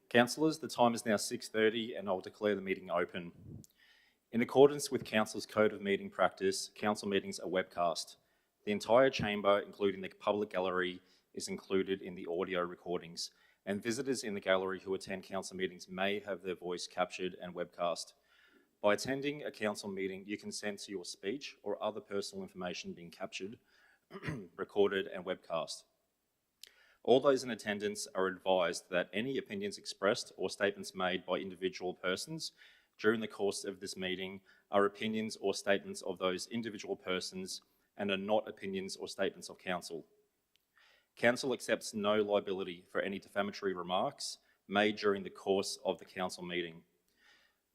Councillors, the time is now 6:30 and I'll declare the meeting open. In accordance with Council's Code of Meeting Practice, council meetings are webcast. The entire chamber, including the public gallery, is included in the audio recordings, and visitors in the gallery who attend council meetings may have their voice captured and webcast. By attending a council meeting, you consent to your speech or other personal information being captured, recorded and webcast. All those in attendance are advised that any opinions expressed or statements made by individual persons during the course of this meeting are opinions or statements of those individual persons and are not opinions or statements of council. Council accepts no liability for any defamatory remarks made during the course of the council meeting.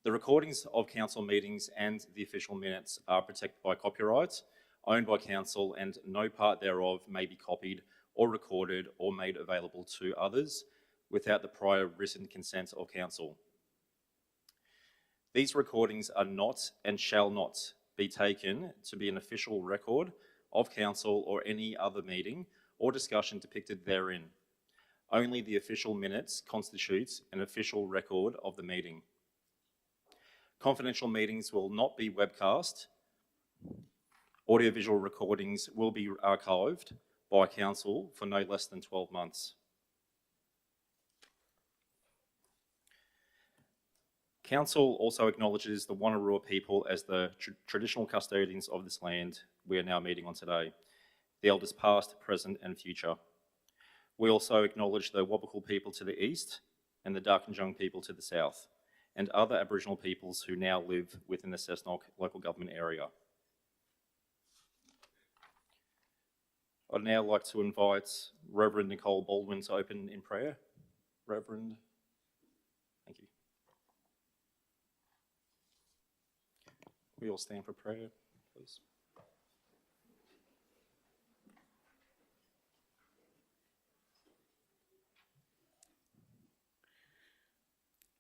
The recordings of council meetings and the official minutes are protected by copyright, owned by council, and no part thereof may be copied or recorded or made available to others without the prior written consent of council. These recordings are not and shall not be taken to be an official record of council or any other meeting or discussion depicted therein. Only the official minutes constitutes an official record of the meeting. Confidential meetings will not be webcast. Audiovisual recordings will be archived by council for no less than 12 months. Council also acknowledges the Wonnarua people as the traditional custodians of this land we are now meeting on today, the elders past, present and future. We also acknowledge the Wabakal people to the east and the Darkinjung people to the south, and other Aboriginal peoples who now live within the Cessnock local government area. I'd now like to invite Reverend Nicole Baldwin to open in prayer. Reverend, thank you. We all stand for prayer, please.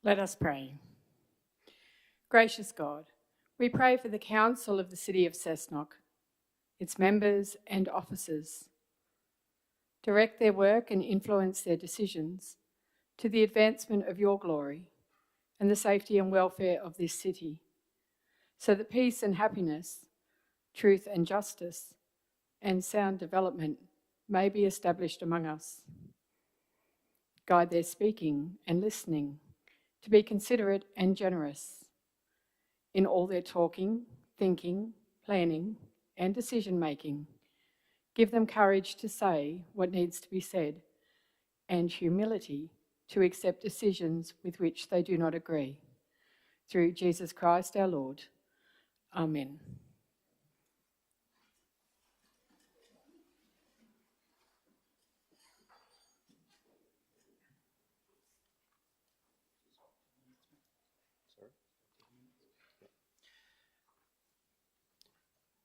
Let us pray. Gracious God, we pray for the Council of the City of Cessnock, its members and officers. Direct their work and influence their decisions to the advancement of your glory and the safety and welfare of this city, so that peace and happiness, truth and justice, and sound development may be established among us. Guide their speaking and listening to be considerate and generous in all their talking, thinking, planning, and decision-making. Give them courage to say what needs to be said and humility to accept decisions with which they do not agree. Through Jesus Christ our Lord. Amen.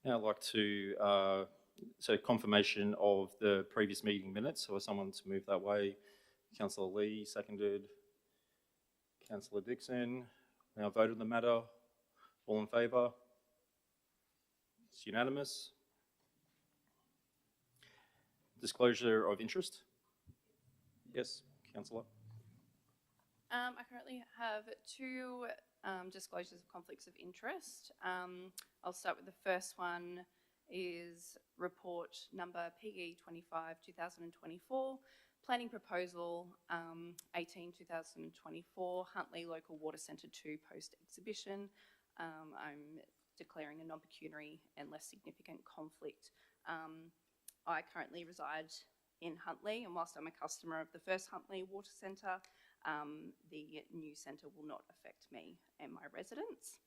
Now I'd like to, confirmation of the previous meeting minutes, so someone to move that way. Councillor Lee, seconded. Councillor Dixon, now voted on the matter. All in favour? It's unanimous. Disclosure of interest? Yes, Councillor. I currently have two disclosures of conflicts of interest. I'll start with the first one is report number PE 25/2024, planning proposal 18/2024, Huntlee Local Water Centre 2 post-exhibition. I'm declaring a non-pecuniary and less significant conflict. I currently reside in Huntlee, and whilst I'm a customer of the first Huntlee Water Centre, the new centre will not affect me and my residents.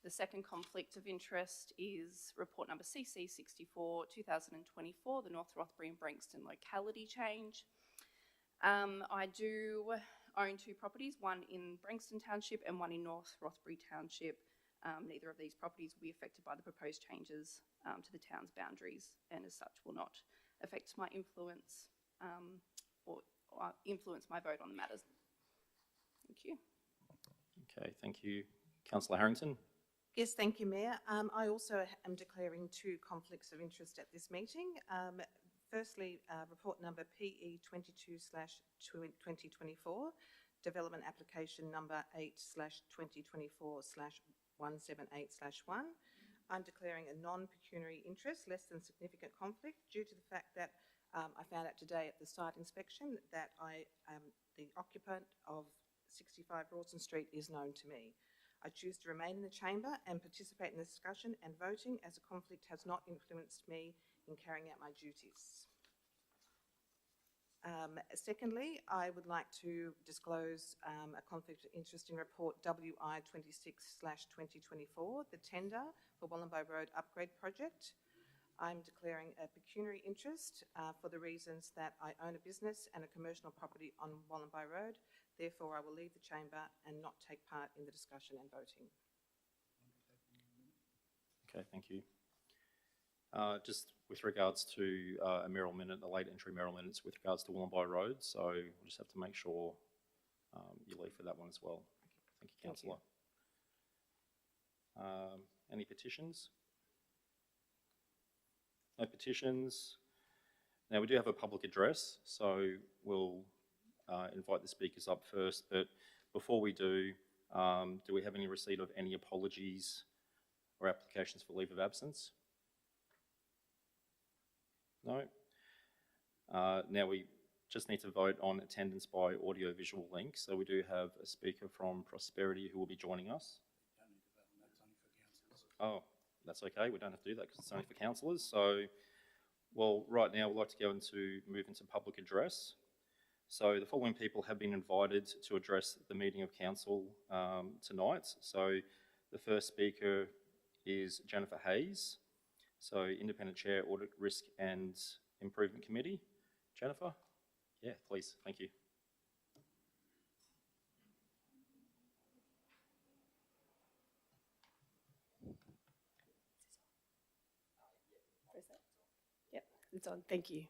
The second conflict of interest is report number CC 64/2024, the North Rothbury and Branxton locality change. I do own two properties, one in Branxton Township and one in North Rothbury Township. Neither of these properties will be affected by the proposed changes to the town's boundaries, and as such will not affect my influence or influence my vote on the matters. Thank you. Okay, thank you. Councillor Harrington. Yes, thank you, Mayor. I also am declaring two conflicts of interest at this meeting. Firstly, report number PE 22/2024, development application number 8/2024/178/1. I'm declaring a non-pecuniary interest, less than significant conflict, due to the fact that I found out today at the site inspection that the occupant of 65 Rawson Street is known to me. I choose to remain in the chamber and participate in the discussion and voting, as a conflict has not influenced me in carrying out my duties. Secondly, I would like to disclose a conflict of interest in report WI 26/2024, the tender for Wollombi Road upgrade project. I'm declaring a pecuniary interest for the reasons that I own a business and a commercial property on Wollombi Road. Therefore, I will leave the chamber and not take part in the discussion and voting. Okay, thank you. Just with regards to a Mayoral minute, the late entry Mayoral minutes with regards to Wollombi Road, so we'll just have to make sure you leave for that one as well. Thank you, Councillor. Any petitions? No petitions. Now, we do have a public address, so we'll invite the speakers up first, but before we do we have any receipt of any apologies or applications for leave of absence? No. Now we just need to vote on attendance by audio-visual link. So we do have a speaker from Prosperity who will be joining us. Oh, that's okay. We don't have to do that because it's only for councillors. So, well, right now we'd like to move into public address. So the following people have been invited to address the meeting of council tonight. So the first speaker is Jennifer Hayes. So Independent Chair, Audit, Risk and Improvement Committee. Jennifer? Yeah, please. Thank you. Yep, it's on. Thank you.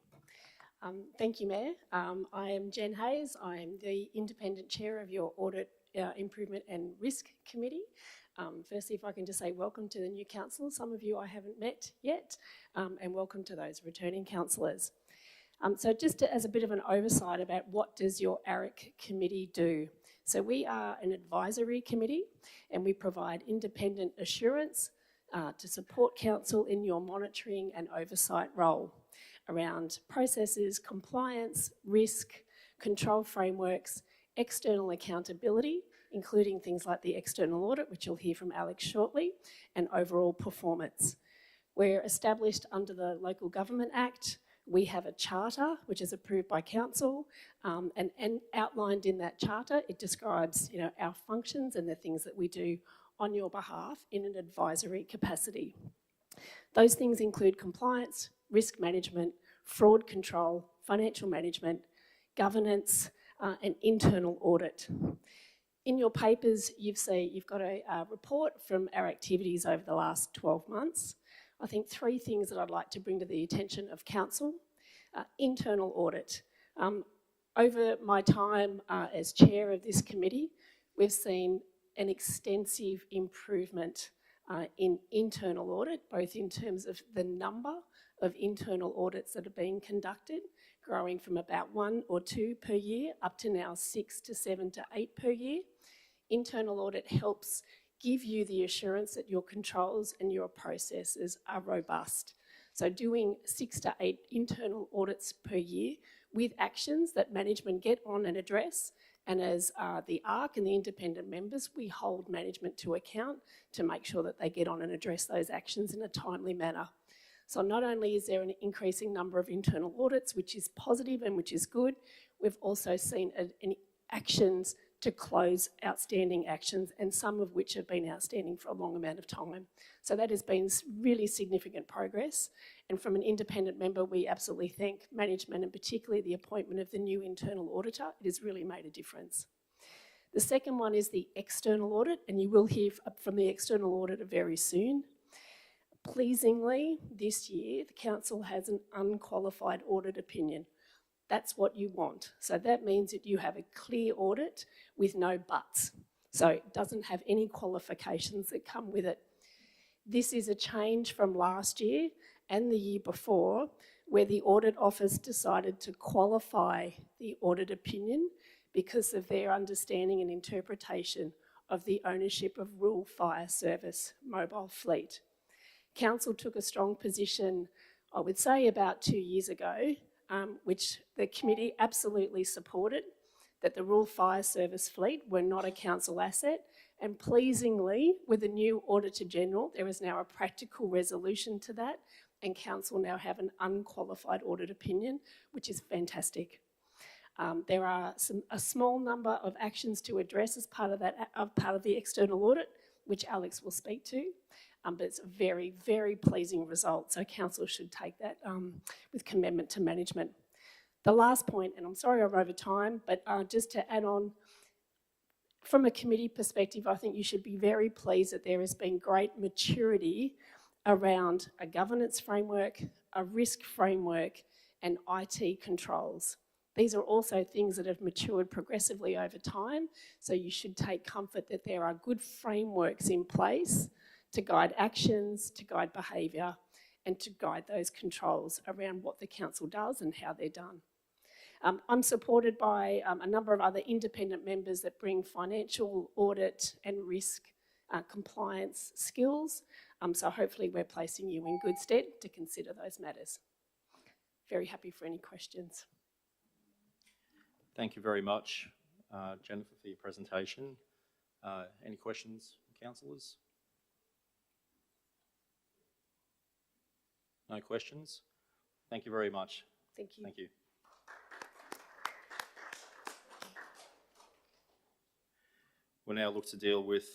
Thank you, Mayor. I am Jen Hayes. I am the Independent Chair of your Audit, Improvement and Risk Committee. Firstly, if I can just say welcome to the new council. Some of you I haven't met yet, and welcome to those returning councillors. So just as a bit of an oversight about what does your ARIC committee do. So we are an advisory committee and we provide independent assurance to support council in your monitoring and oversight role around processes, compliance, risk, control frameworks, external accountability, including things like the external audit, which you'll hear from Alex shortly, and overall performance. We're established under the Local Government Act. We have a charter, which is approved by council, and outlined in that charter, it describes, our functions and the things that we do on your behalf in an advisory capacity. Those things include compliance, risk management, fraud control, financial management, governance, and internal audit. In your papers, you've got a report from our activities over the last 12 months. I think three things that I'd like to bring to the attention of council. Internal audit. Over my time as chair of this committee, we've seen an extensive improvement in internal audit, both in terms of the number of internal audits that are being conducted, growing from about 1 or 2 per year up to now 6 to 7 to 8 per year. Internal audit helps give you the assurance that your controls and your processes are robust. So doing 6 to 8 internal audits per year with actions that management get on and address, and as the ARC and the independent members, we hold management to account to make sure that they get on and address those actions in a timely manner. So not only is there an increasing number of internal audits, which is positive and which is good, we've also seen actions to close outstanding actions, and some of which have been outstanding for a long amount of time. So that has been really significant progress. And from an independent member, we absolutely thank management, and particularly the appointment of the new internal auditor. It has really made a difference. The second one is the external audit, and you will hear from the external auditor very soon. Pleasingly, this year, the council has an unqualified audit opinion. That's what you want. So that means that you have a clear audit with no buts. So it doesn't have any qualifications that come with it. This is a change from last year and the year before, where the audit office decided to qualify the audit opinion because of their understanding and interpretation of the ownership of rural fire service mobile fleet. Council took a strong position, I would say about 2 years ago, which the committee absolutely supported, that the rural fire service fleet were not a council asset, and pleasingly, with the new Auditor General, there is now a practical resolution to that, and council now have an unqualified audit opinion, which is fantastic. There are a small number of actions to address as part of the external audit, which Alex will speak to, but it's a very, very pleasing result. So council should take that with commendment to management. The last point, and I'm sorry I'm over time, but just to add on, from a committee perspective, I think you should be very pleased that there has been great maturity around a governance framework, a risk framework, and IT controls. These are also things that have matured progressively over time, so you should take comfort that there are good frameworks in place to guide actions, to guide behaviour, and to guide those controls around what the council does and how they're done. I'm supported by a number of other independent members that bring financial audit and risk compliance skills, so hopefully we're placing you in good stead to consider those matters. Very happy for any questions. Thank you very much, Jennifer, for your presentation. Any questions from councillors? No questions? Thank you very much. Thank you. Thank you. We'll now look to deal with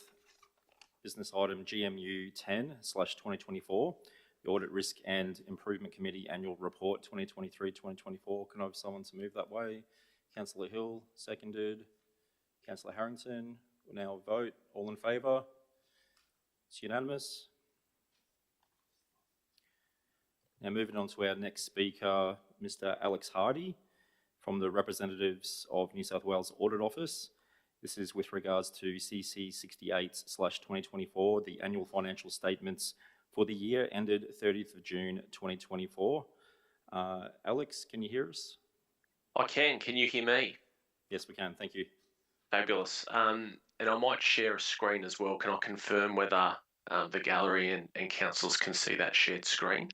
business item GMU 10/2024, the Audit Risk and Improvement Committee Annual Report 2023-2024. Can I have someone to move that way? Councillor Hill, seconded. Councillor Harrington, we'll now vote. All in favour? It's unanimous. Now moving on to our next speaker, Mr. Alex Hardy from the representatives of New South Wales Audit Office. This is with regards to CC 68/2024, the annual financial statements for the year ended 30th of June 2024. Alex, can you hear us? I can. Can you hear me? Yes, we can. Thank you. Fabulous. And I might share a screen as well. Can I confirm whether the gallery and councillors can see that shared screen?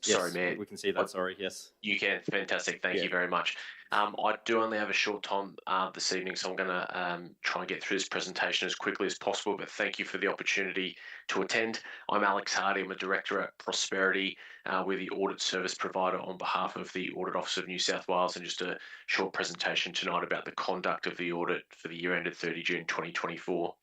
Yes, sorry, Mayor. we can see that. Sorry, yes. You can. Fantastic. Thank you very much. I do only have a short time this evening, so I'm going to try and get through this presentation as quickly as possible, but thank you for the opportunity to attend. I'm Alex Hardy. I'm a Director at Prosperity. We're the audit service provider on behalf of the Audit Office of New South Wales, and just a short presentation tonight about the conduct of the audit for the year ended 30 June 2024.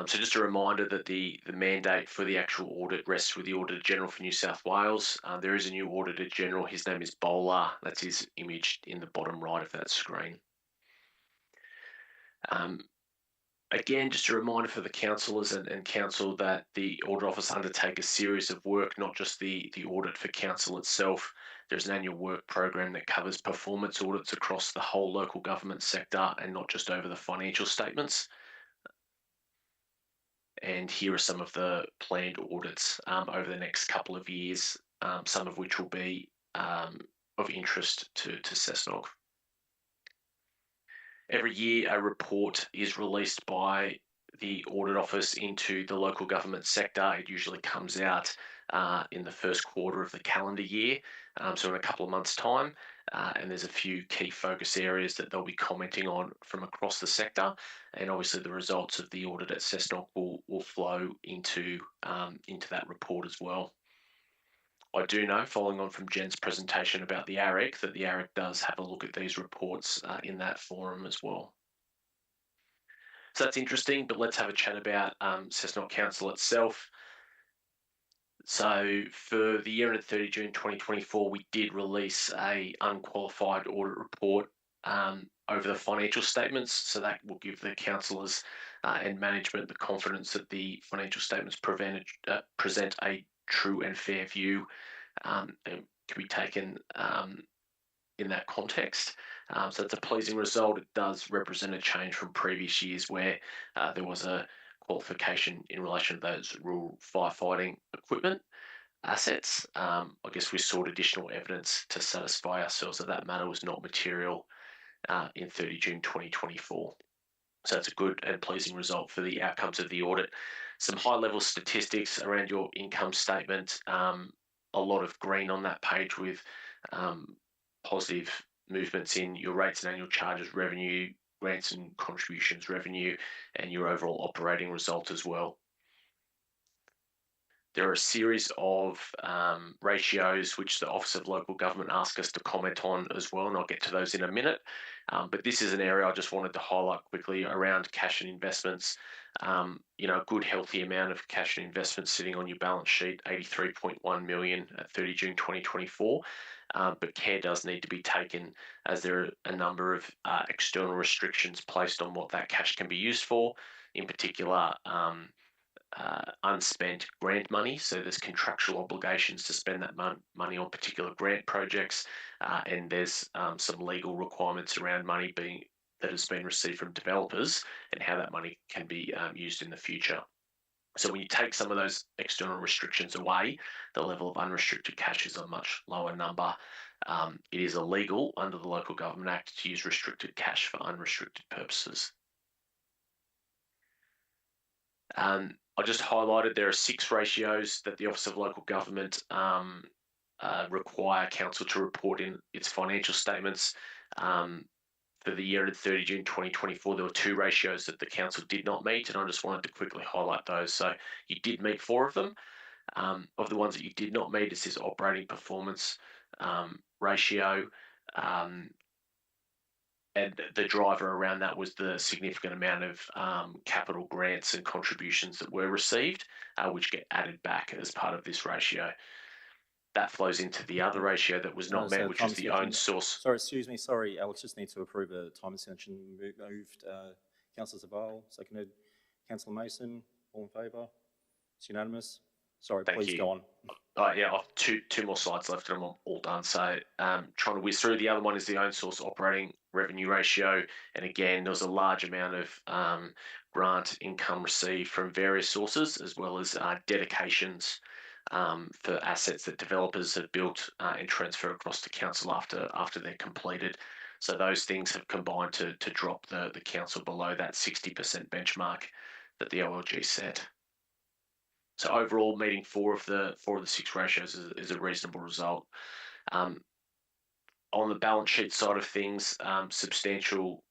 So just a reminder that the mandate for the actual audit rests with the Auditor General for New South Wales. There is a new Auditor General. His name is Baldwin. That's his image in the bottom right of that screen. Again, just a reminder for the councillors and council that the Audit Office undertake a series of work, not just the audit for council itself. There's an annual work program that covers performance audits across the whole local government sector and not just over the financial statements. And here are some of the planned audits over the next couple of years, some of which will be of interest to Cessnock. Every year, a report is released by the Audit Office into the local government sector. It usually comes out in the first quarter of the calendar year, so in a couple of months' time. And there's a few key focus areas that they'll be commenting on from across the sector, and obviously the results of the audit at Cessnock will flow into that report as well. I do know, following on from Jen's presentation about the AREC, that the AREC does have a look at these reports in that forum as well. So that's interesting, but let's have a chat about Cessnock Council itself. So for the year ended 30 June 2024, we did release a unqualified audit report over the financial statements. So that will give the councillors and management the confidence that the financial statements present a true and fair view and can be taken in that context. So it's a pleasing result. It does represent a change from previous years where there was a qualification in relation to those rural firefighting equipment. assets. I guess we sought additional evidence to satisfy ourselves that that matter was not material in 30 June 2024. So it's a good and pleasing result for the outcomes of the audit. Some high-level statistics around your income statement. A lot of green on that page with positive movements in your rates and annual charges revenue, grants and contributions revenue, and your overall operating result as well. There are a series of ratios which the Office of Local Government asked us to comment on as well, and I'll get to those in a minute. But this is an area I just wanted to highlight quickly around cash and investments. You know, a good healthy amount of cash and investments sitting on your balance sheet, 83.1 million at 30 June 2024. But care does need to be taken as there are a number of external restrictions placed on what that cash can be used for, in particular unspent grant money. So there's contractual obligations to spend that money on particular grant projects, and there's some legal requirements around money that has been received from developers and how that money can be used in the future. So when you take some of those external restrictions away, the level of unrestricted cash is a much lower number. It is illegal under the Local Government Act to use restricted cash for unrestricted purposes. I just highlighted there are 6 ratios that the Office of Local Government require Council to report in its financial statements. For the year ended 30 June 2024, there were 2 ratios that the Council did not meet, and I just wanted to quickly highlight those. So you did meet 4 of them. Of the ones that you did not meet, it's this operating performance ratio. And the driver around that was the significant amount of capital grants and contributions that were received, which get added back as part of this ratio. That flows into the other ratio that was not met, which is the own source. Sorry, excuse me. Sorry, Alex, just need to approve a time extension. Moved Councillor Zaval, seconded Councillor Mason. All in favour? It's unanimous. Sorry, Thank please you. go on. Yeah, I've two more slides left and I'm all done. So trying to whiz through. The other one is the own source operating revenue ratio. And again, there was a large amount of grant income received from various sources, as well as dedications for assets that developers have built and transfer across to council after they're completed. So those things have combined to drop the council below that 60% benchmark that the OLG set. So overall, meeting 4 of the 6 ratios is a reasonable result. On the balance sheet side of things, substantial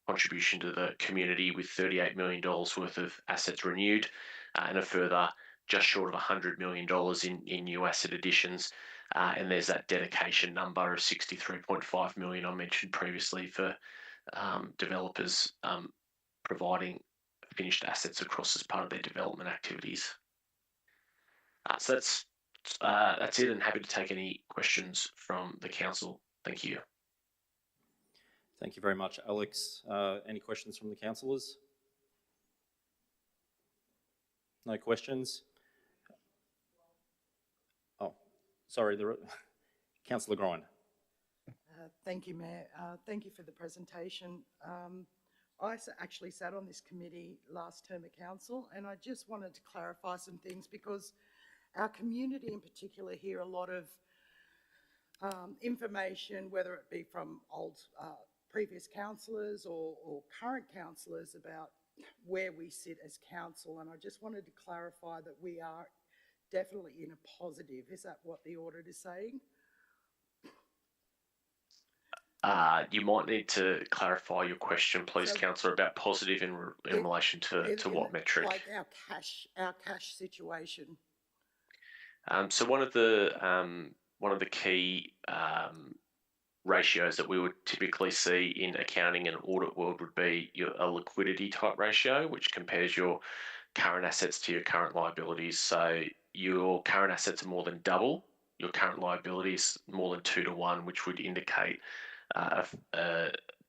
contribution to the community with $38 million worth of assets renewed, and a further just short of $100 million in new asset additions. And there's that dedication number of 63.5 million I mentioned previously for developers providing finished assets across as part of their development activities. So that's it, and happy to take any questions from the council. Thank you. Thank you very much, Alex. Any questions from the councillors? No questions? Oh, sorry, Councillor Grind. Thank you, Mayor. Thank you for the presentation. I actually sat on this committee last term at council, and I just wanted to clarify some things because our community in particular hear a lot of information, whether it be from old previous councillors or current councillors, about where we sit as council, and I just wanted to clarify that we are definitely in a positive. Is that what the audit is saying? You might need to clarify your question, please, so, Councillor, about positive in relation to what metric? Like our cash situation. So one of the key ratios that we would typically see in accounting and audit world would be a liquidity type ratio, which compares your current assets to your current liabilities. So your current assets are more than double, your current liabilities more than 2 to 1, which would indicate a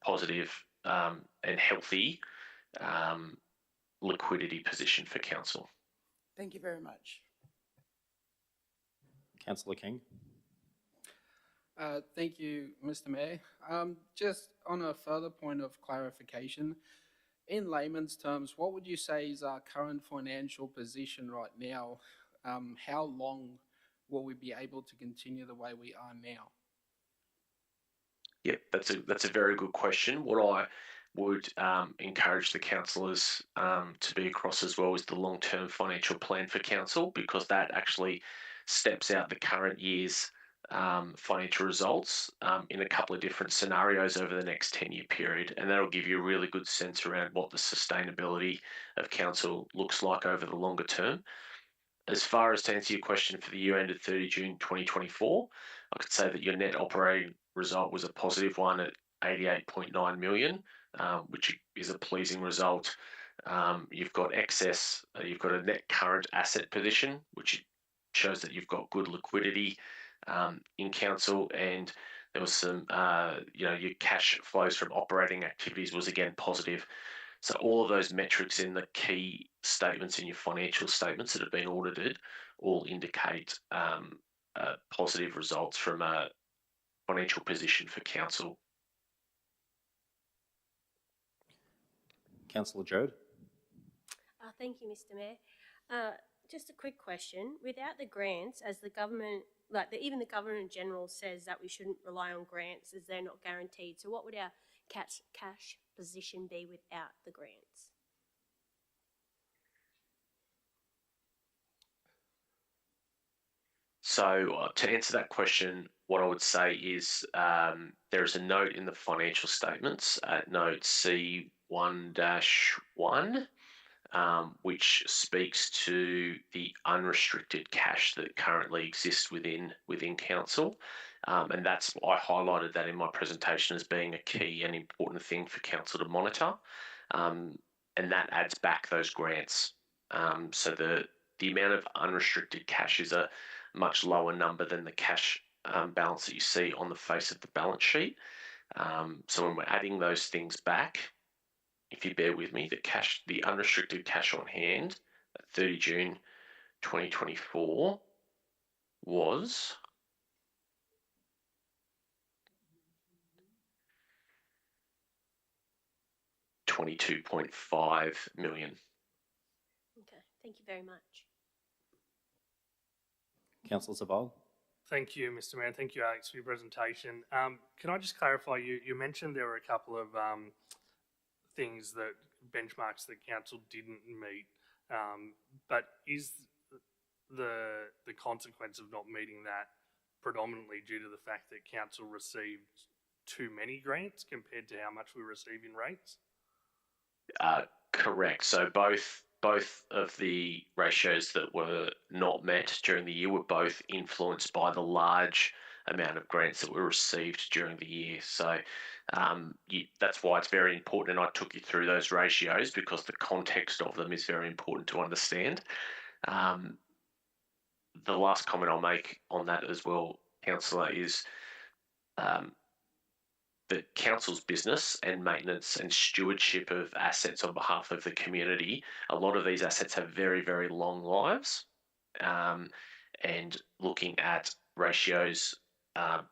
positive and healthy liquidity position for council. Thank you very much. Councillor King. Thank you, Mr. Mayor. Just on a further point of clarification, in layman's terms, what would you say is our current financial position right now how long will we be able to continue the way we are now? Yep, that's a very good question. What I would encourage the councillors to be across as well is the long-term financial plan for council, because that actually steps out the current year's financial results in a couple of different scenarios over the next 10-year period, and that'll give you a really good sense around what the sustainability of council looks like over the longer term. As far as to answer your question for the year ended 30 June 2024, I could say that your net operating result was a positive one at 88.9 million, which is a pleasing result. You've got excess, you've got a net current asset position, which shows that you've got good liquidity in council, and there was some, your cash flows from operating activities was again positive. So all of those metrics in the key statements in your financial statements that have been audited all indicate positive results from a financial position for council. Councillor Jode. Thank you, Mr. Mayor. Just a quick question. Without the grants, as the government, even the Governor General says that we shouldn't rely on grants as they're not guaranteed. So what would our cash position be without the grants? So to answer that question, what I would say is there is a note in the financial statements at note C1-1, which speaks to the unrestricted cash that currently exists within council. And I highlighted that in my presentation as being a key and important thing for council to monitor. And that adds back those grants. So the amount of unrestricted cash is a much lower number than the cash balance that you see on the face of the balance sheet. So when we're adding those things back, if you bear with me, the unrestricted cash on hand at 30 June 2024 was $22.5 million. Okay, thank you very much. Councillor Zaval. Thank you, Mr. Mayor. Thank you, Alex, for your presentation. Can I just clarify, you mentioned there were a couple of things that benchmarks that council didn't meet, but is the consequence of not meeting that predominantly due to the fact that council received too many grants compared to how much we receive in rates? Correct. So both of the ratios that were not met during the year were both influenced by the large amount of grants that were received during the year. So that's why it's very important, and I took you through those ratios because the context of them is very important to understand. The last comment I'll make on that as well, Councillor, is the council's business and maintenance and stewardship of assets on behalf of the community. A lot of these assets have very, very long lives, and looking at ratios at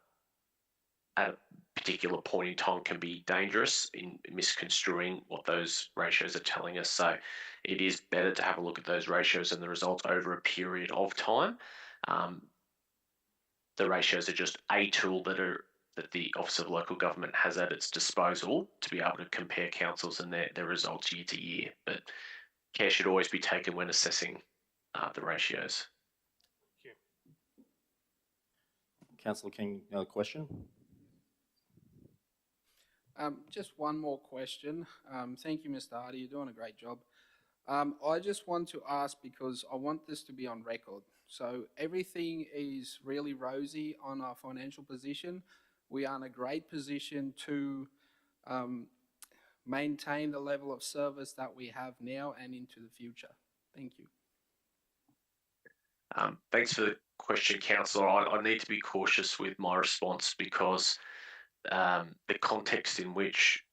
a particular point in time can be dangerous in misconstruing what those ratios are telling us. So it is better to have a look at those ratios and the results over a period of time. The ratios are just a tool that the Office of Local Government has at its disposal to be able to compare councils and their results year to year. But care should always be taken when assessing the ratios. Thank you. Councillor King, another question? Just one more question. Thank you, Mr. Hardy. You're doing a great job. I just want to ask because I want this to be on record. So everything is really rosy on our financial position. We are in a great position to maintain the level of service that we have now and into the future. Thank you. Thanks for the question, Councillor. I need to be cautious with my response because the context in which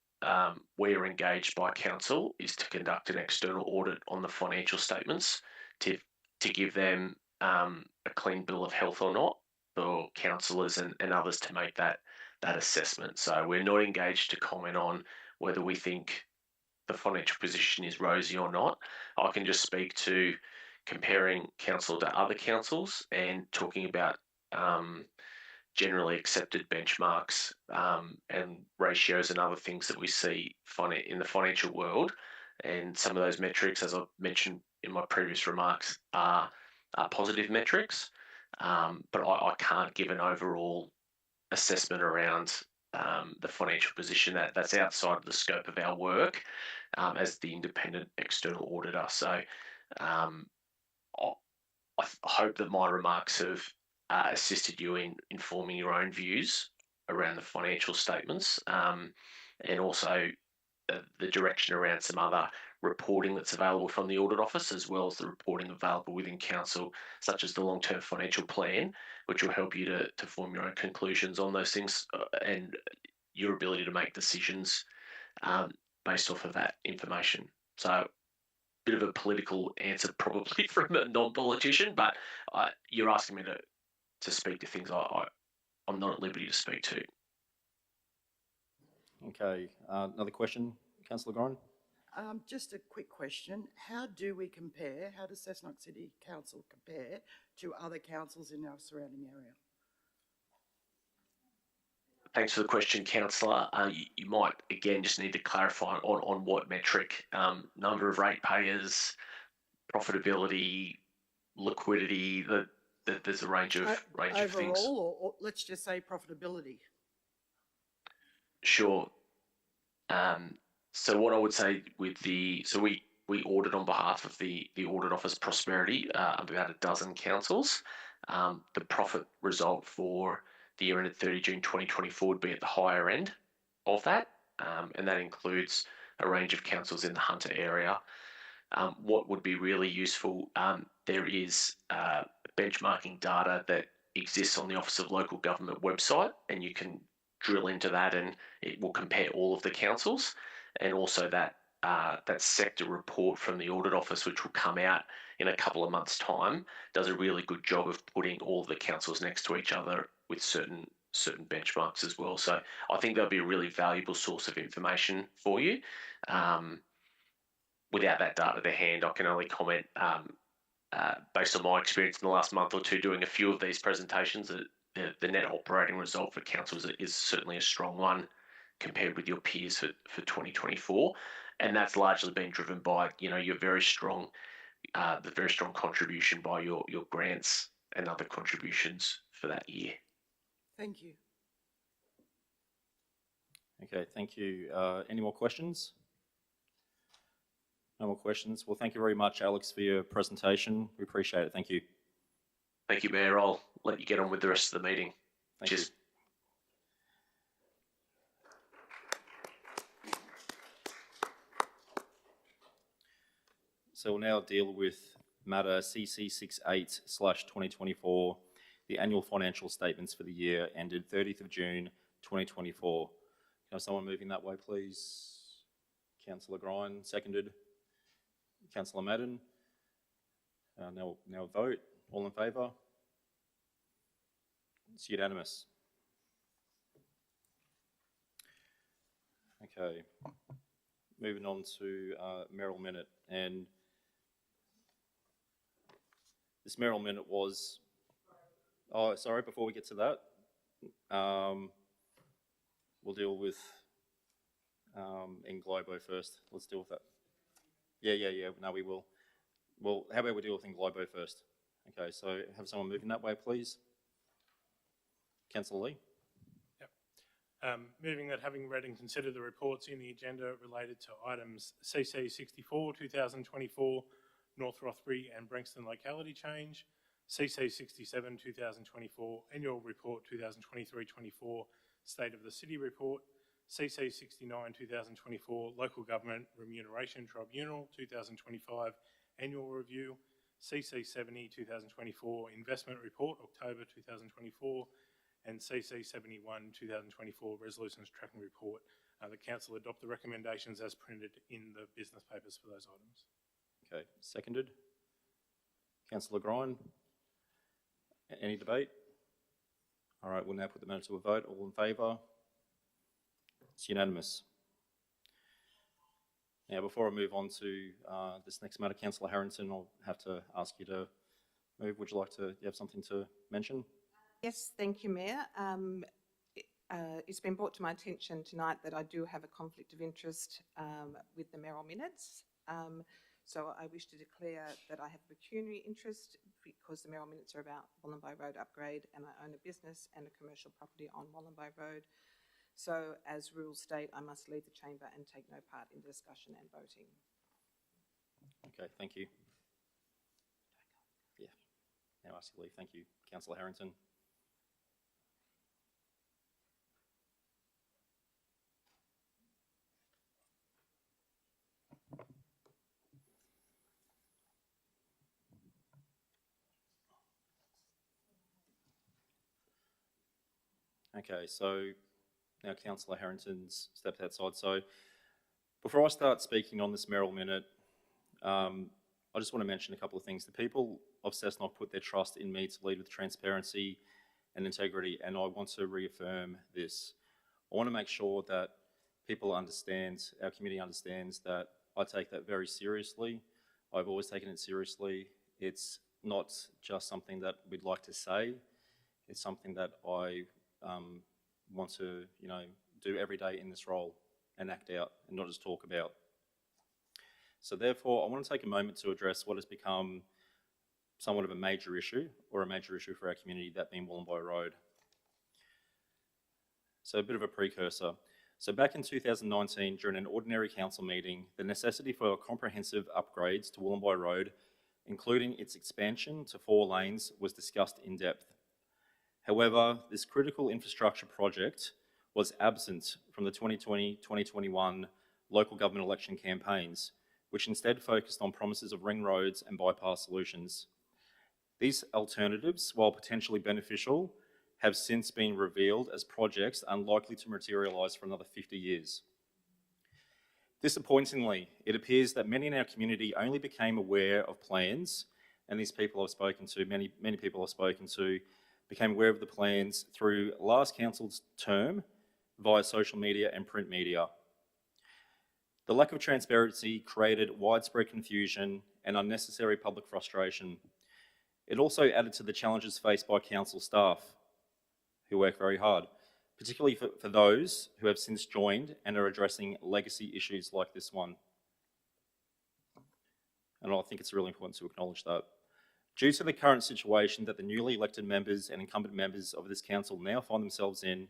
we are engaged by council is to conduct an external audit on the financial statements to give them a clean bill of health or not for councillors and others to make that assessment. So we're not engaged to comment on whether we think the financial position is rosy or not. I can just speak to comparing council to other councils and talking about generally accepted benchmarks and ratios and other things that we see in the financial world. And some of those metrics, as I mentioned in my previous remarks, are positive metrics. But I can't give an overall assessment around the financial position. That's outside of the scope of our work as the independent external auditor. So I hope that my remarks have assisted you in informing your own views around the financial statements and also the direction around some other reporting that's available from the Audit Office, as well as the reporting available within Council, such as the long-term financial plan, which will help you to form your own conclusions on those things and your ability to make decisions based off of that information. So, bit of a political answer probably from a non-politician, but you're asking me to speak to things I'm not at liberty to speak to. Okay, another question, Councillor Gorin? Just a quick question. How does Cessnock City Council compare to other councils in our surrounding area? Thanks for the question, Councillor. You might, again, just need to clarify on what metric. Number of ratepayers, profitability, liquidity, there's a range of things. Overall, or let's just say profitability. Sure. So what I would say we audit on behalf of the Audit Office Prosperity about a dozen councils. The profit result for the year ended 30 June 2024 would be at the higher end of that, and that includes a range of councils in the Hunter area. What would be really useful, there is benchmarking data that exists on the Office of Local Government website, and you can drill into that and it will compare all of the councils, and also that sector report from the Audit Office, which will come out in a couple of months' time, does a really good job of putting all of the councils next to each other with certain benchmarks as well. So I think that'll be a really valuable source of information for you. Without that data to hand, I can only comment based on my experience in the last month or two doing a few of these presentations that the net operating result for councils is certainly a strong one compared with your peers for 2024, and that's largely been driven by your very strong contribution by your grants and other contributions for that year. Thank you. Okay, thank you. Any more questions? No more questions. Well, thank you very much, Alex, for your presentation. We appreciate it. Thank you. Thank you, Mayor. I'll let you get on with the rest of the meeting. Thank Cheers. you. So we'll now deal with matter CC68/2024, the annual financial statements for the year ended 30th of June 2024. Can I have someone moving that way, please? Councillor Grine, seconded. Councillor Madden. Now vote. All in favour? It's unanimous. Okay. Moving on to Mayoral minute, and this Mayoral minute was. Oh, sorry. Before we get to that, we'll deal with Englobo first. Let's deal with that. Yeah. No, we will. Well, how about we deal with Englobo first? Okay. So have someone moving that way, please. Councillor Lee. Moving that, having read and considered the reports in the agenda related to items CC 64 2024 North Rothbury and Branxton locality change, CC 67 2024 Annual Report 2023-24 State of the City Report, CC 69 2024 Local Government Remuneration Tribunal 2025 Annual Review, CC 70 2024 Investment Report October 2024, and CC 71 2024 Resolutions Tracking Report. The Council adopt the recommendations as printed in the business papers for those items. Okay, seconded. Councillor Grine. Any debate? All right, we'll now put the matter to a vote. All in favour? It's unanimous. Now, before I move on to this next matter, Councillor Harrington, I'll have to ask you to move. Would you have something to mention? Yes, thank you, Mayor. It's been brought to my attention tonight that I do have a conflict of interest with the Mayoral minutes. So I wish to declare that I have a pecuniary interest because the Mayoral minutes are about Wollombi Road upgrade, and I own a business and a commercial property on Wollombi Road. So as rules state, I must leave the chamber and take no part in discussion and voting. Okay, thank you. Yeah, now ask you to leave. Thank you, Councillor Harrington. Okay, so now Councillor Harrington's stepped outside. So before I start speaking on this Mayoral minute, I just want to mention a couple of things. The people of Cessnock put their trust in me to lead with transparency and integrity, and I want to reaffirm this. I want to make sure that people understand, our community understands that I take that very seriously. I've always taken it seriously. It's not just something that we'd like to say. It's something that I want to, do every day in this role and act out and not just talk about. So therefore, I want to take a moment to address what has become somewhat of a major issue, or a major issue for our community, that being Wollombi Road. So a bit of a precursor. So back in 2019, during an ordinary council meeting, the necessity for comprehensive upgrades to Wollombi Road, including its expansion to 4 lanes, was discussed in depth. However, this critical infrastructure project was absent from the 2020-2021 local government election campaigns, which instead focused on promises of ring roads and bypass solutions. These alternatives, while potentially beneficial, have since been revealed as projects unlikely to materialise for another 50 years. Disappointingly, it appears that many in our community only became aware of plans, and these people I've spoken to, many people I've spoken to, became aware of the plans through last council's term via social media and print media. The lack of transparency created widespread confusion and unnecessary public frustration. It also added to the challenges faced by council staff, who work very hard, particularly for those who have since joined and are addressing legacy issues like this one. And I think it's really important to acknowledge that. Due to the current situation that the newly elected members and incumbent members of this council now find themselves in,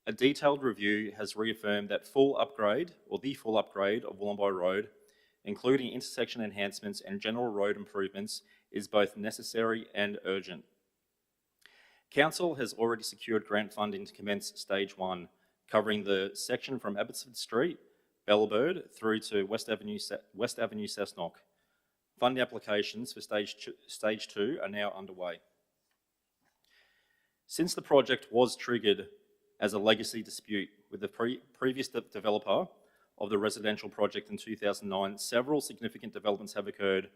a detailed review has reaffirmed that the full upgrade of Wollombi Road, including intersection enhancements and general road improvements, is both necessary and urgent. Council has already secured grant funding to commence Stage 1, covering the section from Abbotsford Street, Bellbird, through to West Avenue, Cessnock. Funding applications for Stage 2 are now underway. Since the project was triggered as a legacy dispute with the previous developer of the residential project in 2009, several significant developments have occurred.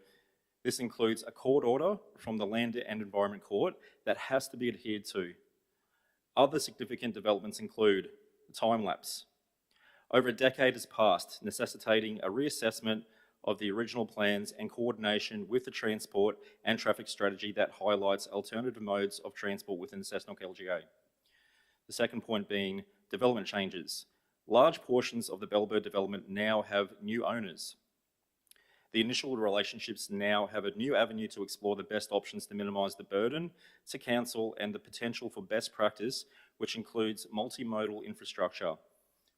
This includes a court order from the Land and Environment Court that has to be adhered to. Other significant developments include the time lapse. Over a decade has passed, necessitating a reassessment of the original plans and coordination with the transport and traffic strategy that highlights alternative modes of transport within the Cessnock LGA. The second point being development changes. Large portions of the Bellbird development now have new owners. The initial relationships now have a new avenue to explore the best options to minimise the burden to council and the potential for best practice, which includes multimodal infrastructure.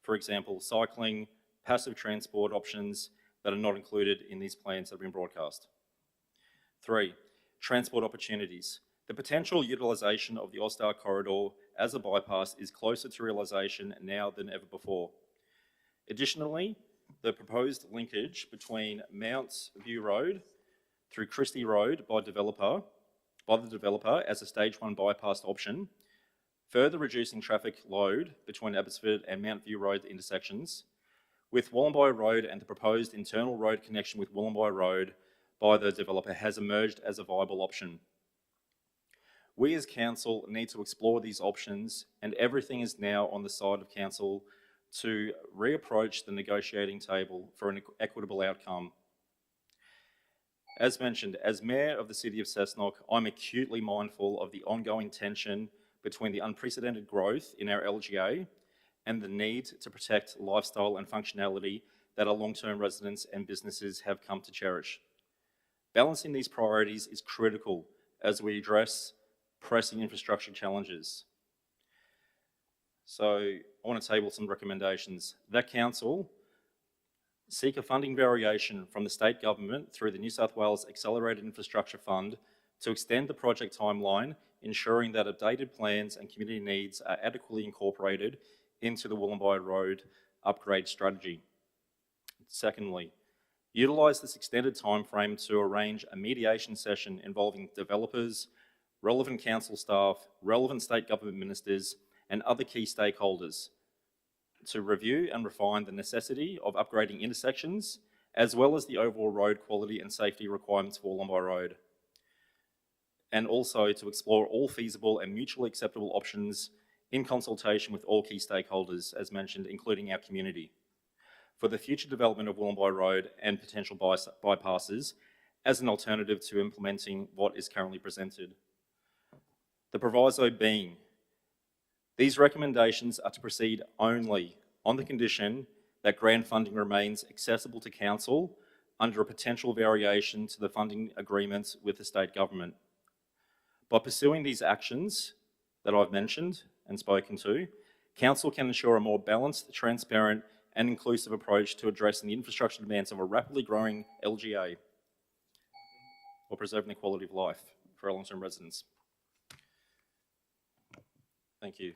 For example, cycling, passive transport options that are not included in these plans that have been broadcast. 3, transport opportunities. The potential utilisation of the All-Star Corridor as a bypass is closer to realisation now than ever before. Additionally, the proposed linkage between Mounts View Road through Christie Road by the developer as a Stage 1 bypass option, further reducing traffic load between Abbotsford and Mount View Road intersections, with Wollombi Road and the proposed internal road connection with Wollombi Road by the developer has emerged as a viable option. We as council need to explore these options, and everything is now on the side of council to reapproach the negotiating table for an equitable outcome. As mentioned, as Mayor of the City of Cessnock, I'm acutely mindful of the ongoing tension between the unprecedented growth in our LGA and the need to protect lifestyle and functionality that our long-term residents and businesses have come to cherish. Balancing these priorities is critical as we address pressing infrastructure challenges. So I want to table some recommendations. That Council seek a funding variation from the state government through the New South Wales Accelerated Infrastructure Fund to extend the project timeline, ensuring that updated plans and community needs are adequately incorporated into the Wollombi Road upgrade strategy. Secondly, utilise this extended timeframe to arrange a mediation session involving developers, relevant council staff, relevant state government ministers, and other key stakeholders to review and refine the necessity of upgrading intersections, as well as the overall road quality and safety requirements for Wollombi Road. And also to explore all feasible and mutually acceptable options in consultation with all key stakeholders, as mentioned, including our community, for the future development of Wollombi Road and potential bypasses as an alternative to implementing what is currently presented. The proviso being, these recommendations are to proceed only on the condition that grant funding remains accessible to Council under a potential variation to the funding agreements with the state government. By pursuing these actions that I've mentioned and spoken to, Council can ensure a more balanced, transparent and inclusive approach to addressing the infrastructure demands of a rapidly growing LGA while preserving the quality of life for our long-term residents. Thank you.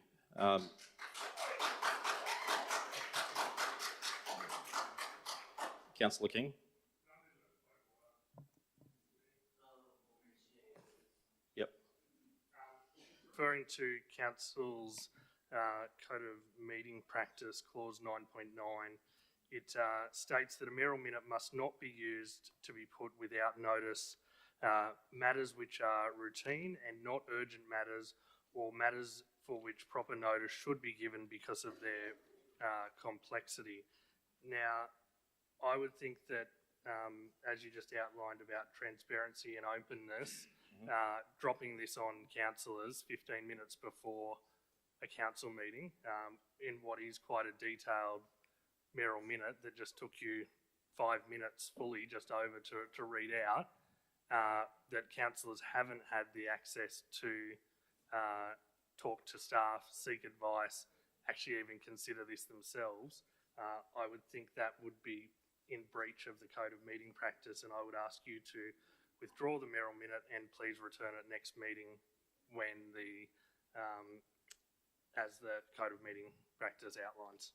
Councillor King. Yep. Referring to Council's Code of Meeting Practice, Clause 9.9, it states that a mayoral minute must not be used to be put without notice matters which are routine and not urgent matters, or matters for which proper notice should be given because of their complexity. Now, I would think that, as you just outlined about transparency and openness, dropping this on councillors 15 minutes before a council meeting in what is quite a detailed mayoral minute that just took you 5 minutes fully just over to read out, that councillors haven't had the access to talk to staff, seek advice, actually even consider this themselves, I would think that would be in breach of the Code of Meeting Practice, and I would ask you to withdraw the mayoral minute and please return it next meeting when the, as the Code of Meeting Practice outlines.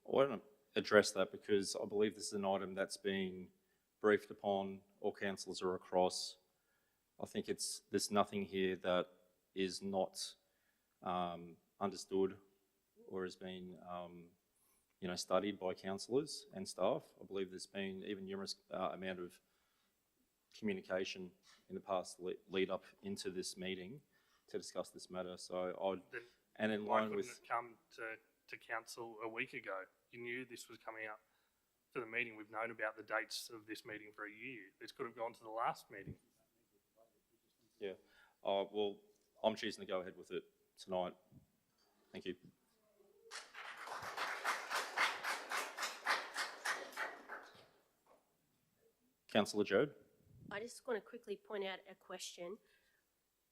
I want to address that because I believe this is an item that's been briefed upon, all councillors are across. I think there's nothing here that is not understood or has been studied by councillors and staff. I believe there's been even numerous amount of communication in the past lead up into this meeting to discuss this matter. So and in line with, why couldn't it come to council a week ago? You knew this was coming up to the meeting. We've known about the dates of this meeting for a year. This could have gone to the last meeting. Yeah. Well, I'm choosing to go ahead with it tonight. Thank you. Councillor Joad. I just want to quickly point out a question.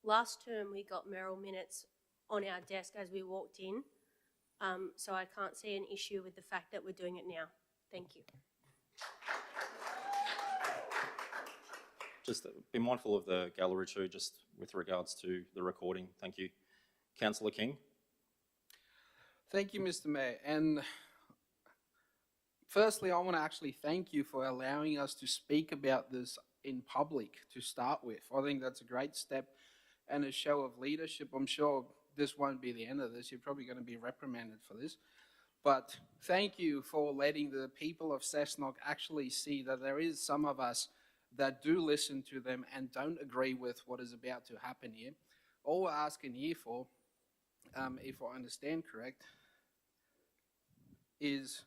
Last term we got mayoral minutes on our desk as we walked in, so I can't see an issue with the fact that we're doing it now. Thank you. Just be mindful of the gallery too, just with regards to the recording. Thank you. Councillor King. Thank you, Mr. Mayor. And firstly, I want to actually thank you for allowing us to speak about this in public to start with. I think that's a great step and a show of leadership. I'm sure this won't be the end of this. You're probably going to be reprimanded for this. But thank you for letting the people of Cessnock actually see that there is some of us that do listen to them and don't agree with what is about to happen here. All we're asking here for, if I understand correct, is,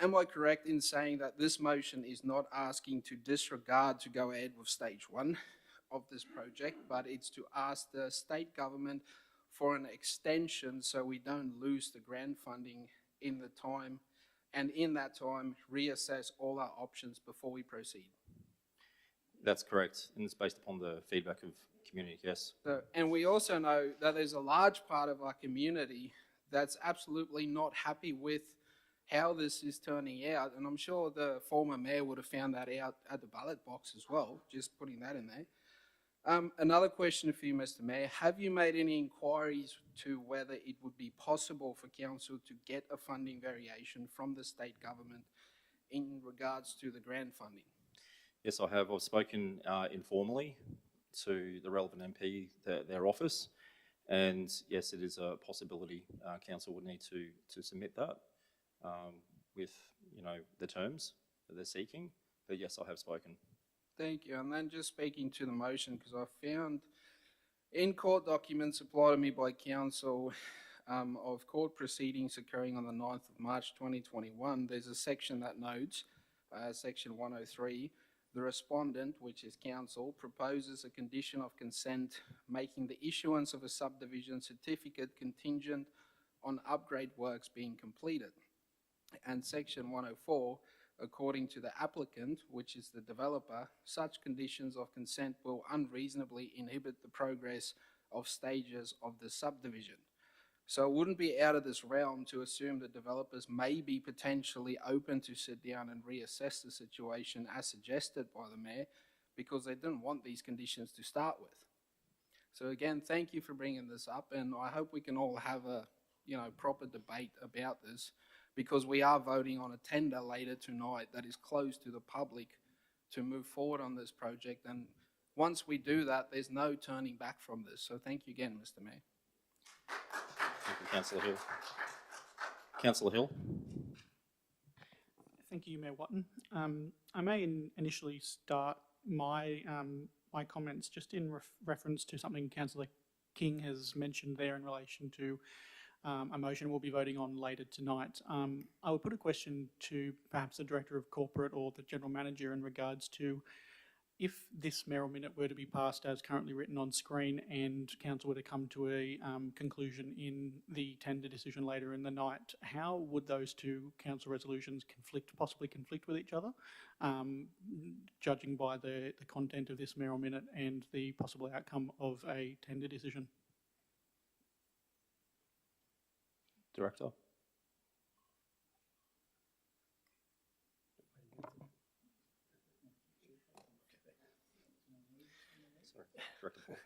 am I correct in saying that this motion is not asking to disregard to go ahead with stage 1 of this project, but it's to ask the state government for an extension so we don't lose the grant funding in the time, and in that time reassess all our options before we proceed? That's correct, and it's based upon the feedback of community, yes. So, and we also know that there's a large part of our community that's absolutely not happy with how this is turning out, and I'm sure the former mayor would have found that out at the ballot box as well, just putting that in there. Another question for you, Mr. Mayor. Have you made any inquiries to whether it would be possible for council to get a funding variation from the state government in regards to the grant funding? Yes, I have. I've spoken informally to the relevant MP, their office, and yes, it is a possibility. Council would need to submit that with, you know, the terms that they're seeking. But yes, I have spoken. Thank you. And then just speaking to the motion, because I found in court documents supplied to me by council of court proceedings occurring on the 9th of March 2021, there's a section that notes, section 103, the respondent, which is council, proposes a condition of consent making the issuance of a subdivision certificate contingent on upgrade works being completed. And section 104, according to the applicant, which is the developer, such conditions of consent will unreasonably inhibit the progress of stages of the subdivision. So it wouldn't be out of this realm to assume that developers may be potentially open to sit down and reassess the situation as suggested by the mayor, because they didn't want these conditions to start with. So again, thank you for bringing this up, and I hope we can all have a, you know, proper debate about this, because we are voting on a tender later tonight that is closed to the public to move forward on this project. And once we do that, there's no turning back from this. So thank you again, Mr. Mayor. Thank you, Councillor Hill. Councillor Hill. Thank you, Mayor Watton. I may initially start my my comments just in reference to something Councillor King has mentioned there in relation to a motion we'll be voting on later tonight. I would put a question to perhaps the Director of Corporate or the General Manager in regards to, if this mayoral minute were to be passed as currently written on screen and council were to come to a conclusion in the tender decision later in the night, how would those two council resolutions possibly conflict with each other, judging by the content of this mayoral minute and the possible outcome of a tender decision? Director. Sorry, Director Paul.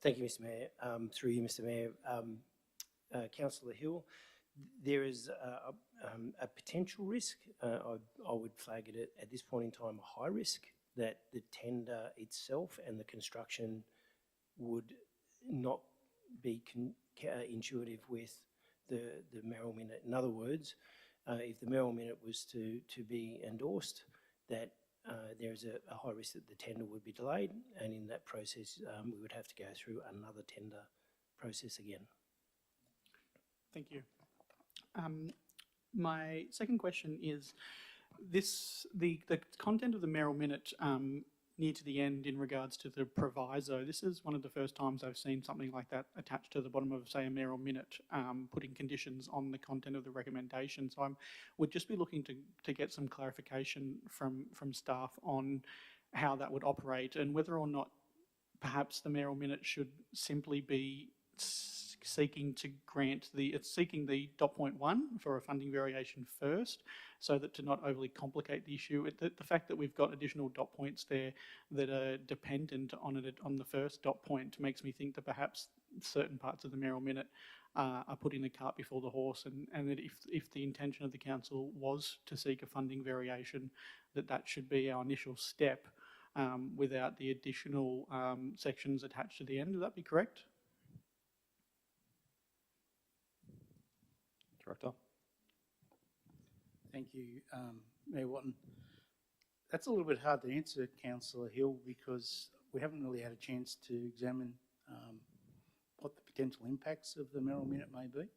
Thank you, Mr. Mayor. Through you, Mr. Mayor, Councillor Hill, there is a potential risk. I would flag it at this point in time a high risk that the tender itself and the construction would not be intuitive with the mayoral minute. In other words, if the mayoral minute was to be endorsed, that there is a high risk that the tender would be delayed, and in that process we would have to go through another tender process again. Thank you. My second question is the content of the mayoral minute near to the end in regards to the proviso. This is one of the first times I've seen something like that attached to the bottom of, say, a mayoral minute, putting conditions on the content of the recommendation. So I would just be looking to get some clarification from staff on how that would operate, and whether or not perhaps the mayoral minute should simply be seeking the dot point 1 for a funding variation first, so that to not overly complicate the issue. The fact that we've got additional dot points there that are dependent on the first dot point makes me think that perhaps certain parts of the mayoral minute are putting the cart before the horse, and that if the intention of the council was to seek a funding variation, that should be our initial step without the additional sections attached to the end. Would that be correct? Director. Thank you, Mayor Watton. That's a little bit hard to answer, Councillor Hill, because we haven't really had a chance to examine what the potential impacts of the Mayoral Minute may be.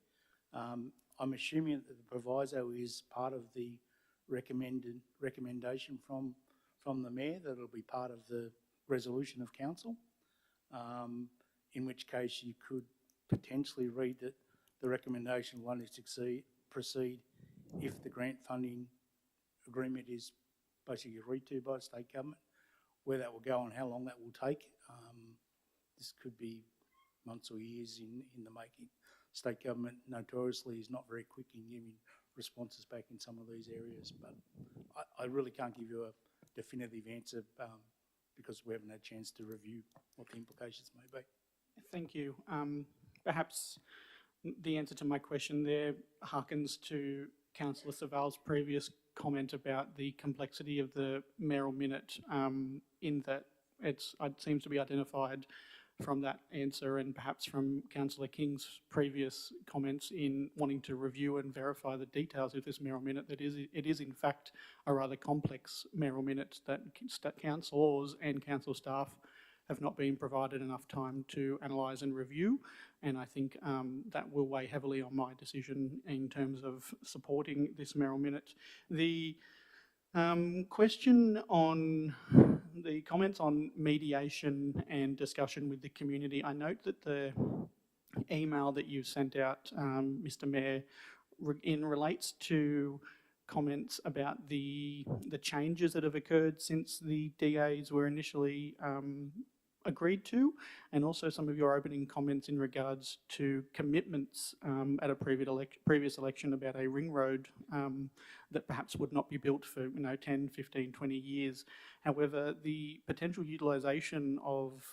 I'm assuming that the proviso is part of the recommendation from the Mayor, that it'll be part of the resolution of Council, in which case you could potentially read that the recommendation will only proceed if the grant funding agreement is basically agreed to by the state government. Where that will go and how long that will take, this could be months or years in the making. State government notoriously is not very quick in giving responses back in some of these areas, but I really can't give you a definitive answer because we haven't had a chance to review what the implications may be. Thank you. Perhaps the answer to my question there harkens to Councillor Saval's previous comment about the complexity of the Mayoral Minute, in that it seems to be identified from that answer and perhaps from Councillor King's previous comments in wanting to review and verify the details of this Mayoral Minute, that it is in fact a rather complex Mayoral Minute that councillors and council staff have not been provided enough time to analyse and review, and I think that will weigh heavily on my decision in terms of supporting this Mayoral Minute. The question on the comments on mediation and discussion with the community, I note that the email that you sent out, Mr Mayor, relates to comments about the changes that have occurred since the DAs were initially agreed to, and also some of your opening comments in regards to commitments at a previous election about a ring road that perhaps would not be built for 10, 15, 20 years. However, the potential utilisation of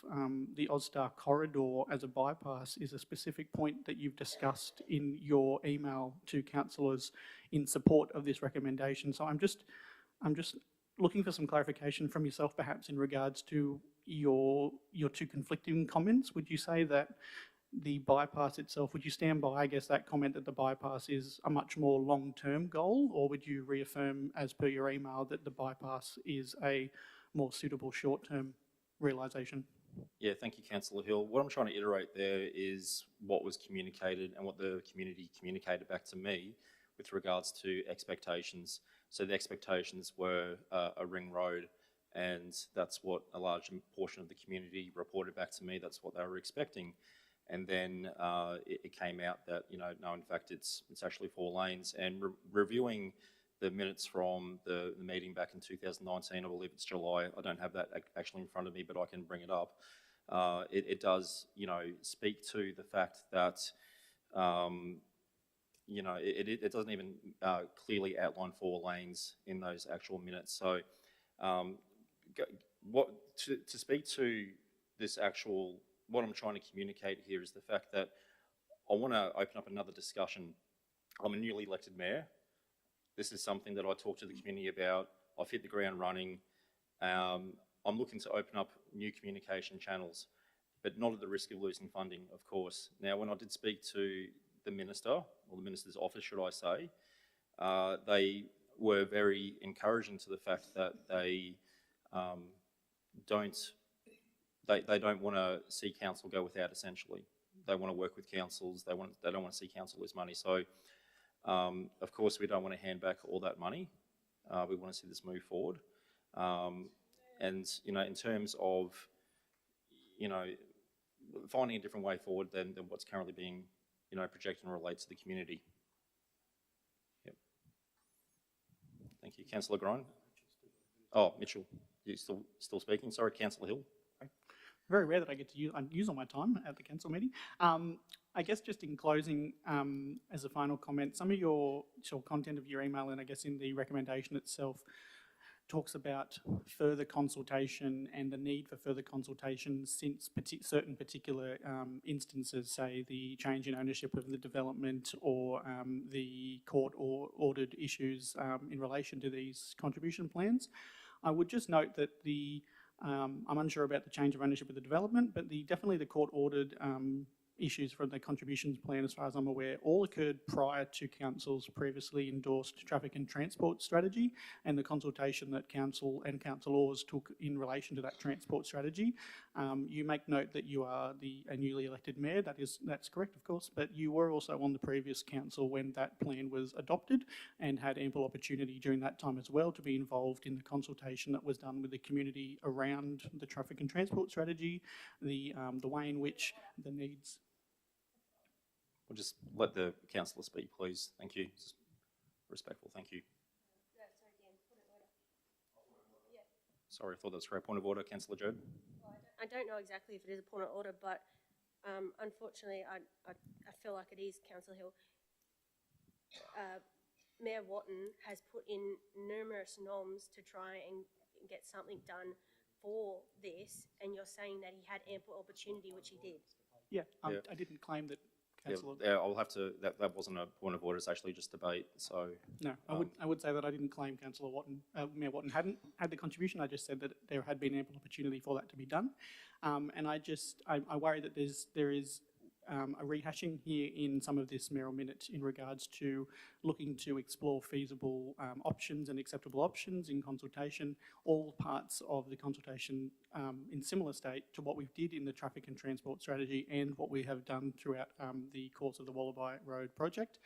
the Austar corridor as a bypass is a specific point that you've discussed in your email to councillors in support of this recommendation. So I'm just looking for some clarification from yourself, perhaps in regards to your two conflicting comments. Would you say that the bypass itself, would you stand by, I guess, that comment that the bypass is a much more long-term goal, or would you reaffirm, as per your email, that the bypass is a more suitable short-term realisation? Yeah, thank you, Councillor Hill. What I'm trying to iterate there is what was communicated and what the community communicated back to me with regards to expectations. So the expectations were a ring road, and that's what a large portion of the community reported back to me. That's what they were expecting. And then it came out that, no, in fact, it's actually 4 lanes. And reviewing the minutes from the meeting back in 2019, I believe it's July, I don't have that actually in front of me, but I can bring it up. It does, speak to the fact that, it doesn't even clearly outline 4 lanes in those actual minutes. So to speak to this actual, what I'm trying to communicate here is the fact that I want to open up another discussion. I'm a newly elected mayor. This is something that I talk to the community about. I've hit the ground running. I'm looking to open up new communication channels, but not at the risk of losing funding, of course. Now, when I did speak to the minister, or the minister's office, should I say, they were very encouraging to the fact that they don't want to see council go without, essentially. They want to work with councils. They don't want to see council lose money. So, of course, we don't want to hand back all that money. We want to see this move forward. And, in terms of, finding a different way forward than what's currently being, projected and related to the community. Yep. Thank you. Councillor Grine. Oh, Mitchell, you still speaking? Sorry, Councillor Hill. Very rare that I get to use all my time at the council meeting. I guess just in closing, as a final comment, some of your content of your email, and I guess in the recommendation itself, talks about further consultation and the need for further consultation since certain particular instances, say the change in ownership of the development or the court-ordered issues in relation to these contribution plans. I would just note that I'm unsure about the change of ownership of the development, but definitely the court-ordered issues from the contributions plan, as far as I'm aware, all occurred prior to Council's previously endorsed traffic and transport strategy and the consultation that Council and councillors took in relation to that transport strategy. You make note that you are a newly elected mayor. That's correct, of course, but you were also on the previous council when that plan was adopted and had ample opportunity during that time as well to be involved in the consultation that was done with the community around the traffic and transport strategy, the way in which the needs. We'll just let the councillor speak, please. Thank you. Just respectful, thank you. Sorry, I thought that was a point of order. Councillor Joad. I don't know exactly if it is a point of order, but unfortunately, I feel like it is, Councillor Hill. Mayor Watton has put in numerous noms to try and get something done for this, and you're saying that he had ample opportunity, which he did. Yeah, I didn't claim that, Councillor. Yeah, I'll have to. That wasn't a point of order. It's actually just debate. So no, I would say that I didn't claim Councillor Watton, Mayor Watton hadn't had the contribution. I just said that there had been ample opportunity for that to be done, and I worry that there is a rehashing here in some of this mayoral minute in regards to looking to explore feasible options and acceptable options in consultation, all parts of the consultation in similar state to what we did in the traffic and transport strategy and what we have done throughout the course of the Wollombi Road project.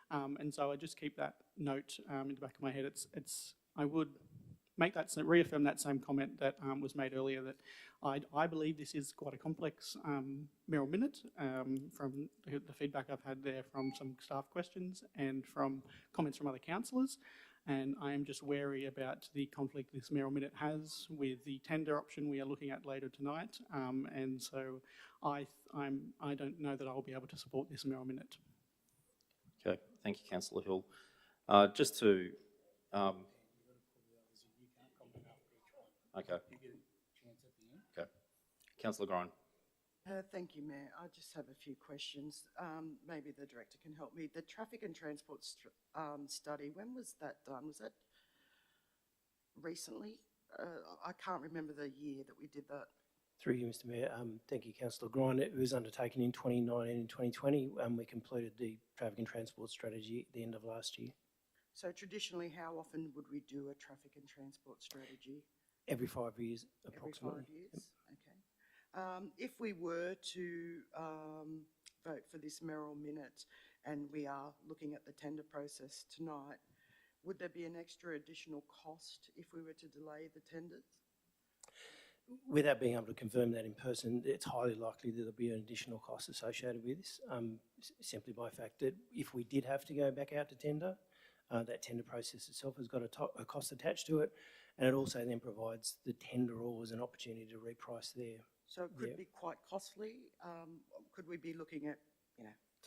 And so I just keep that note in the back of my head. I would reaffirm that same comment that was made earlier, that I believe this is quite a complex mayoral minute from the feedback I've had there from some staff questions and from comments from other councillors. And I am just wary about the conflict this mayoral minute has with the tender option we are looking at later tonight. And so I don't know that I'll be able to support this mayoral minute. okay, thank you, Councillor Hill. Just to okay. Okay. Councillor Grine. Thank you, Mayor. I just have a few questions. Maybe the director can help me. The traffic and transport study, when was that done? Was that recently? I can't remember the year that we did that. Through you, Mr Mayor. Thank you, Councillor Grine. It was undertaken in 2019 and 2020. We completed the traffic and transport strategy at the end of last year. So traditionally, how often would we do a traffic and transport strategy? Every 5 years, approximately. Every 5 years, okay. If we were to vote for this mayoral minute and we are looking at the tender process tonight, would there be an extra additional cost if we were to delay the tenders? Without being able to confirm that in person, it's highly likely that there'll be an additional cost associated with this, simply by the fact that if we did have to go back out to tender, that tender process itself has got a cost attached to it, and it also then provides the tenderors an opportunity to reprice there. So it could be quite costly. Could we be looking at,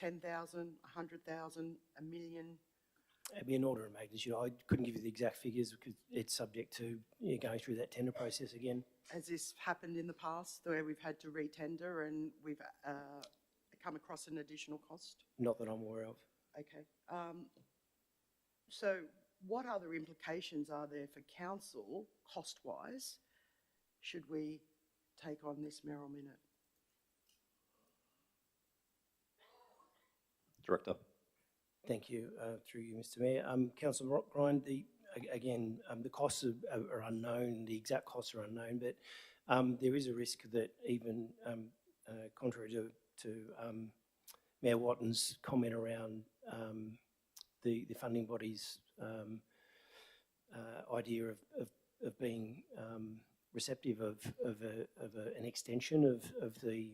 10,000, 100,000, $1 million? It'd be an order of magnitude. I couldn't give you the exact figures because it's subject to going through that tender process again. Has this happened in the past where we've had to re-tender and we've come across an additional cost? Not that I'm aware of. Okay. So what other implications are there for council, cost-wise, should we take on this mayoral minute? Director. Thank you. Through you, Mr Mayor. Councillor Ryan, the costs are unknown, the exact costs are unknown, but there is a risk that even contrary to Mayor Watton's comment around the funding body's idea of being receptive of an extension of the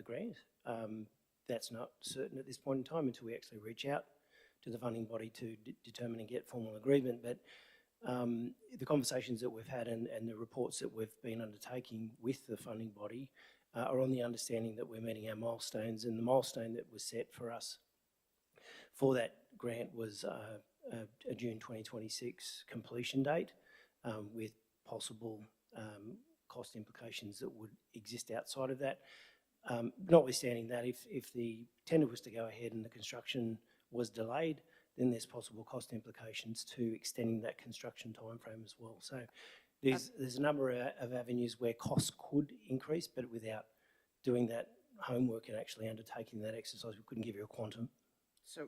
grant. That's not certain at this point in time until we actually reach out to the funding body to determine and get formal agreement. But the conversations that we've had and the reports that we've been undertaking with the funding body are on the understanding that we're meeting our milestones, and the milestone that was set for us for that grant was a June 2026 completion date, with possible cost implications that would exist outside of that. Notwithstanding that, if the tender was to go ahead and the construction was delayed, then there's possible cost implications to extending that construction timeframe as well. So there's a number of avenues where costs could increase, but without doing that, homework in actually undertaking that exercise. We couldn't give you a quantum. So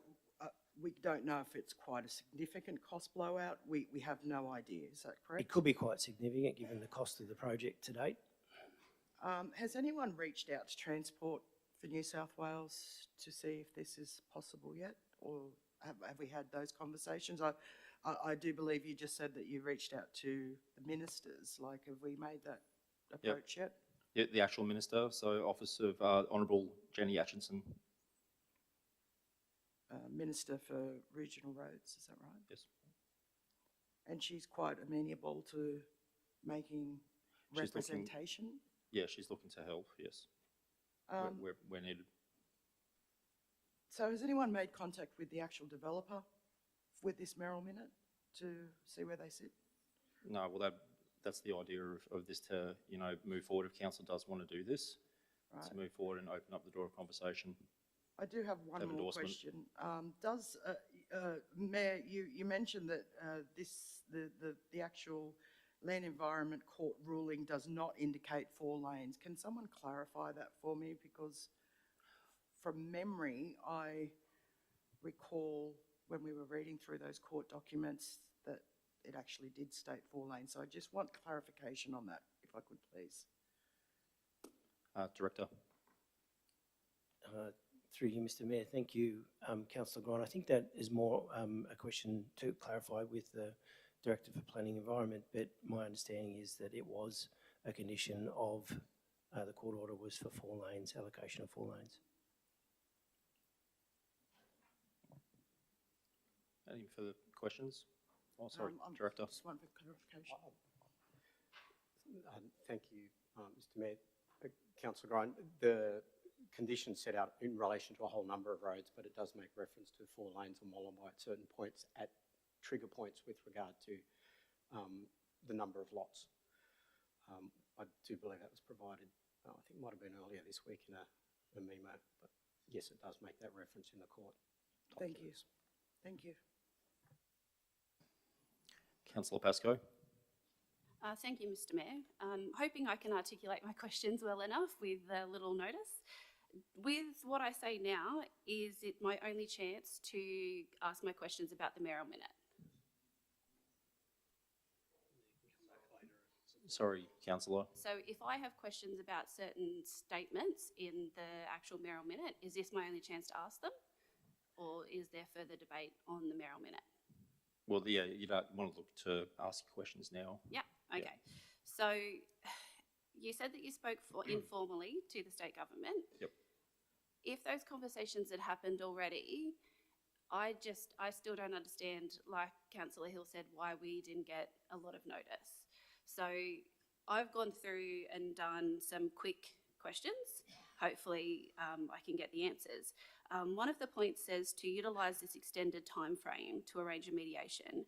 we don't know if it's quite a significant cost blowout. We have no idea. Is that correct? It could be quite significant given the cost of the project to date. Has anyone reached out to Transport for New South Wales to see if this is possible yet? Or have we had those conversations? I do believe you just said that you reached out to the ministers. Like, have we made that approach yet? Yeah, the actual minister, so Office of Honourable Jenny Atchison. Minister for Regional Roads, is that right? Yes. And she's quite amenable to making representation? She's looking to help, yes, where needed. So has anyone made contact with the actual developer with this Mayoral Minute to see where they sit? No, well, that's the idea of this to, move forward if council does want to do this, Right. to move forward and open up the door of conversation. I do have one more question. Mayor, you mentioned that the actual Land Environment Court ruling does not indicate 4 lanes. Can someone clarify that for me? Because from memory, I recall when we were reading through those court documents that it actually did state 4 lanes. So I just want clarification on that, if I could please. Director. Through you, Mr. Mayor. Thank you, Councillor Grant. I think that is more a question to clarify with the Director for Planning Environment, but my understanding is that it was a condition of the court order was for 4 lanes, allocation of 4 lanes. Any further questions? Oh, sorry, Director. Just one for clarification. Thank you, Mr. Mayor. Councillor Grant, the conditions set out in relation to a whole number of roads, but it does make reference to 4 lanes on Wollombi at certain points, at trigger points with regard to the number of lots. I do believe that was provided, I think it might have been earlier this week in a memo, but yes, it does make that reference in the court Thank you. documents. Thank you. Councillor Pascoe. Thank you, Mr. Mayor. Hoping I can articulate my questions well enough with a little notice. With what I say now, is it my only chance to ask my questions about the Mayoral Minute? Sorry, Councillor. So if I have questions about certain statements in the actual Mayoral Minute, is this my only chance to ask them? Or is there further debate on the Mayoral Minute? Well, yeah, you don't want to look to ask questions now. Yeah, okay. Yeah. So you said that you spoke informally to the state government. Yep. If those conversations had happened already, I still don't understand, like Councillor Hill said, why we didn't get a lot of notice. So I've gone through and done some quick questions. Hopefully I can get the answers. One of the points says to utilise this extended time frame to arrange a mediation.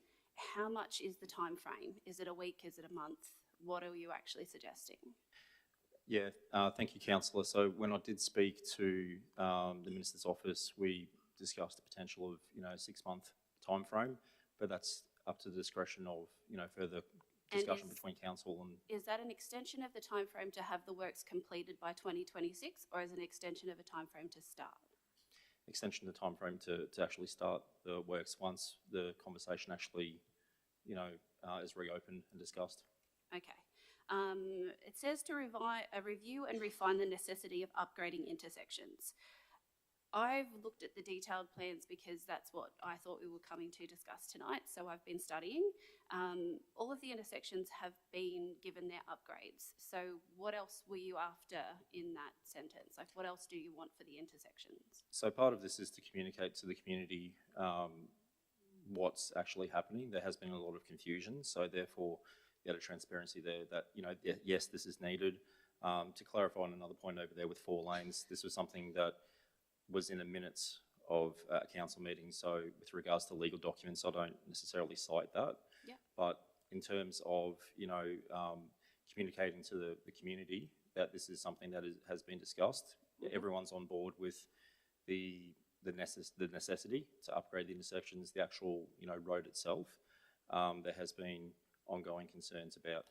How much is the time frame? Is it a week? Is it a month? What are you actually suggesting? Yeah, thank you, Councillor. So when I did speak to the Minister's office, we discussed the potential of, a 6-month time frame, but that's up to the discretion of, further discussion between council and... Is that an extension of the time frame to have the works completed by 2026, or is it an extension of a time frame to start? Extension of the time frame to actually start the works once the conversation actually, is reopened and discussed. Okay. It says to review and refine the necessity of upgrading intersections. I've looked at the detailed plans because that's what I thought we were coming to discuss tonight, so I've been studying. All of the intersections have been given their upgrades. So what else were you after in that sentence? Like, what else do you want for the intersections? So part of this is to communicate to the community what's actually happening. There has been a lot of confusion, so therefore the added transparency there that, yes, this is needed. To clarify on another point over there with 4 lanes, this was something that was in the minutes of a council meeting. So with regards to legal documents, I don't necessarily cite that. Yeah. But in terms of, communicating to the community that this is something that has been discussed, everyone's on board with the necessity to upgrade the intersections, the actual, road itself. There has been ongoing concerns about,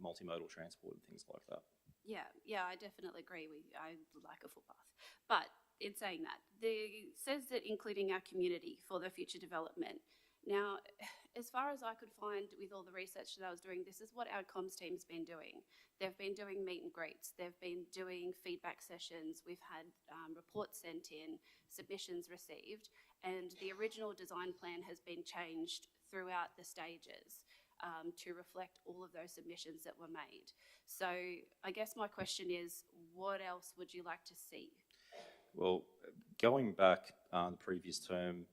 multimodal transport and things like that. Yeah, I definitely agree. I like a footpath. But in saying that, it says that including our community for the future development. Now, as far as I could find with all the research that I was doing, this is what our comms team's been doing. They've been doing meet and greets. They've been doing feedback sessions. We've had reports sent in, submissions received, and the original design plan has been changed throughout the stages to reflect all of those submissions that were made. So I guess my question is, what else would you like to see? Well, going back the previous term,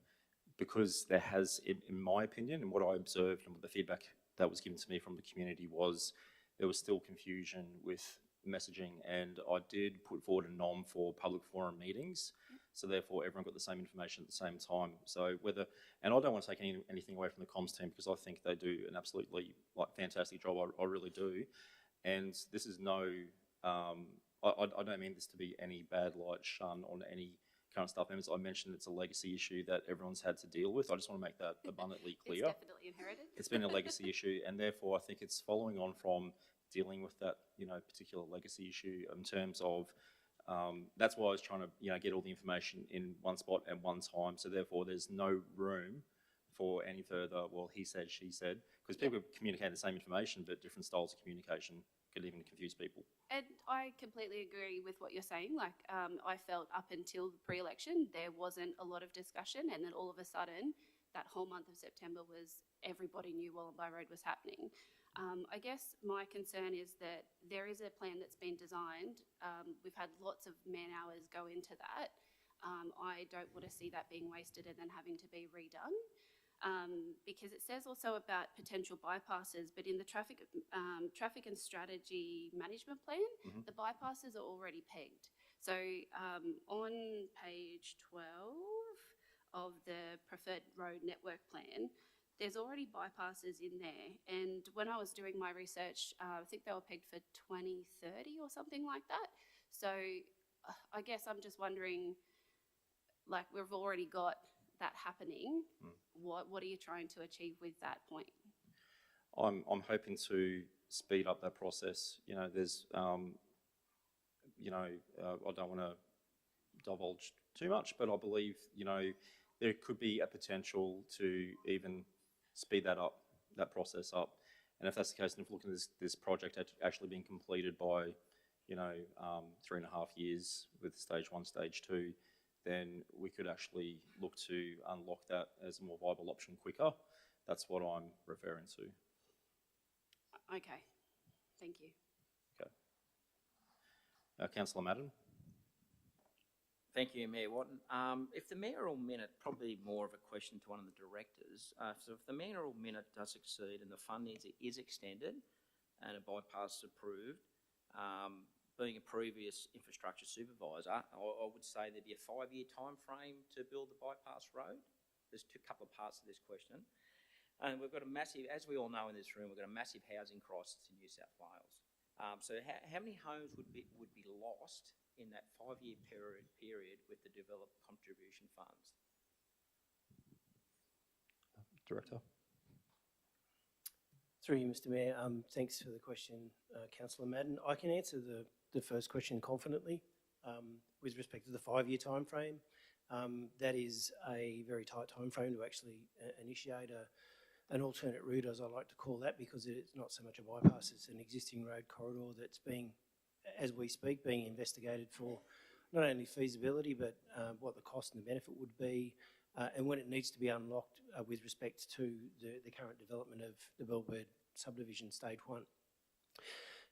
because there has, in my opinion, and what I observed and what the feedback that was given to me from the community was, there was still confusion with messaging, and I did put forward a nom for public forum meetings, so therefore everyone got the same information at the same time. So whether, and I don't want to take anything away from the comms team, because I think they do an absolutely fantastic job, I really do, and this is no, I don't mean this to be any bad light shone on any current staff members. I mentioned it's a legacy issue that everyone's had to deal with. I just want to make that abundantly clear. It's definitely inherited. It's been a legacy issue, and therefore I think it's following on from dealing with that, particular legacy issue in terms of, that's why I was trying to, get all the information in one spot at one time. So therefore there's no room for any further, well, he said, she said, because people communicate the same information, but different styles of communication could even confuse people. And I completely agree with what you're saying. Like, I felt up until the pre-election, there wasn't a lot of discussion, and then all of a sudden, that whole month of September was, everybody knew Wollombi Road was happening. I guess my concern is that there is a plan that's been designed. We've had lots of man hours go into that. I don't want to see that being wasted and then having to be redone. Because it says also about potential bypasses, but in the traffic and strategy management plan, the bypasses are already pegged. So on page 12 of the preferred road network plan, there's already bypasses in there. And when I was doing my research, I think they were pegged for 2030 or something like that. So I guess I'm just wondering, like, we've already got that happening. What are you trying to achieve with that point? I'm hoping to speed up that process. There's, I don't want to divulge too much, but I believe, there could be a potential to even speed that process up. And if that's the case, and if looking at this project actually being completed by, 3.5 years with stage 1, stage 2, then we could actually look to unlock that as a more viable option quicker. That's what I'm referring to. Okay, thank you. Okay. Councillor Madden. Thank you, Mayor Watton. If the mayoral minute, probably more of a question to one of the directors, so if the mayoral minute does succeed and the funding is extended and a bypass is approved, being a previous infrastructure supervisor, I would say there'd be a 5-year time frame to build the bypass road. There's a couple of parts to this question. And we've got a massive, as we all know in this room, we've got a massive housing crisis in New South Wales. So how many homes would be lost in that 5-year period with the developed contribution funds? Director. Through you, Mr. Mayor. Thanks for the question, Councillor Madden. I can answer the first question confidently with respect to the 5-year time frame. That is a very tight time frame to actually initiate an alternate route, as I like to call that, because it's not so much a bypass, it's an existing road corridor that's being, as we speak, being investigated for not only feasibility, but what the cost and the benefit would be, and when it needs to be unlocked with respect to the current development of the Bellbird subdivision stage 1.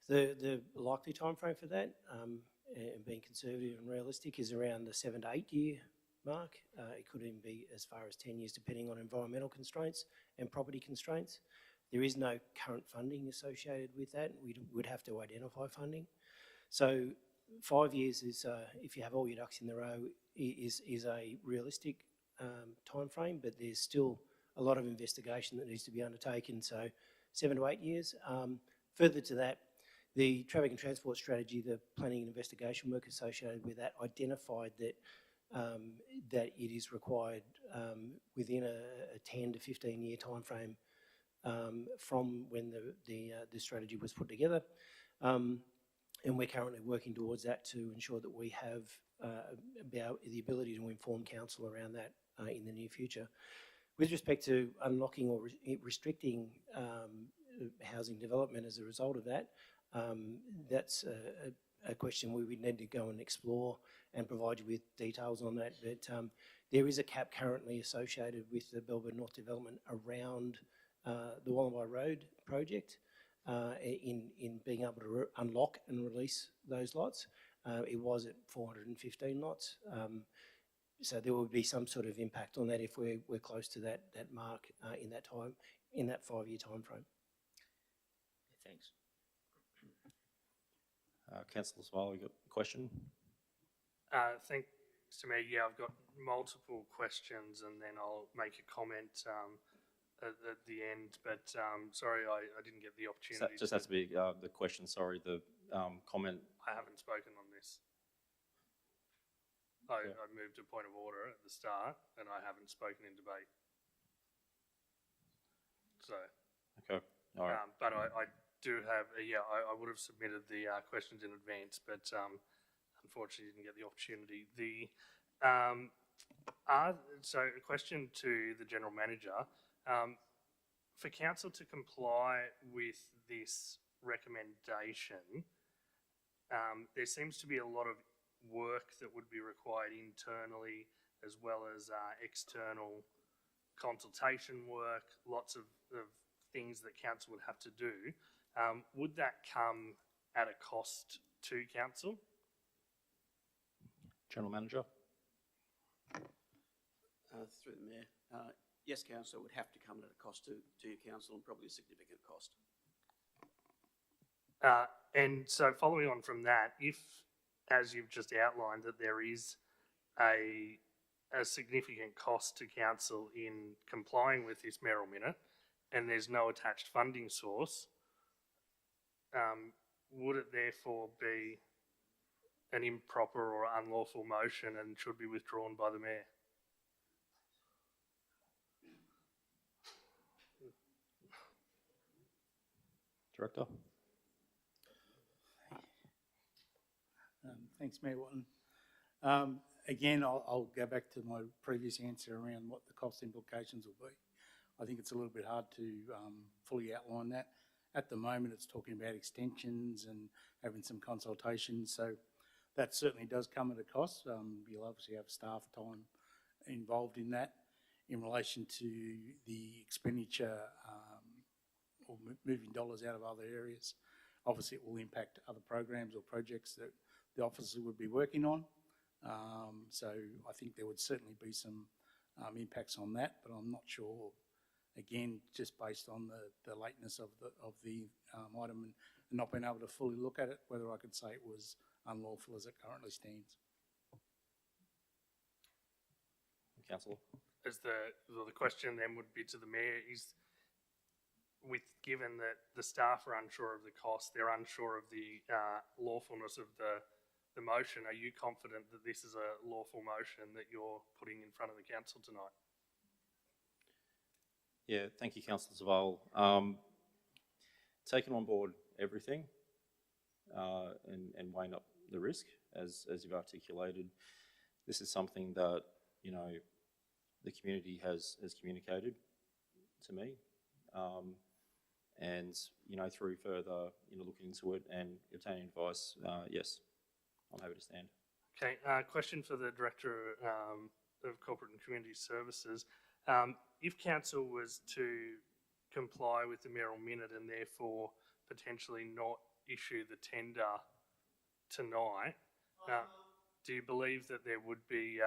The likely time frame for that, and being conservative and realistic, is around the 7 to 8 year mark. It could even be as far as 10 years, depending on environmental constraints and property constraints. There is no current funding associated with that. We would have to identify funding. So 5 years is, if you have all your ducks in the row, is a realistic time frame, but there's still a lot of investigation that needs to be undertaken. So 7 to 8 years. Further to that, the traffic and transport strategy, the planning and investigation work associated with that, identified that that it is required within a 10 to 15 year time frame from when the strategy was put together. and we're currently working towards that to ensure that we have the ability to inform council around that in the near future. With respect to unlocking or restricting housing development as a result of that, that's a question we would need to go and explore and provide you with details on that. But there is a cap currently associated with the Bellwood North development around the Wollombi Road project in being able to unlock and release those lots. It was at 415 lots. So there will be some sort of impact on that if we're close to that mark in that 5-year time frame. Thanks. Councillor Swale, you got a question? Thanks to me. Yeah, I've got multiple questions, and then I'll make a comment at the end. But sorry, I didn't get the opportunity. So just has to be the question. Sorry, the comment. I haven't spoken on this. I moved a point of order at the start, and I haven't spoken in debate. So. Okay. All right. But I do have, I would have submitted the questions in advance, but unfortunately didn't get the opportunity. So a question to the General Manager. For Council to comply with this recommendation, there seems to be a lot of work that would be required internally as well as external consultation work, lots of things that Council would have to do. Would that come at a cost to Council? General Manager. Through the Mayor. Yes, Council, would have to come at a cost to your Council, and probably a significant cost. And so following on from that, if, as you've just outlined, that there is a significant cost to Council in complying with this mayoral minute, and there's no attached funding source, would it therefore be an improper or unlawful motion and should be withdrawn by the Mayor? Director. Thanks, Mayor Watton. Again, I'll go back to my previous answer around what the cost implications will be. I think it's a little bit hard to fully outline that. At the moment, it's talking about extensions and having some consultations, so that certainly does come at a cost. You'll obviously have staff time involved in that. In relation to the expenditure or moving dollars out of other areas, obviously it will impact other programs or projects that the officers would be working on. So I think there would certainly be some impacts on that, but I'm not sure, again, just based on the lateness of the item and not being able to fully look at it, whether I could say it was unlawful as it currently stands. Councillor. As the question then would be to the Mayor is, given that the staff are unsure of the cost, they're unsure of the lawfulness of the motion, are you confident that this is a lawful motion that you're putting in front of the Council tonight? Yeah, thank you, Councillor Zawal. Taken on board everything and weighing up the risk, as you've articulated. This is something that, you know, the community has communicated to me. And, you know, through further, you know, looking into it and obtaining advice, yes, I'm happy to stand. Okay, question for the Director of Corporate and Community Services. If Council was to comply with the mayoral minute and therefore potentially not issue the tender tonight, do you believe that there would be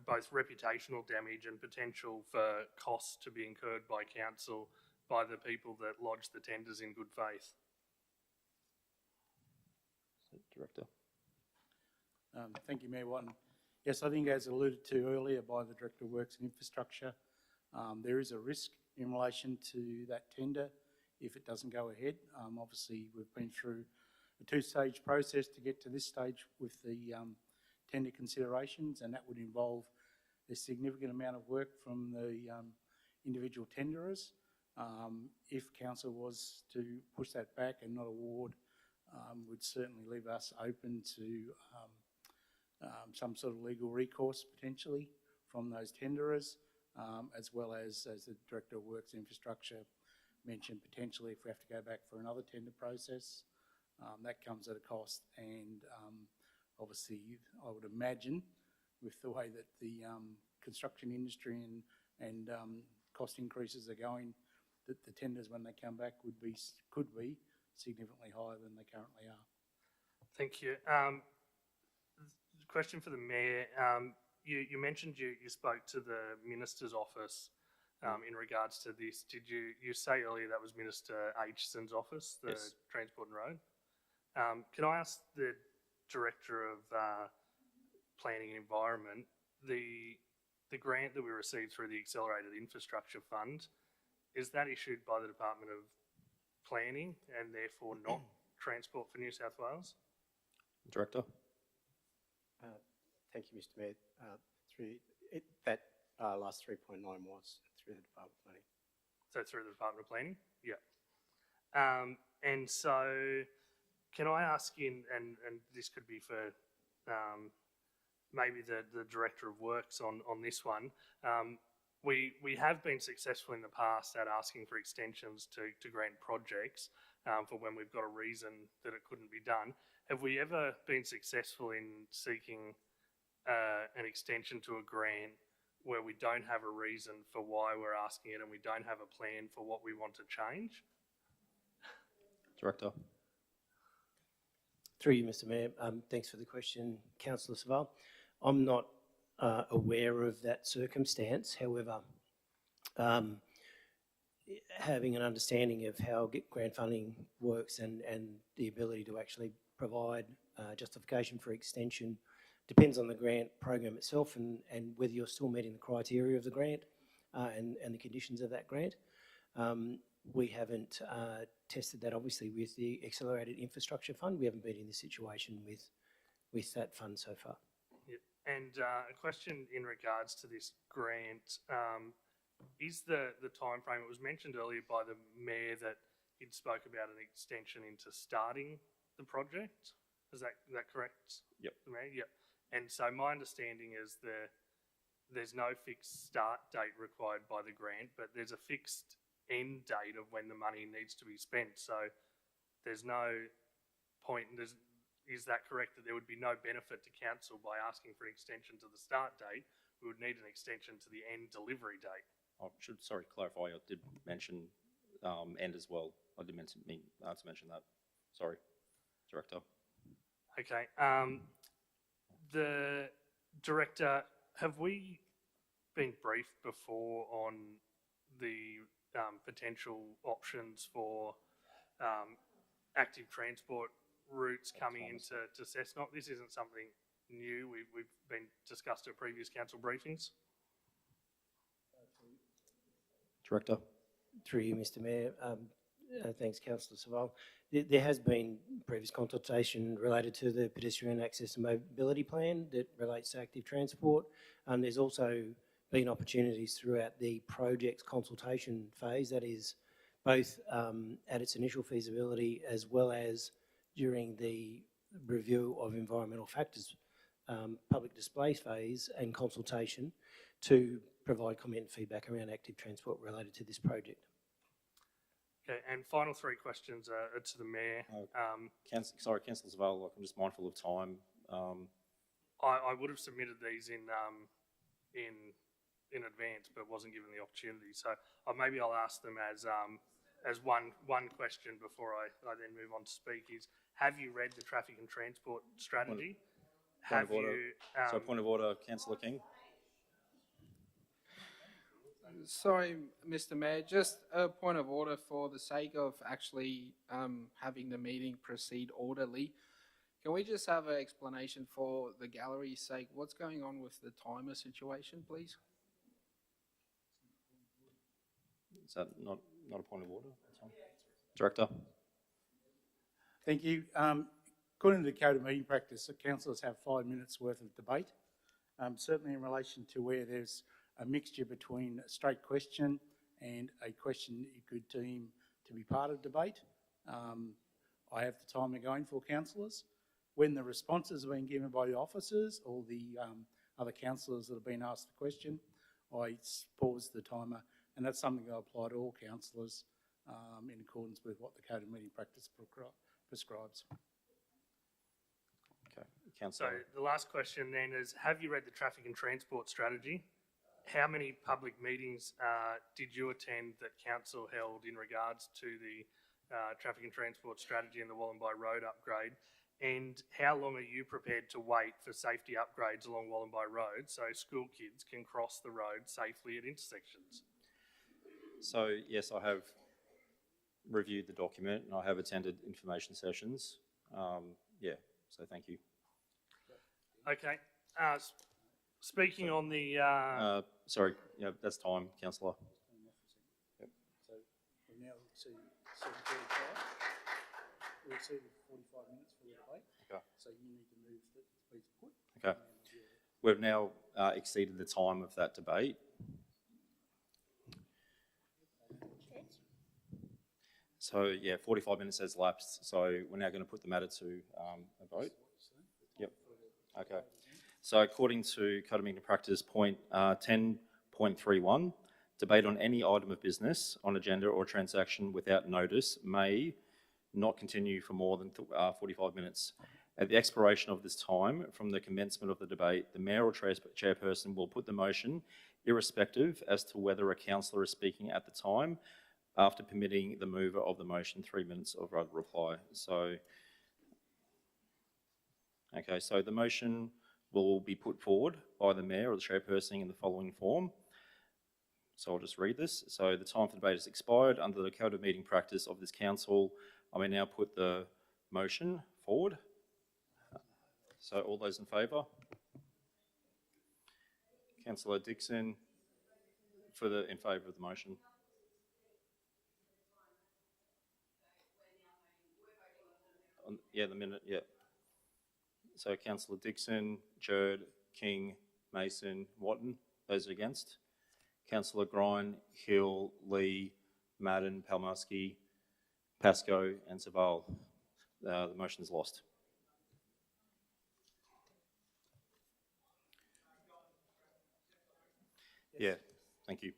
both reputational damage and potential for costs to be incurred by Council by the people that lodged the tenders in good faith? Director. Thank you, Mayor Watton. Yes, I think as alluded to earlier by the Director of Works and Infrastructure, there is a risk in relation to that tender if it doesn't go ahead. Obviously, we've been through a two-stage process to get to this stage with the tender considerations, and that would involve a significant amount of work from the individual tenderers. If council was to push that back and not award, would certainly leave us open to some sort of legal recourse potentially from those tenderers, as well as the Director of Works and Infrastructure mentioned, potentially if we have to go back for another tender process, that comes at a cost. And obviously, I would imagine with the way that the construction industry and cost increases are going, that the tenders when they come back could be significantly higher than they currently are. Thank you. Question for the Mayor. You mentioned you spoke to the Minister's office in regards to this. Did you say earlier that was Minister Acheson's office, the Yes. Transport and Road? Can I ask the Director of Planning and Environment, the grant that we received through the Accelerated Infrastructure Fund, is that issued by the Department of Planning and therefore not Transport for New South Wales? Director? Thank you, Mr Mayor. That last 3.9 was through the Department of Planning. So through the Department of Planning? Yeah. And so can I ask and this could be for maybe the Director of Works on this one. We have been successful in the past at asking for extensions to grant projects for when we've got a reason that it couldn't be done. Have we ever been successful in seeking an extension to a grant where we don't have a reason for why we're asking it and we don't have a plan for what we want to change? Director? Through you, Mr Mayor. Thanks for the question, Councillor Savall. I'm not aware of that circumstance. However, having an understanding of how grant funding works and the ability to actually provide justification for extension depends on the grant program itself and whether you're still meeting the criteria of the grant and the conditions of that grant. We haven't tested that obviously with the Accelerated Infrastructure Fund. We haven't been in this situation with that fund so far. Yep. And a question in regards to this grant, is the time frame, it was mentioned earlier by the Mayor that he'd spoke about an extension into starting the project. Is that correct? Yep. Mayor? Yep. And so my understanding is there's no fixed start date required by the grant, but there's a fixed end date of when the money needs to be spent. So there's no point, is that correct, that there would be no benefit to council by asking for an extension to the start date? We would need an extension to the end delivery date. I should, clarify, I did mention end as well. I did mention that. Sorry, Director. Okay. The Director, have we been briefed before on the potential options for active transport routes coming into Cessnock? This isn't something new. We've been discussed at previous council briefings. Director. Through you, Mr Mayor. Thanks, Councillor Savall. There has been previous consultation related to the pedestrian access and mobility plan that relates to active transport. There's also been opportunities throughout the project's consultation phase, that is both at its initial feasibility as well as during the review of environmental factors, public display phase and consultation to provide comment and feedback around active transport related to this project. Okay, and final three questions are to the Mayor. Sorry, Councillor Savall, I'm just mindful of time. I would have submitted these in advance, but wasn't given the opportunity. So maybe I'll ask them as one question before I then move on to speak. Is, have you read the traffic and transport strategy? Point of order, Councillor King. Sorry, Mr Mayor, just a point of order for the sake of actually having the meeting proceed orderly. Can we just have an explanation for the gallery's sake? What's going on with the timer situation, please? Is that not a point of order? Director. Thank you. According to the Code of Meeting Practice, the councillors have 5 minutes worth of debate. Certainly in relation to where there's a mixture between a straight question and a question that you could deem to be part of debate. I have the timer going for councillors. When the responses are being given by the officers or the other councillors that have been asked the question, I pause the timer, and that's something I apply to all councillors in accordance with what the Code of Meeting Practice prescribes. Okay, So Councillor. the last question then is, have you read the traffic and transport strategy? How many public meetings did you attend that council held in regards to the traffic and transport strategy and the Wollombi Road upgrade? And how long are you prepared to wait for safety upgrades along Wollombi Road so school kids can cross the road safely at intersections? So yes, I have reviewed the document and I have attended information sessions. Yeah, so thank you. Okay. Speaking on the... Sorry, yeah, that's time, Councillor. Yep. So we now see 7:45. We'll see the 45 minutes for the debate. Okay. So you need to move that please put. Okay. We've now exceeded the time of that debate. So yeah, 45 minutes has lapsed. So we're now going to put the matter to a vote. Yep. Okay. So according to Code of Meeting Practice point 10.31, debate on any item of business on agenda or transaction without notice may not continue for more than 45 minutes. At the expiration of this time, from the commencement of the debate, the mayoral chairperson will put the motion, irrespective as to whether a councillor is speaking at the time, after permitting the mover of the motion 3 minutes of reply. So, okay, so the motion will be put forward by the mayor or the chairperson in the following form. So I'll just read this. So the time for debate has expired. Under the Code of Meeting Practice of this council, I may now put the motion forward. So all those in favour? Councillor Dixon, in favour of the motion. Yeah, the minute, yeah. So Councillor Dixon, Jerd, King, Mason, Watton, those against. Councillor Grine, Hill, Lee, Madden, Palmaski, Pascoe and Saval. The motion is lost. Yeah, thank you.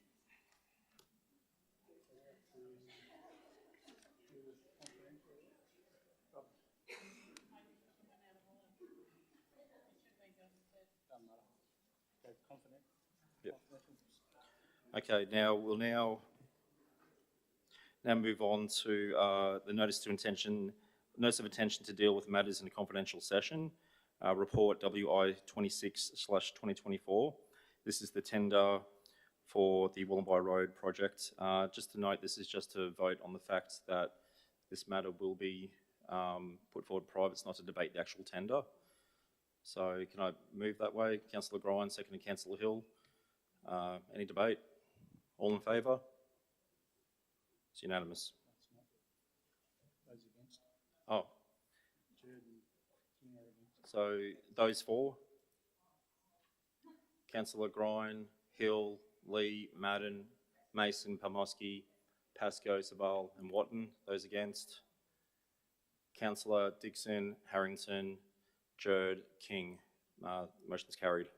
Yep. Okay, now we'll now move on to the notice of intention to deal with matters in a confidential session. Report WI 26/2024. This is the tender for the Wollombi Road project. Just to note, this is just to vote on the fact that this matter will be put forward private. It's not to debate the actual tender. So can I move that way? Councillor Grine, seconded Councillor Hill. Any debate? All in favour? It's unanimous. Those against? Oh. So those four? Councillor Grine, Hill, Lee, Madden, Mason, Palmoski, Pascoe, Saval and Watton. Those against? Councillor Dixon, Harrington, Jerd, King. Motion is carried.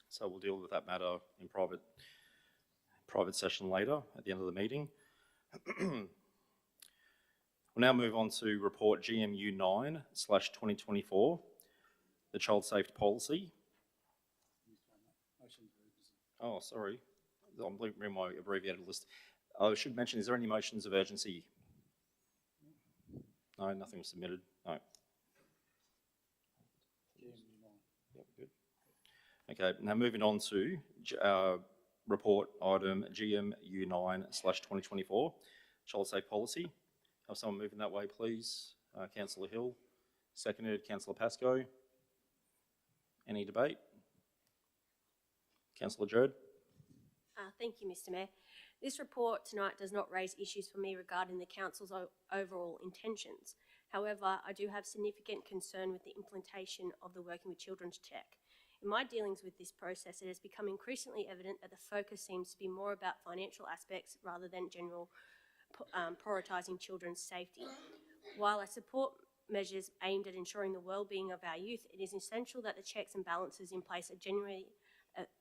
So we'll deal with that matter in private session later at the end of the meeting. We'll now move on to report GMU 9/2024, the child safety policy. Oh, sorry. I'm reading my abbreviated list. I should mention, is there any motions of urgency? No, nothing was submitted. No. Yep, good. Okay, now moving on to report item GMU 9/2024, child safe policy. Have someone moving that way, please. Councillor Hill, seconded Councillor Pascoe. Any debate? Councillor Jerd. Thank you, Mr. Mayor. This report tonight does not raise issues for me regarding the Council's overall intentions. However, I do have significant concern with the implementation of the Working with Children's Check. In my dealings with this process, it has become increasingly evident that the focus seems to be more about financial aspects rather than general prioritising children's safety. While I support measures aimed at ensuring the well-being of our youth, it is essential that the checks and balances in place are genuinely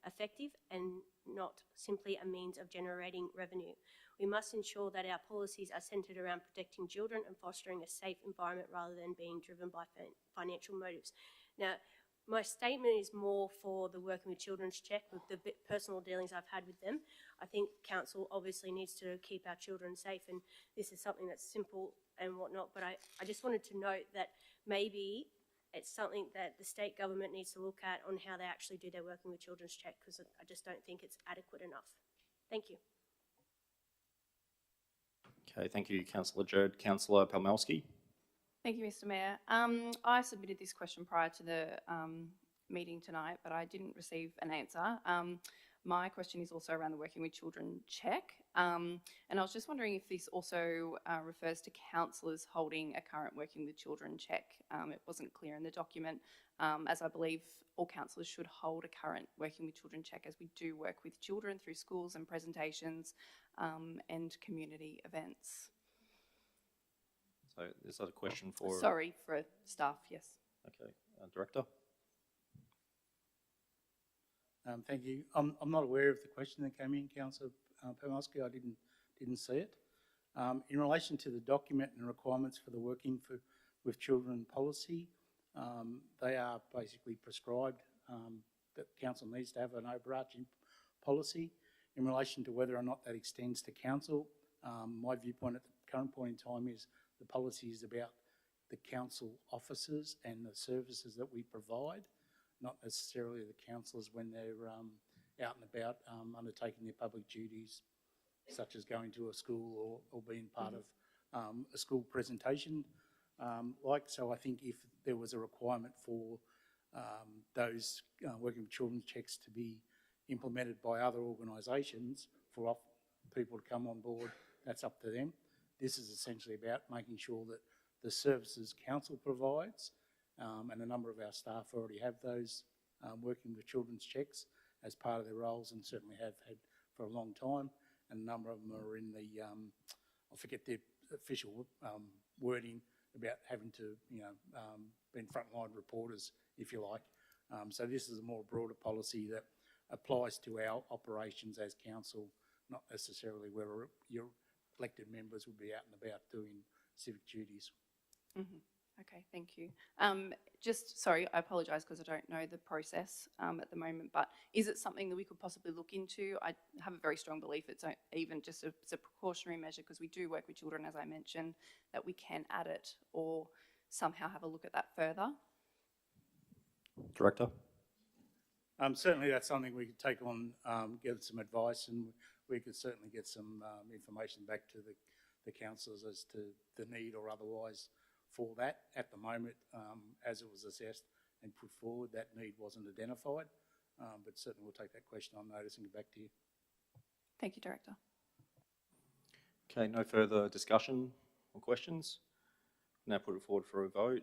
effective and not simply a means of generating revenue. We must ensure that our policies are centred around protecting children and fostering a safe environment rather than being driven by financial motives. Now, my statement is more for the Working with Children's check, with the personal dealings I've had with them. I think council obviously needs to keep our children safe, and this is something that's simple and whatnot, but I just wanted to note that maybe it's something that the state government needs to look at on how they actually do their Working with Children's check, because I just don't think it's adequate enough. Thank you. Okay, thank you, Councillor Judd. Councillor Palmelski. Thank you, Mr. Mayor. I submitted this question prior to the meeting tonight, but I didn't receive an answer. My question is also around the Working with Children check, and I was just wondering if this also refers to councillors holding a current Working with Children check. It wasn't clear in the document, as I believe all councillors should hold a current Working with Children check, as we do work with children through schools and presentations and community events. So is that a question for... Sorry, for staff, yes. Okay, Director. Thank you. I'm not aware of the question that came in, Councillor Palmelski. I didn't see it. In relation to the document and requirements for the Working with Children policy, they are basically prescribed that council needs to have an overarching policy. In relation to whether or not that extends to council, my viewpoint at the current point in time is the policy is about the council officers and the services that we provide, not necessarily the councillors when they're out and about undertaking their public duties, such as going to a school or being part of a school presentation. So I think if there was a requirement for those Working with Children checks to be implemented by other organisations for people to come on board, that's up to them. This is essentially about making sure that the services council provides, and a number of our staff already have those Working with Children's checks as part of their roles, and certainly have had for a long time, and a number of them are in the, I forget the official wording about having to, being frontline reporters, if you like. So this is a more broader policy that applies to our operations as council, not necessarily where your elected members would be out and about doing civic duties. Okay, thank you. Sorry, I apologise because I don't know the process at the moment, but is it something that we could possibly look into? I have a very strong belief it's even just it's a precautionary measure, because we do work with children, as I mentioned, that we can add it or somehow have a look at that further. Director. Certainly that's something we could take on, get some advice, and we could certainly get some information back to the councillors as to the need or otherwise for that. At the moment, as it was assessed and put forward, that need wasn't identified, but certainly we'll take that question on notice and get back to you. Thank you, Director. Okay, no further discussion or questions. Now put it forward for a vote.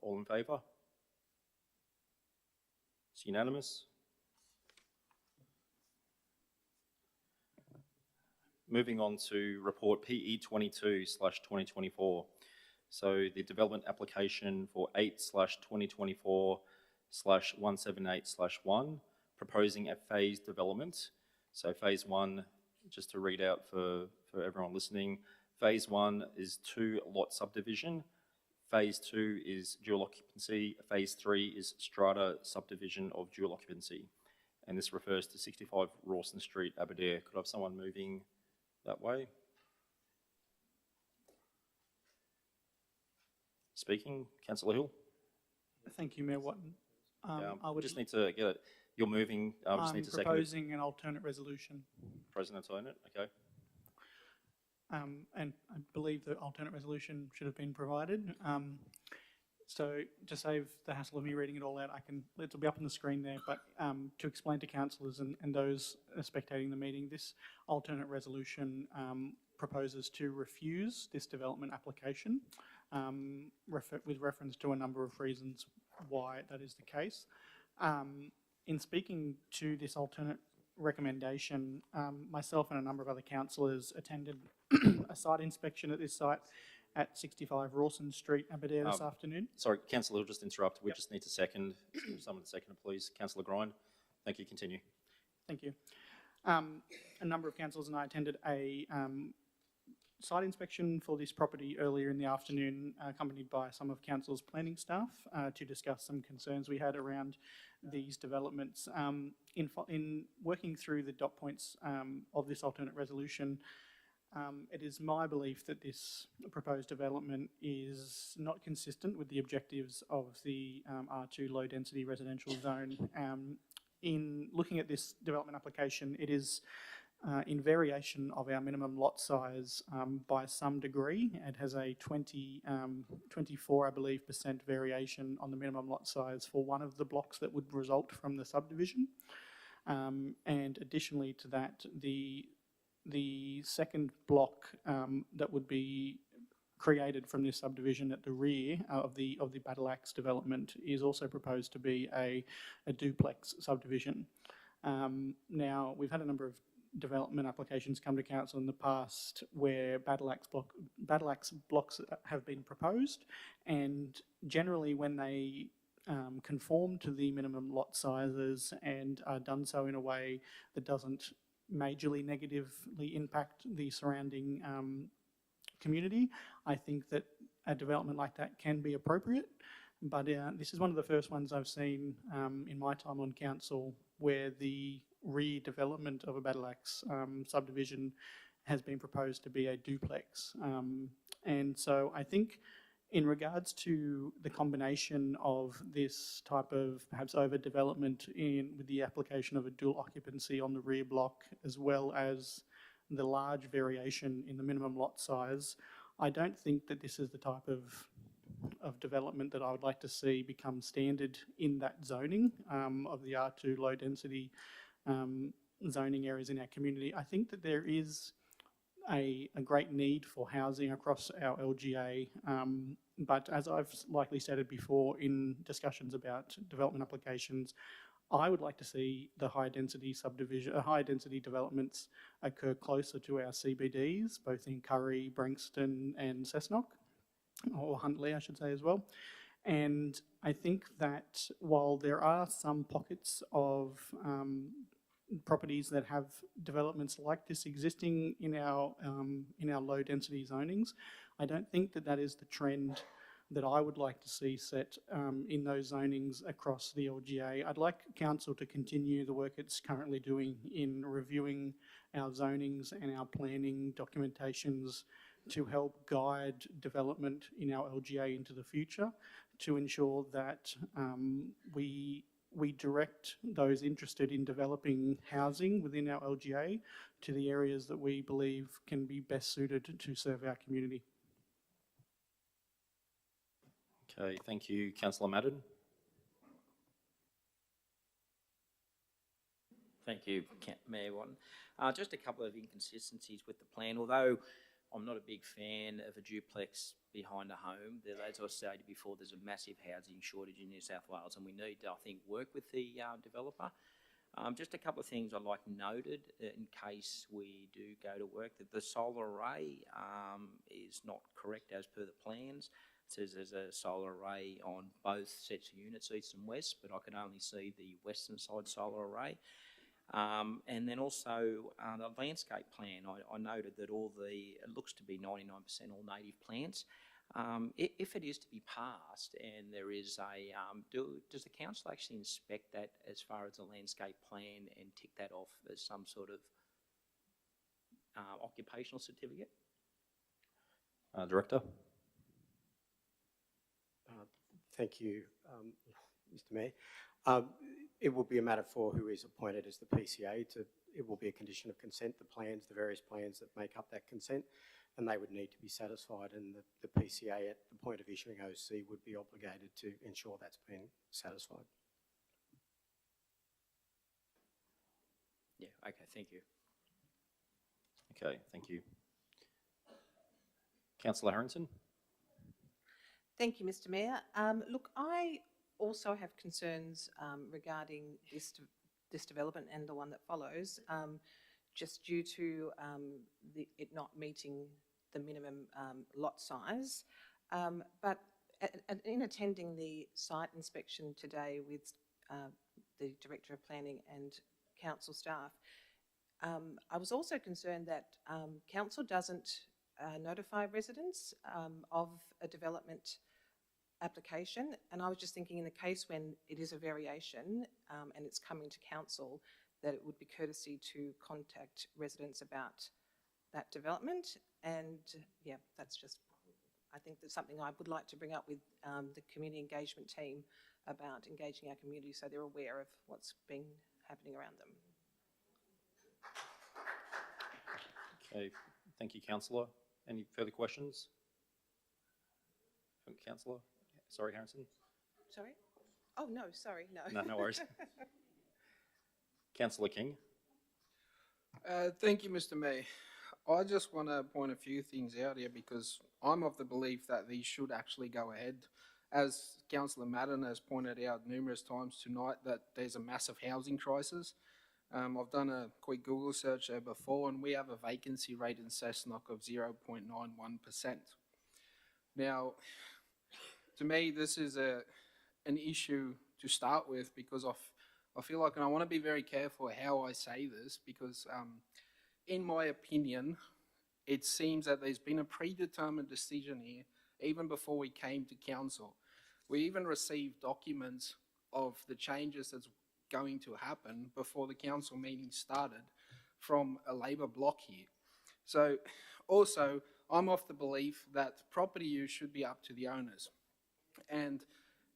All in favour? It's unanimous. Moving on to report PE 22/2024. So the development application for 8/2024/178/1, proposing a phased development. So phase 1, just to read out for everyone listening, phase 1 is 2-lot subdivision. Phase 2 is dual occupancy. Phase 3 is strata subdivision of dual occupancy. And this refers to 65 Rawson Street, Aberdare. Could I have someone moving that way? Speaking, Councillor Hill. Thank you, Mayor Watton. I would just need to get it. You're moving. I just need to second. I'm proposing an alternate resolution. President alternate. Okay. And I believe the alternate resolution should have been provided. So to save the hassle of me reading it all out, it'll be up on the screen there, but to explain to councillors and those spectating the meeting, this alternate resolution proposes to refuse this development application with reference to a number of reasons why that is the case. In speaking to this alternate recommendation, myself and a number of other councillors attended a site inspection at this site at 65 Rawson Street, Aberdare this afternoon. Sorry, Councillor, just interrupt. We just need to second. Someone to second it, please. Councillor Grind. Thank you. Continue. Thank you. A number of councillors and I attended a site inspection for this property earlier in the afternoon, accompanied by some of council's planning staff to discuss some concerns we had around these developments. In working through the dot points of this alternate resolution, it is my belief that this proposed development is not consistent with the objectives of the R2 low density residential zone. In looking at this development application, it is in variation of our minimum lot size by some degree. It has a 24, I believe, % variation on the minimum lot size for one of the blocks that would result from the subdivision. And additionally to that, the second block that would be created from this subdivision at the rear of the Battle Axe development is also proposed to be a duplex subdivision. Now, we've had a number of development applications come to council in the past where Battle Axe blocks have been proposed, and generally when they conform to the minimum lot sizes and are done so in a way that doesn't majorly negatively impact the surrounding community, I think that a development like that can be appropriate. But this is one of the first ones I've seen in my time on council where the redevelopment of a Battle Axe subdivision has been proposed to be a duplex. And so I think in regards to the combination of this type of perhaps overdevelopment with the application of a dual occupancy on the rear block, as well as the large variation in the minimum lot size, I don't think that this is the type of development that I would like to see become standard in that zoning of the R2 low density zoning areas in our community. I think that there is a great need for housing across our LGA, but as I've likely stated before in discussions about development applications, I would like to see the high density developments occur closer to our CBDs, both in Kurri, Branxton and Cessnock, or Huntlee I should say as well. And I think that while there are some pockets of properties that have developments like this existing in our low density zonings, I don't think that that is the trend that I would like to see set in those zonings across the LGA. I'd like council to continue the work it's currently doing in reviewing our zonings and our planning documentations to help guide development in our LGA into the future, to ensure that we direct those interested in developing housing within our LGA to the areas that we believe can be best suited to serve our community. Okay, thank you. Councillor Madden. Thank you, Mayor Watton. Just a couple of inconsistencies with the plan. Although I'm not a big fan of a duplex behind a home, as I stated before, there's a massive housing shortage in New South Wales, and we need to, I think, work with the developer. Just a couple of things I'd like noted in case we do go to work, that the solar array is not correct as per the plans. It says there's a solar array on both sets of units, east and west, but I can only see the western side solar array. And then also the landscape plan, I noted that it looks to be 99% all native plants. If it is to be passed and there is does the council actually inspect that as far as the landscape plan and tick that off as some sort of occupational certificate? Director. Thank you, Mr. Mayor. It will be a matter for who is appointed as the PCA. It will be a condition of consent, the various plans that make up that consent, and they would need to be satisfied, and the PCA at the point of issuing OC would be obligated to ensure that's been satisfied. Yeah, okay, thank you. Okay, thank you. Councillor Harrington. Thank you, Mr. Mayor. Look, I also have concerns regarding this development and the one that follows, just due to it not meeting the minimum lot size. But in attending the site inspection today with the Director of Planning and Council staff, I was also concerned that Council doesn't notify residents of a development application, and I was just thinking in the case when it is a variation and it's coming to Council, that it would be courtesy to contact residents about that development. And yeah, that's just, I think that's something I would like to bring up with the community engagement team about engaging our community so they're aware of what's been happening around them. Okay, thank you, Councillor. Any further questions? Councillor? Sorry, Harrison. Sorry? Oh, no, sorry, no. No, no worries. Councillor King. Thank you, Mr. Mayor. I just want to point a few things out here because I'm of the belief that these should actually go ahead. As Councillor Madden has pointed out numerous times tonight, that there's a massive housing crisis. I've done a quick Google search there before, and we have a vacancy rate in Cessnock of 0.91%. Now, to me, this is an issue to start with because I feel like, and I want to be very careful how I say this, because in my opinion, it seems that there's been a predetermined decision here even before we came to Council. We even received documents of the changes that's going to happen before the Council meeting started from a Labor bloc here. So also, I'm of the belief that property use should be up to the owners. And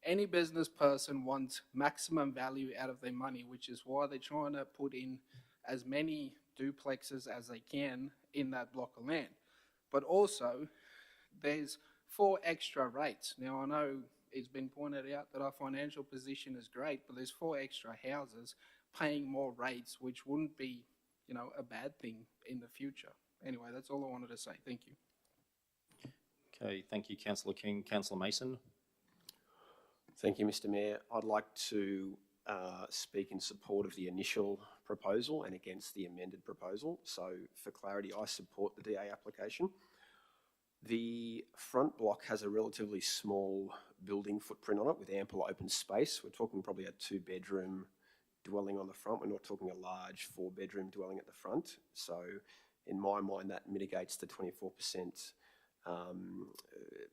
any business person wants maximum value out of their money, which is why they're trying to put in as many duplexes as they can in that block of land. But also, there's 4 extra rates. Now, I know it's been pointed out that our financial position is great, but there's 4 extra houses paying more rates, which wouldn't be, you know, a bad thing in the future. Anyway, that's all I wanted to say. Thank you. Okay, thank you, Councillor King. Councillor Mason. Thank you, Mr. Mayor. I'd like to speak in support of the initial proposal and against the amended proposal. So for clarity, I support the DA application. The front block has a relatively small building footprint on it with ample open space. We're talking probably a 2-bedroom dwelling on the front. We're not talking a large 4-bedroom dwelling at the front. So in my mind, that mitigates the 24%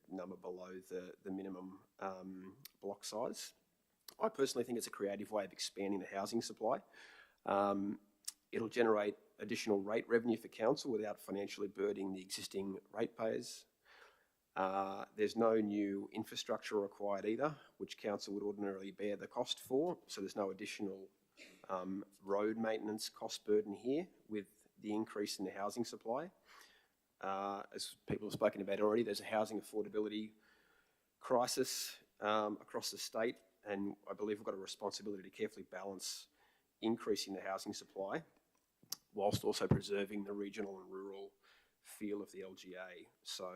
number below the minimum block size. I personally think it's a creative way of expanding the housing supply. It'll generate additional rate revenue for council without financially burdening the existing ratepayers. There's no new infrastructure required either, which council would ordinarily bear the cost for. So there's no additional road maintenance cost burden here with the increase in the housing supply. As people have spoken about already, there's a housing affordability crisis across the state, and I believe we've got a responsibility to carefully balance increasing the housing supply whilst also preserving the regional and rural feel of the LGA. So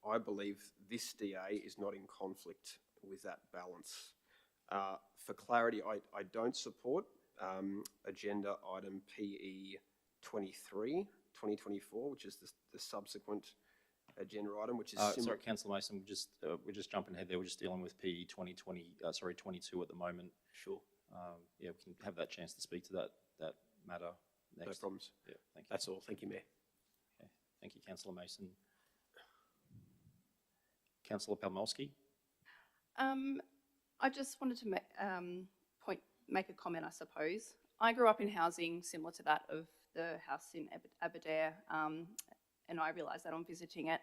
I believe this DA is not in conflict with that balance. For clarity, I don't support agenda item PE 23, 2024, which is the subsequent agenda item, which is similar. Sorry, Councillor Mason, we're just jumping ahead there. We're just dealing with PE 22 at the moment. Sure. Yeah, we can have that chance to speak to that matter next. No problems. Yeah, thank you. That's all. Thank you, Mayor. Okay. Thank you, Councillor Mason. Councillor Palmolsky. I just wanted to make a comment, I suppose. I grew up in housing similar to that of the house in Aberdare, and I realise that on visiting it,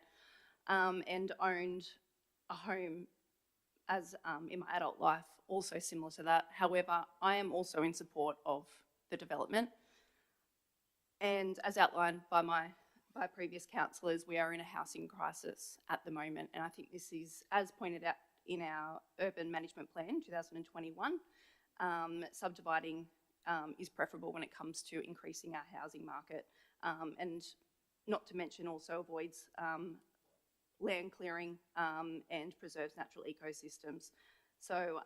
and owned a home as in my adult life, also similar to that. However, I am also in support of the development, and as outlined by previous councillors, we are in a housing crisis at the moment, and I think this is, as pointed out in our Urban Management Plan 2021, subdividing is preferable when it comes to increasing our housing market, and not to mention also avoids land clearing and preserves natural ecosystems. So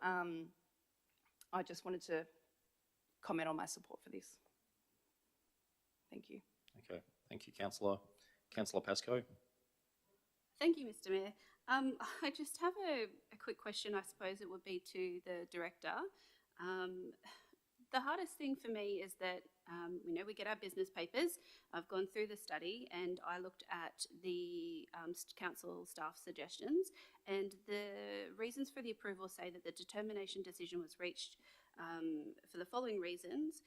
I just wanted to comment on my support for this. Thank you. Okay, thank you, Councillor. Councillor Pascoe. Thank you, Mr. Mayor. I just have a quick question, I suppose it would be to the director. The hardest thing for me is that, we get our business papers. I've gone through the study and I looked at the council staff suggestions, and the reasons for the approval say that the determination decision was reached for the following reasons.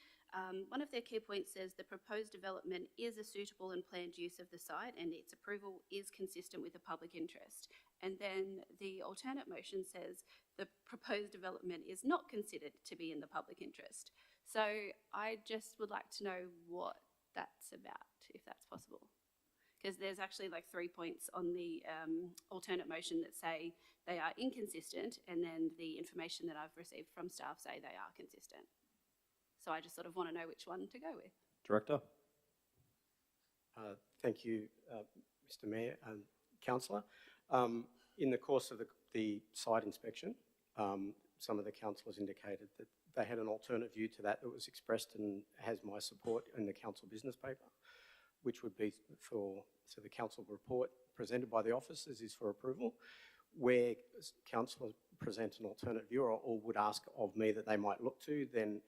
One of their key points says the proposed development is a suitable and planned use of the site and its approval is consistent with the public interest. And then the alternate motion says the proposed development is not considered to be in the public interest. So I just would like to know what that's about, if that's possible. Because there's actually like 3 points on the alternate motion that say they are inconsistent, and then the information that I've received from staff say they are consistent. So I just sort of want to know which one to go with. Director. Thank you, Mr. Mayor and Councillor. In the course of the site inspection, some of the councillors indicated that they had an alternate view to that was expressed and has my support in the council business paper, which would be for the council report presented by the officers is for approval. Where councillors present an alternate view or would ask of me that they might look to, then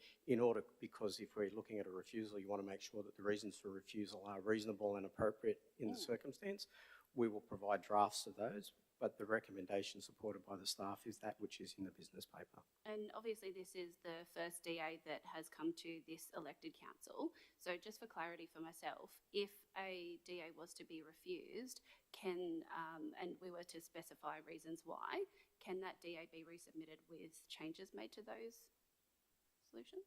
because if we're looking at a refusal, you want to make sure that the reasons for refusal are reasonable and appropriate in the circumstance. We will provide drafts of those, but the recommendation supported by the staff is that which is in the business paper. And obviously this is the first DA that has come to this elected council. So just for clarity for myself, if a DA was to be refused, and we were to specify reasons why, can that DA be resubmitted with changes made to those solutions?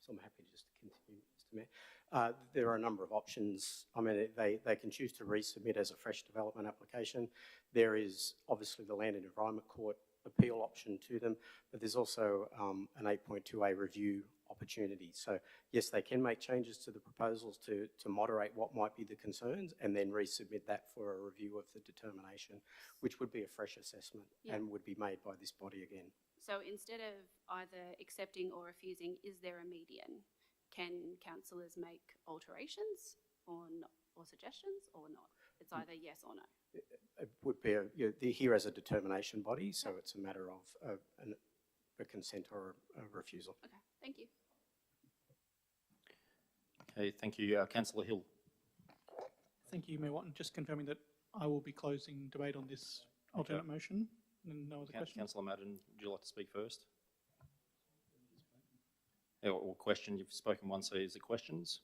So I'm happy just to continue, Mr. Mayor. There are a number of options. I mean, they can choose to resubmit as a fresh development application. There is obviously the Land and Environment Court appeal option to them, but there's also an 8.2A review opportunity. So yes, they can make changes to the proposals to moderate what might be the concerns and then resubmit that for a review of the determination, which would be a fresh assessment and would be made by this body again. So instead of either accepting or refusing, is there a median? Can councillors make alterations or suggestions or not? It's either yes or no. It would be they're here as a determination body, so it's a matter of a consent or a refusal. Okay, thank you. Okay, thank you. Councillor Hill. Thank you, Mayor Watton. Just confirming that I will be closing debate on this alternate motion. And no other questions? Councillor Madden, would you like to speak first? Or question? You've spoken once, so is there questions?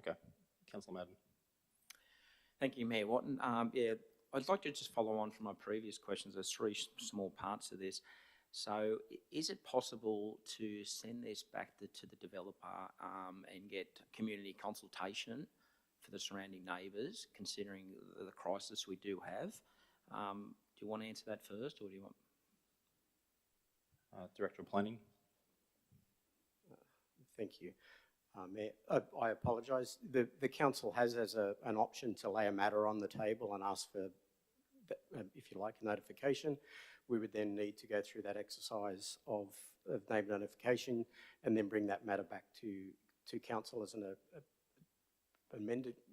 Okay, Councillor Madden. Thank you, Mayor Watton. Yeah, I'd like to just follow on from my previous questions. There's three small parts to this. So is it possible to send this back to the developer and get community consultation for the surrounding neighbours, considering the crisis we do have? Do you want to answer that first, or do you want? Director of Planning. Thank you. Mayor, I apologise. The council has as an option to lay a matter on the table and ask for, if you like, a notification. We would then need to go through that exercise of neighbour notification and then bring that matter back to council as an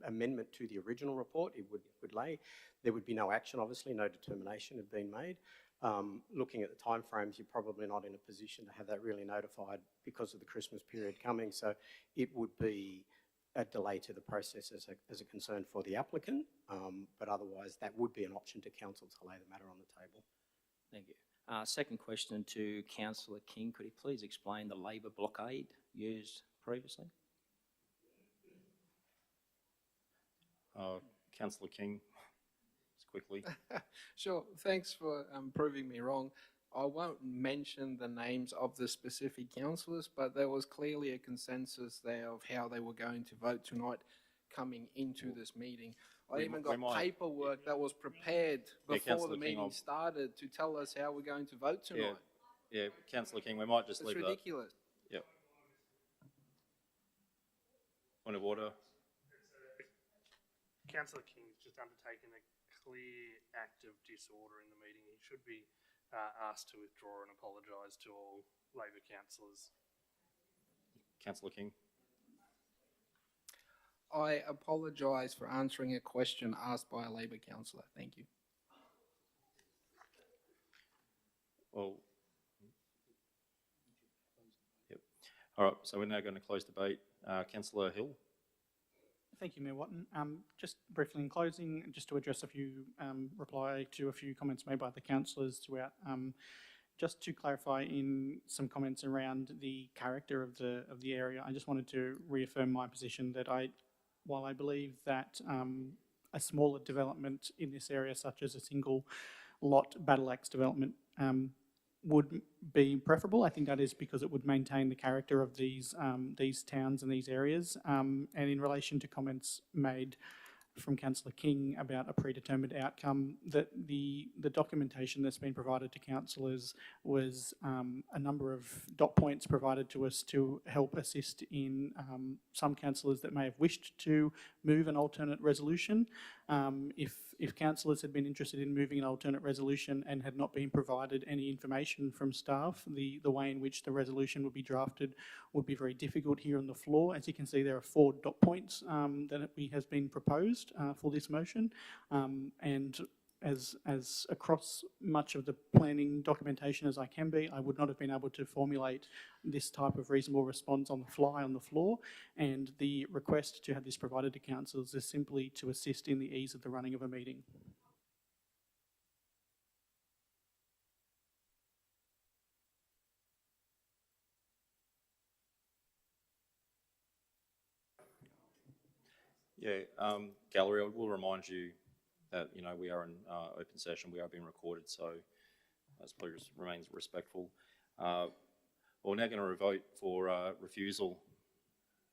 amendment to the original report. It would lay. There would be no action, obviously, no determination had been made. Looking at the timeframes, you're probably not in a position to have that really notified because of the Christmas period coming. So it would be a delay to the process as a concern for the applicant, but otherwise that would be an option to council to lay the matter on the table. Thank you. Second question to Councillor King. Could he please explain the Labor blockade used previously? Councillor King, just quickly. Sure, thanks for proving me wrong. I won't mention the names of the specific councillors, but there was clearly a consensus there of how they were going to vote tonight coming into this meeting. I even got paperwork that was prepared before the meeting started to tell us how we're going to vote tonight. Yeah, Councillor King, we might just leave that. It's ridiculous. Yep. Point of order. Councillor King's just undertaken a clear act of disorder in the meeting. He should be ask to withdraw and apologise to all Labor councillors. Councillor King. I apologise for answering a question asked by a Labor councillor. Thank you. Well, yep. All right, so we're now going to close debate. Councillor Hill. Thank you, Mayor Watton. Just briefly in closing, just to address a few, reply to a few comments made by the councillors throughout. Just to clarify in some comments around the character of the area, I just wanted to reaffirm my position that while I believe that a smaller development in this area, such as a single lot battle axe development, would be preferable. I think that is because it would maintain the character of these towns and these areas. And in relation to comments made from Councillor King about a predetermined outcome, that the documentation that's been provided to councillors was a number of dot points provided to us to help assist in some councillors that may have wished to move an alternate resolution. If councillors had been interested in moving an alternate resolution and had not been provided any information from staff, the way in which the resolution would be drafted would be very difficult here on the floor. As you can see, there are 4 dot points that has been proposed for this motion, and as across much of the planning documentation as I can be, I would not have been able to formulate this type of reasonable response on the fly on the floor, and the request to have this provided to councillors is simply to assist in the ease of the running of a meeting. Yeah, gallery, I will remind you that, you know, we are in open session, we are being recorded, so as please remains respectful. We're now going to vote for refusal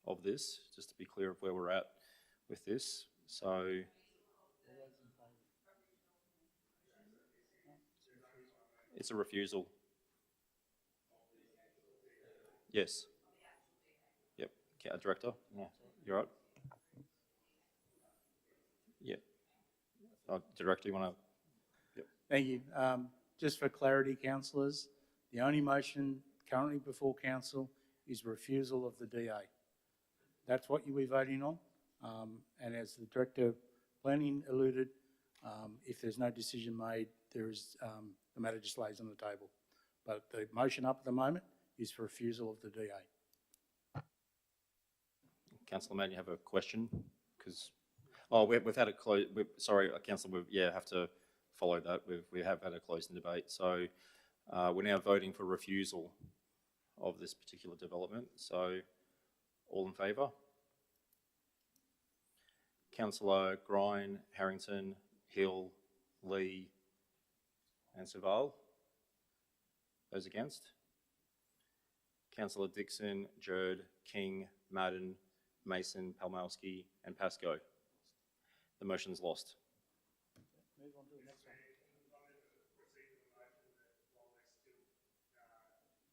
of this, just to be clear of where we're at with this. So, it's a refusal. Yes. Yep. Director? Yeah. You're right. Yeah. Director, you want to? Yep. Thank you. Just for clarity, councillors, the only motion currently before council is refusal of the DA. That's what you'll be voting on. And as the Director of Planning alluded, if there's no decision made, there is the matter just lays on the table. But the motion up at the moment is for refusal of the DA. Councillor Mann, you have a question? Because we've had a close. Sorry, Councillor. We have to follow that. We have had a closing debate, so we're now voting for refusal of this particular development. So, all in favour? Councillor Grine, Harrington, Hill, Lee, and Saval. Those against? Councillor Dixon, Jerd, King, Madden, Mason, Palmowski, and Pascoe. The motion's lost. Move on to the next one.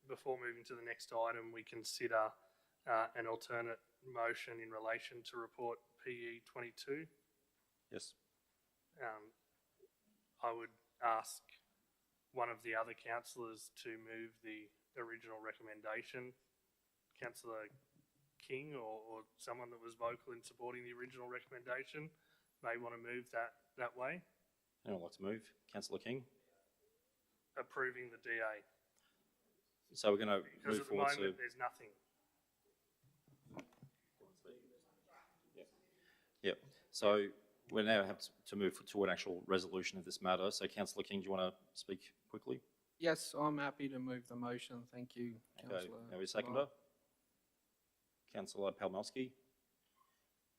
Before moving to the next item, we consider an alternate motion in relation to report PE 22. Yes. I would ask one of the other councillors to move the original recommendation. Councillor King or someone that was vocal in supporting the original recommendation may want to move that way. Anyone like to move? Councillor King? Approving the DA. So we're going to because move at the forward moment there's nothing. Yep. So we now have to move to an actual resolution of this matter. So Councillor King, do you want to speak quickly? Yes, I'm happy to move the motion. Thank you, Okay. Councillor. Now we seconder. Councillor Palmowski.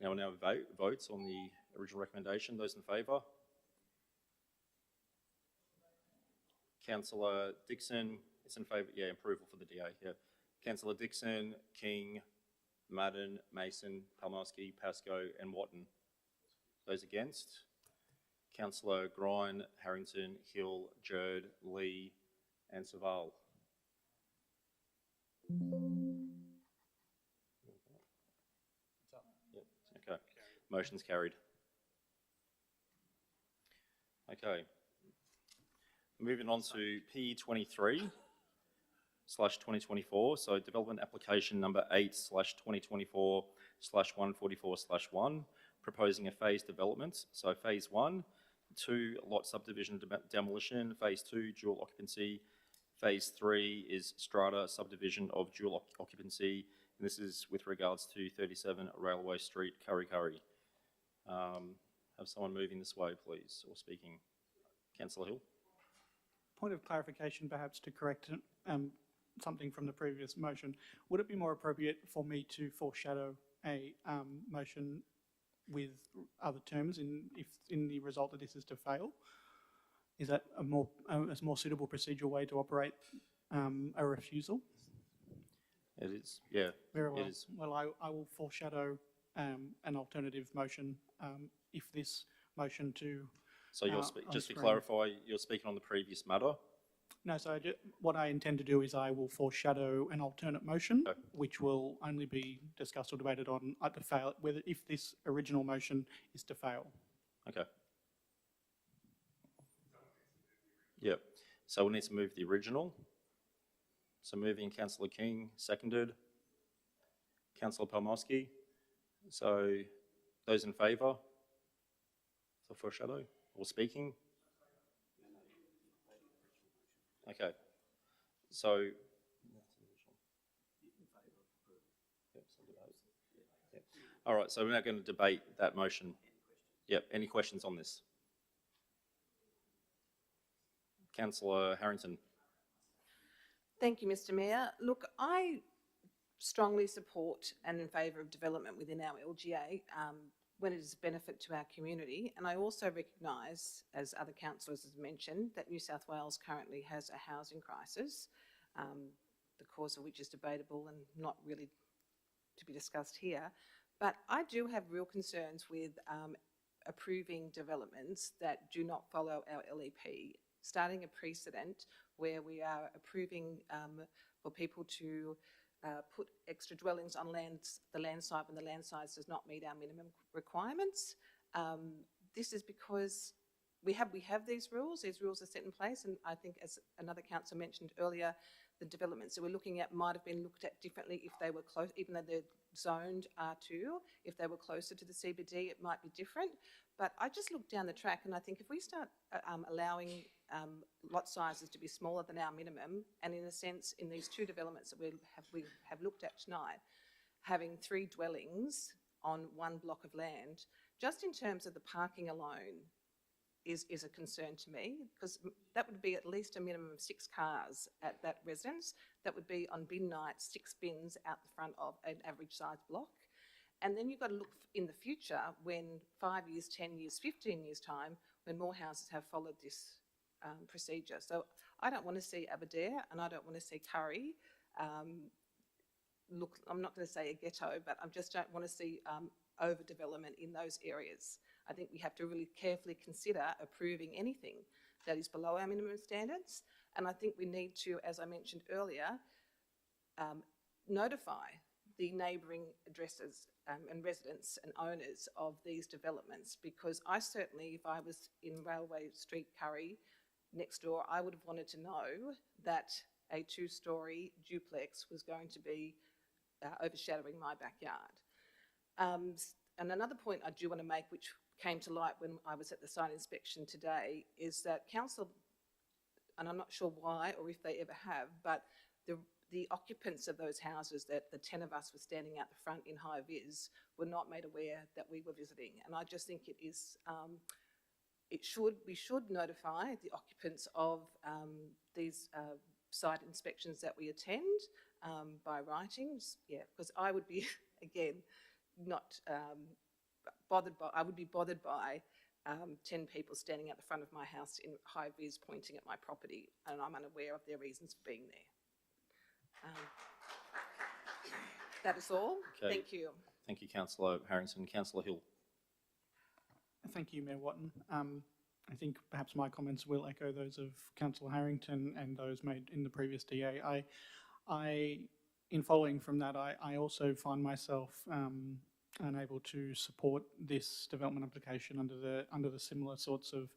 Now we'll vote on the original recommendation. Those in favour? Councillor Dixon, it's in favour. Yeah, approval for the DA. Yeah. Councillor Dixon, King, Madden, Mason, Palmowski, Pascoe, and Watton. Those against? Councillor Grine, Harrington, Hill, Jerd, Lee, and Saval. Yep. Okay. Motion's carried. Okay. Moving on to P23/2024, so development application number 8/2024/144/1, proposing a phased development. So phase 1, 2 lot subdivision demolition, phase 2 dual occupancy, phase 3 is strata subdivision of dual occupancy, and this is with regards to 37 Railway Street, Kurri. Have someone moving this way, please, or speaking. Councillor Hill. Point of clarification, perhaps to correct something from the previous motion. Would it be more appropriate for me to foreshadow a motion with other terms in the result that this is to fail? Is that a more suitable procedural way to operate a refusal? It is, yeah. Very well. It is. Well, I will foreshadow an alternative motion if this motion to. So you're just to clarify, you're speaking on the previous matter? No, so what I intend to do is I will foreshadow an alternate motion, which will only be discussed or debated on at the fail, whether if this original motion is to fail. Okay. Yep. So we'll need to move the original. So moving Councillor King, seconded. Councillor Palmowski. So those in favour? So foreshadow or speaking? Okay. So all right, so we're now going to debate that motion. Yep. Any questions on this? Councillor Harrington. Thank you, Mr Mayor. Look, I strongly support and in favour of development within our LGA when it is a benefit to our community. And I also recognise, as other councillors have mentioned, that New South Wales currently has a housing crisis, the cause of which is debatable and not really to be discussed here. But I do have real concerns with approving developments that do not follow our LEP, starting a precedent where we are approving for people to put extra dwellings on the land site when the land size does not meet our minimum requirements. This is because we have these rules. These rules are set in place, and I think, as another councillor mentioned earlier, the developments that we're looking at might have been looked at differently if they were close, even though they're zoned R2. If they were closer to the CBD, it might be different. But I just look down the track, and I think if we start allowing lot sizes to be smaller than our minimum, and in a sense, in these two developments that we have looked at tonight, having 3 dwellings on one block of land, just in terms of the parking alone, is a concern to me, because that would be at least a minimum of 6 cars at that residence. That would be on bin nights, 6 bins out the front of an average size block. And then you've got to look in the future when 5 years, 10 years, 15 years time, when more houses have followed this procedure. So I don't want to see Aberdare and I don't want to see Kurri look, I'm not going to say a ghetto, but I just don't want to see overdevelopment in those areas. I think we have to really carefully consider approving anything that is below our minimum standards. And I think we need to, as I mentioned earlier, notify the neighbouring addresses and residents and owners of these developments, because I certainly, if I was in Railway Street, Kurri, next door, I would have wanted to know that a 2-storey duplex was going to be overshadowing my backyard. And another point I do want to make, which came to light when I was at the site inspection today, is that council, and I'm not sure why or if they ever have, but the occupants of those houses, that the 10 of us were standing out the front in high vis, were not made aware that we were visiting. And I just think it is, we should notify the occupants of these site inspections that we attend by writing. Yeah, because I would be, again, not bothered by, I would be bothered by 10 people standing at the front of my house in high vis pointing at my property, and I'm unaware of their reasons for being there. That is all. Okay. Thank you. Thank you, Councillor Harrington. Councillor Hill. Thank you, Mayor Watton. I think perhaps my comments will echo those of Councillor Harrington and those made in the previous DA. In following from that, I also find myself unable to support this development application under the similar sorts of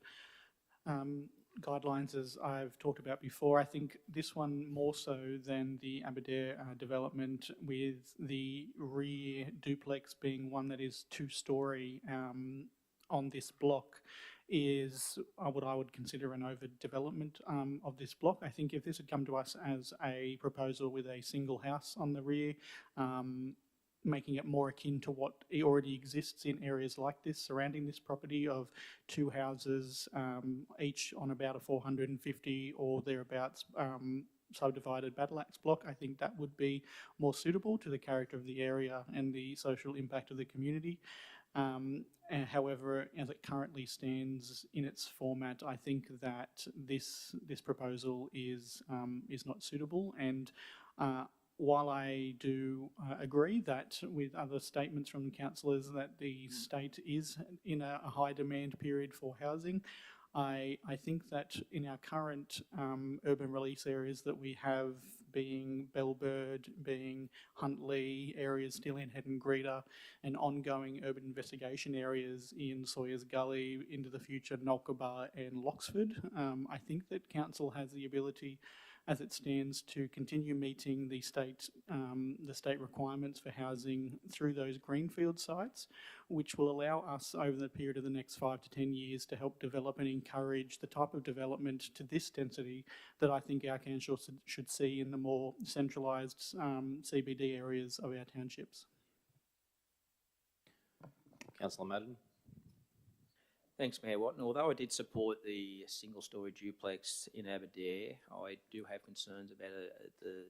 guidelines, as I've talked about before. I think this one more so than the Aberdare development, with the rear duplex being one that is two-storey on this block, is what I would consider an overdevelopment of this block. I think if this had come to us as a proposal with a single house on the rear, making it more akin to what already exists in areas like this surrounding this property of two houses, each on about a 450 or thereabouts subdivided battle axe block, I think that would be more suitable to the character of the area and the social impact of the community. However, as it currently stands in its format, I think that this proposal is not suitable. And while I do agree that with other statements from the councillors that the state is in a high demand period for housing, I think that in our current urban release areas that we have, being Bellbird, being Huntlee, areas still in Head and Greta, and ongoing urban investigation areas in Sawyers Gully, into the future Nolkaba and Loxford, I think that council has the ability, as it stands, to continue meeting the state requirements for housing through those greenfield sites, which will allow us over the period of the next 5 to 10 years to help develop and encourage the type of development to this density that I think our council should see in the more centralised CBD areas of our townships. Councillor Madden. Thanks, Mayor Watton. Although I did support the single-storey duplex in Aberdare, I do have concerns about the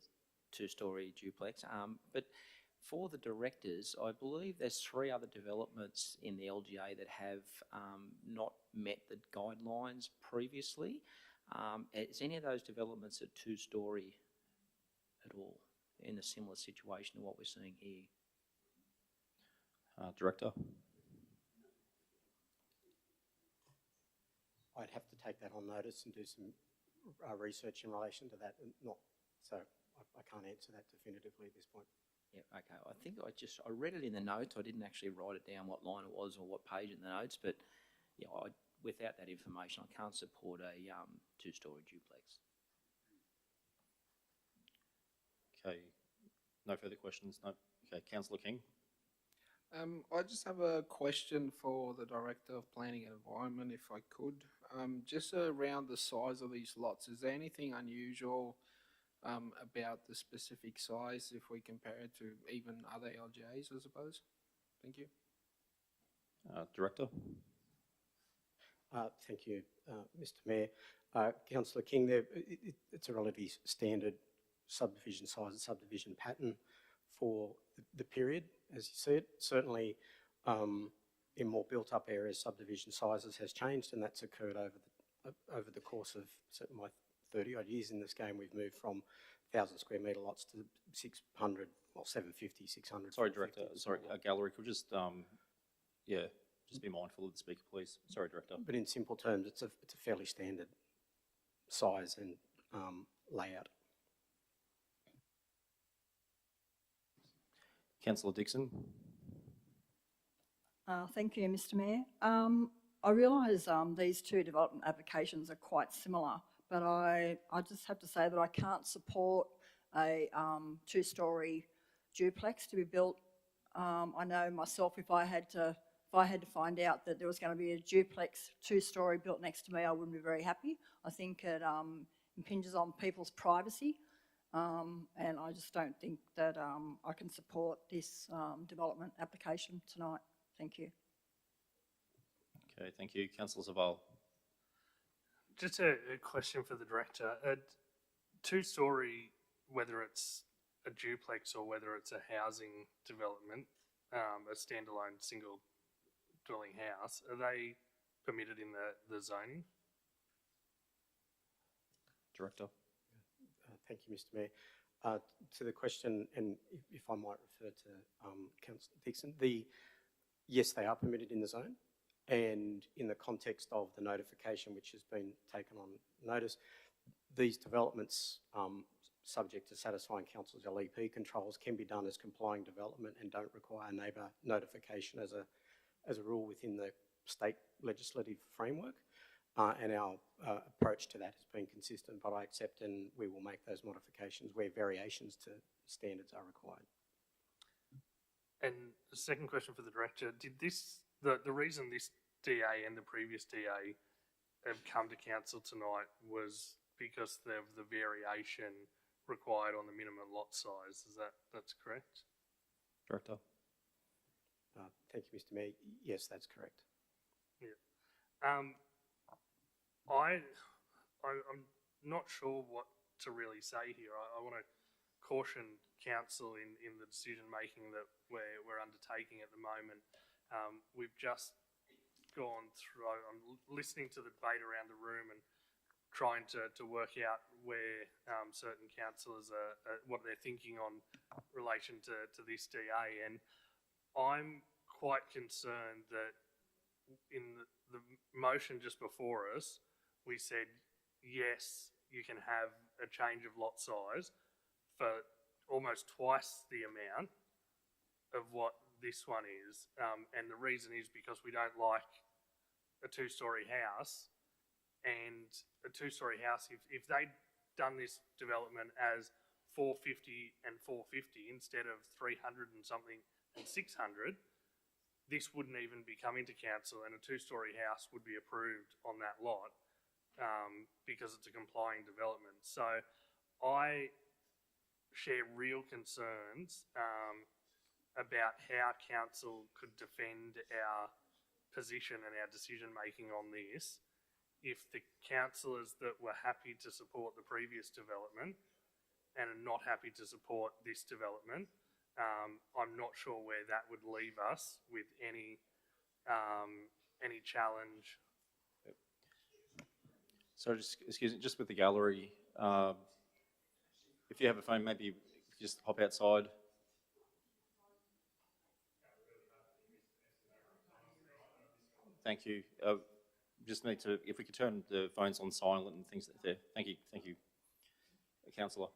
two-storey duplex. But for the directors, I believe there's 3 other developments in the LGA that have not met the guidelines previously. Is any of those developments a two-storey at all, in a similar situation to what we're seeing here? Director. I'd have to take that on notice and do some research in relation to that. So I can't answer that definitively at this point. Yeah, okay. I think I read it in the notes. I didn't actually write it down what line it was or what page in the notes, but yeah, without that information, I can't support a two-storey duplex. Okay. No further questions? No. Okay. Councillor King. I just have a question for the Director of Planning and Environment, if I could. Just around the size of these lots, is there anything unusual about the specific size if we compare it to even other LGAs, I suppose? Thank you. Director. Thank you, Mr. Mayor. Councillor King, it's a relatively standard subdivision size and subdivision pattern for the period, as you see it. Certainly, in more built-up areas, subdivision sizes has changed, and that's occurred over the course of my 30-odd years in this game. We've moved from 1,000 square metre lots to 600, well, 750, 600. Sorry, Director. Sorry, gallery. Could just just be mindful of the speaker, please. Sorry, Director. But in simple terms, it's a fairly standard size and layout. Councillor Dixon. Thank you, Mr. Mayor. I realise these 2 development applications are quite similar, but I just have to say that I can't support a 2-storey duplex to be built. I know myself, if I had to find out that there was going to be a duplex 2-storey built next to me, I wouldn't be very happy. I think it impinges on people's privacy. And I just don't think that I can support this development application tonight. Thank you. Okay, thank you. Councillor Zaval. Just a question for the Director. A 2-storey, whether it's a duplex or whether it's a housing development, a standalone single dwelling house, are they permitted in the zoning? Director. Thank you, Mr. Mayor. To the question, and if I might refer to Councillor Dixon, yes, they are permitted in the zone, and in the context of the notification which has been taken on notice, these developments, subject to satisfying council's LEP controls, can be done as complying development and don't require neighbour notification as a rule within the state legislative framework. and our approach to that has been consistent, but I accept and we will make those modifications where variations to standards are required. And the second question for the director, did the reason this DA and the previous DA have come to council tonight was because of the variation required on the minimum lot size? That's correct? Director. Thank you, Mr. Mayor. Yes, that's correct. Yeah. I'm not sure what to really say here. I want to caution council in the decision making that we're undertaking at the moment. We've just gone through, I'm listening to the debate around the room and trying to work out where certain councillors are, what they're thinking on relation to this DA, and I'm quite concerned that in the motion just before us, we said, yes, you can have a change of lot size for almost twice the amount of what this one is. And the reason is because we don't like a two-storey house, and a two-storey house, if they'd done this development as 450 and 450 instead of 300 and something and 600, this wouldn't even be coming to council, and a two-storey house would be approved on that lot because it's a complying development. So I share real concerns about how council could defend our position and our decision making on this if the councillors that were happy to support the previous development and are not happy to support this development, I'm not sure where that would leave us with any challenge. Yep. So excuse me, just with the gallery, if you have a phone, maybe just hop outside. Thank you. Just need to, if we could turn the phones on silent and things like that. Thank you. Thank you. Councillor.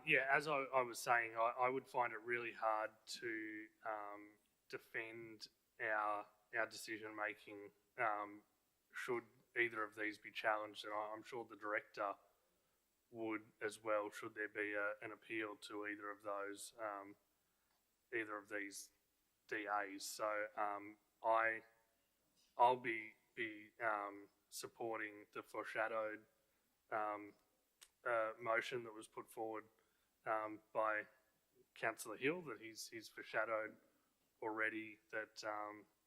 Yeah, as I was saying, I would find it really hard to defend our decision making should either of these be challenged, and I'm sure the director would as well should there be an appeal to either of those, either of these DAs. So I'll be supporting the foreshadowed motion that was put forward by Councillor Hill, that he's foreshadowed already that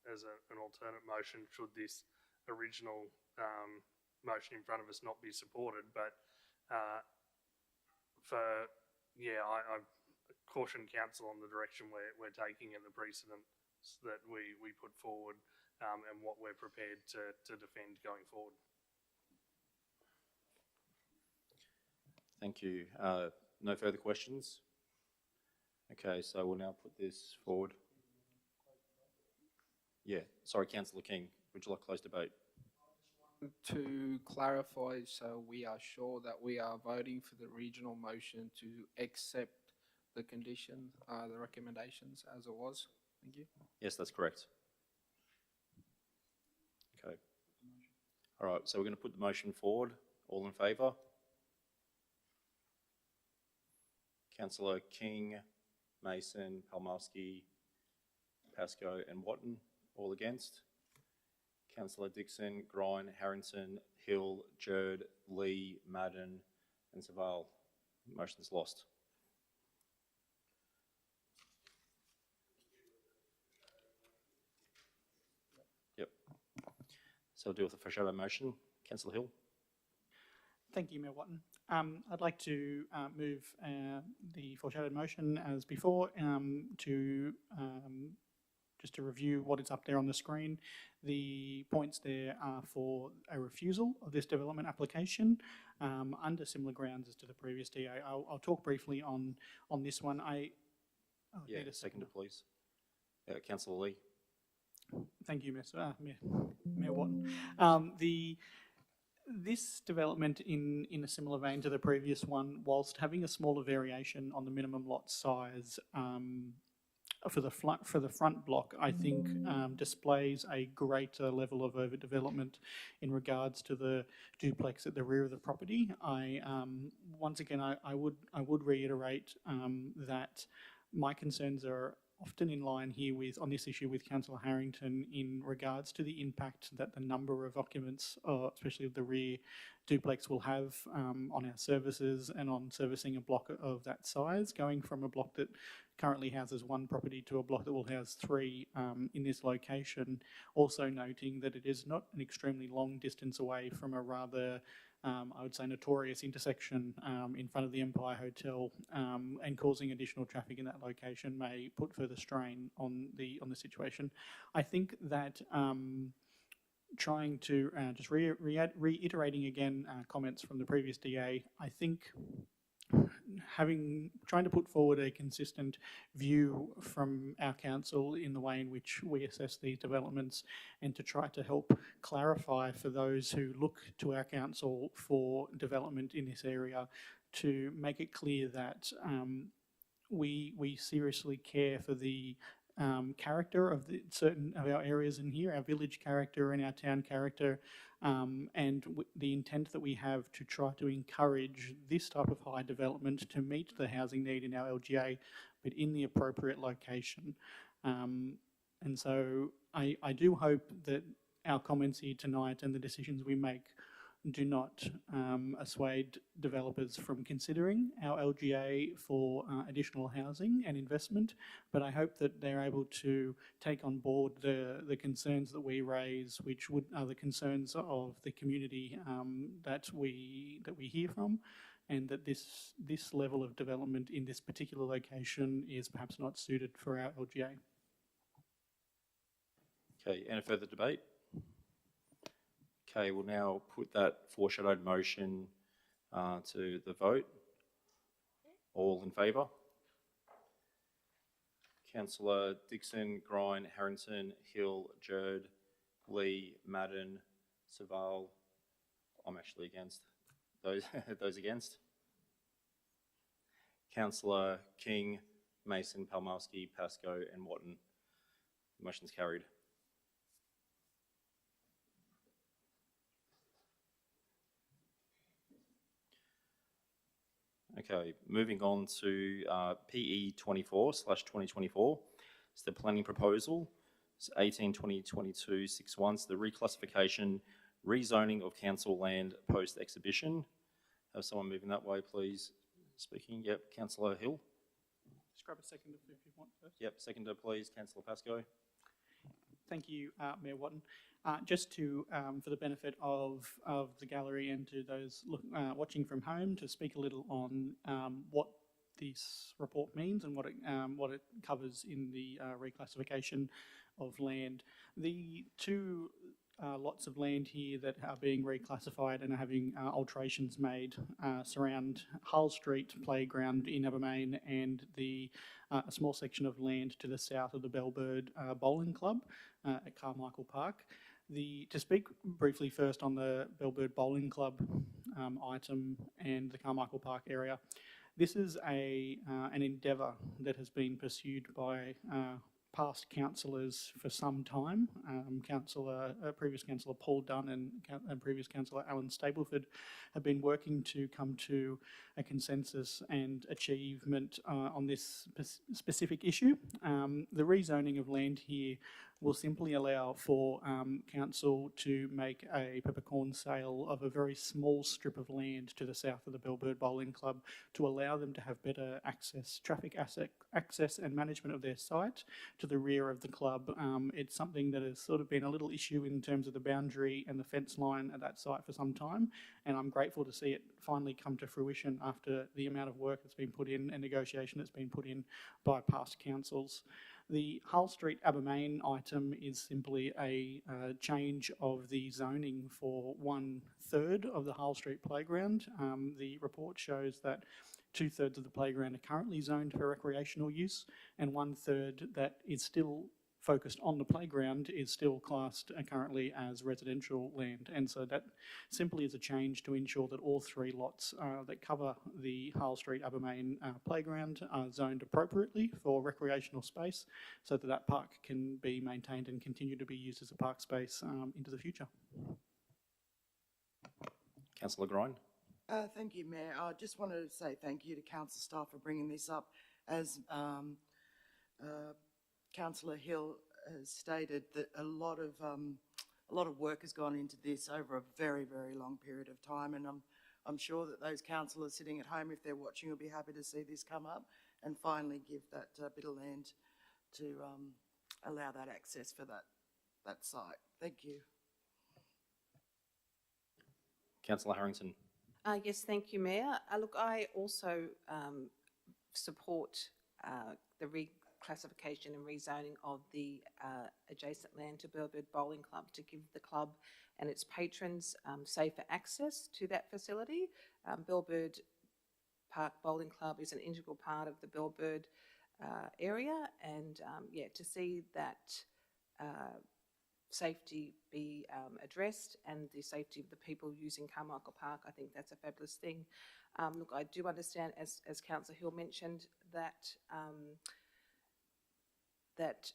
as an alternate motion should this original motion in front of us not be supported. But I caution council on the direction we're taking and the precedents that we put forward and what we're prepared to defend going forward. Thank you. No further questions? Okay, so we'll now put this forward. Yeah, sorry, Councillor King, would you like to close debate? To clarify, so we are sure that we are voting for the regional motion to accept the condition, the recommendations as it was. Thank you. Yes, that's correct. Okay. All right, so we're going to put the motion forward. All in favour? Councillor King, Mason, Palmowski, Pascoe and Watton, all against. Councillor Dixon, Grine, Harrington, Hill, Jerd, Lee, Madden and Savale. Motion's lost. Yep. So we'll deal with the foreshadow motion. Councillor Hill. Thank you, Mayor Watton. I'd like to move the foreshadowed motion as before just to review what is up there on the screen. The points there are for a refusal of this development application under similar grounds as to the previous DA. I'll talk briefly on this one. Yeah, seconder, please. Councillor Lee. Thank you, Mayor Watton. This development in a similar vein to the previous one, whilst having a smaller variation on the minimum lot size for the front block, I think displays a greater level of overdevelopment in regards to the duplex at the rear of the property. Once again, I would reiterate that my concerns are often in line here on this issue with Councillor Harrington in regards to the impact that the number of occupants, especially of the rear duplex, will have on our services and on servicing a block of that size, going from a block that currently houses one property to a block that will house three in this location. Also noting that it is not an extremely long distance away from a rather I would say notorious intersection in front of the Empire Hotel, and causing additional traffic in that location may put further strain on the situation. I think that trying to just reiterating again comments from the previous DA, I think trying to put forward a consistent view from our council in the way in which we assess these developments, and to try to help clarify for those who look to our council for development in this area, to make it clear that we seriously care for the character of certain of our areas in here, our village character and our town character, and the intent that we have to try to encourage this type of high development to meet the housing need in our LGA, but in the appropriate location. And so I do hope that our comments here tonight and the decisions we make do not assuade developers from considering our LGA for additional housing and investment, but I hope that they're able to take on board the concerns that we raise, which are the concerns of the community that we hear from, and that this level of development in this particular location is perhaps not suited for our LGA. Okay, any further debate? Okay, we'll now put that foreshadowed motion to the vote. All in favour? Councillor Dixon, Grine, Harrington, Hill, Jerd, Lee, Madden, Saval. I'm actually against. Those against? Councillor King, Mason, Palmarski, Pascoe and Watton. Motion's carried. Okay, moving on to PE 24/2024. It's the planning proposal. It's 18/2022/61. It's the reclassification, rezoning of council land post exhibition. Have someone moving that way, please. Speaking. Yep, Councillor Hill. Just grab a second if you want first. Yep, seconder, please. Councillor Pascoe. Thank you, Mayor Watton. Just to, for the benefit of the gallery and to those watching from home, to speak a little on what this report means and what it covers in the reclassification of land. The two lots of land here that are being reclassified and are having alterations made surround Hull Street Playground in Abermain and a small section of land to the south of the Bellbird Bowling Club at Carmichael Park. To speak briefly first on the Bellbird Bowling Club item and the Carmichael Park area, this is an endeavour that has been pursued by past councillors for some time. Previous councillor Paul Dunn and previous councillor Alan Stableford have been working to come to a consensus and achievement on this specific issue. The rezoning of land here will simply allow for council to make a peppercorn sale of a very small strip of land to the south of the Bellbird Bowling Club to allow them to have better traffic access and management of their site to the rear of the club. It's something that has sort of been a little issue in terms of the boundary and the fence line at that site for some time, and I'm grateful to see it finally come to fruition after the amount of work that's been put in and negotiation that's been put in by past councils. The Hull Street Abermain item is simply a change of the zoning for 1/3 of the Hull Street playground. The report shows that 2/3 of the playground are currently zoned for recreational use, and 1/3 that is still focused on the playground is still classed currently as residential land. And so that simply is a change to ensure that all 3 lots that cover the Hull Street Abermain playground are zoned appropriately for recreational space, so that that park can be maintained and continue to be used as a park space into the future. Councillor Grine. Thank you, Mayor. I just wanted to say thank you to council staff for bringing this up. As Councillor Hill has stated, that a lot of work has gone into this over a very, very long period of time, and I'm sure that those councillors sitting at home, if they're watching, will be happy to see this come up and finally give that bit of land to allow that access for that site. Thank you. Councillor Harrington. Yes, thank you, Mayor. Look, I also support the reclassification and rezoning of the adjacent land to Belbird Bowling Club to give the club and its patrons safer access to that facility. Belbird Park Bowling Club is an integral part of the Belbird area, and yeah, to see that safety be addressed and the safety of the people using Carmichael Park, I think that's a fabulous thing. Look, I do understand, as Councillor Hill mentioned, that that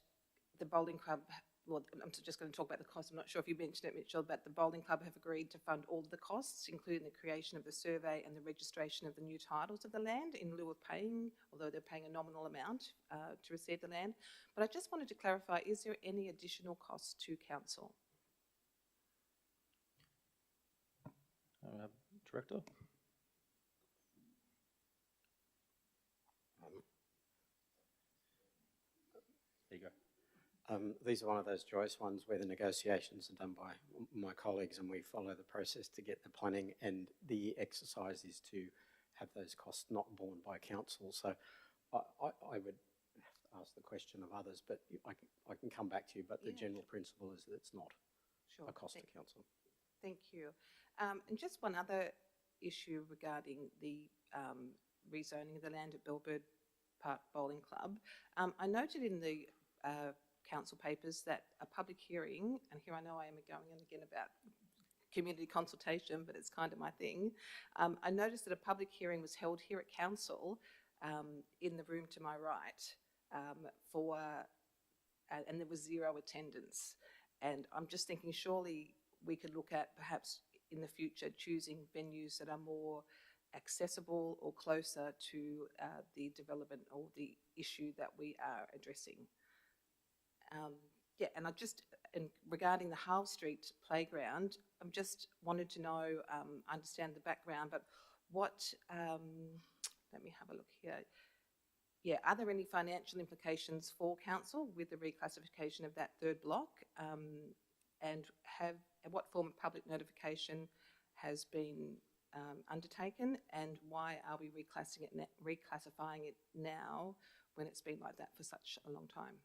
the bowling club, well, I'm just going to talk about the cost. I'm not sure if you mentioned it, Mitchell, but the bowling club have agreed to fund all of the costs, including the creation of the survey and the registration of the new titles of the land in lieu of paying, although they're paying a nominal amount to receive the land. But I just wanted to clarify, is there any additional cost to council? Director? There you go. These are one of those joyous ones where the negotiations are done by my colleagues and we follow the process to get the planning, and the exercise is to have those costs not borne by council. So I would ask the question of others, but I can come back to you, but the general principle is that it's not a cost to council. Thank you. And just one other issue regarding the rezoning of the land at Belbird Park Bowling Club. I noted in the council papers that a public hearing, and here I know I am going on again about community consultation, but it's kind of my thing. I noticed that a public hearing was held here at council in the room to my right and there was 0 attendance. And I'm just thinking surely we could look at perhaps in the future choosing venues that are more accessible or closer to the development or the issue that we are addressing. Yeah, and regarding the Hull Street playground, I'm just wanted to know, understand the background, but what, let me have a look here. Yeah, are there any financial implications for council with the reclassification of that 3rd block? And what form of public notification has been undertaken, and why are we reclassifying it now when it's been like that for such a long time?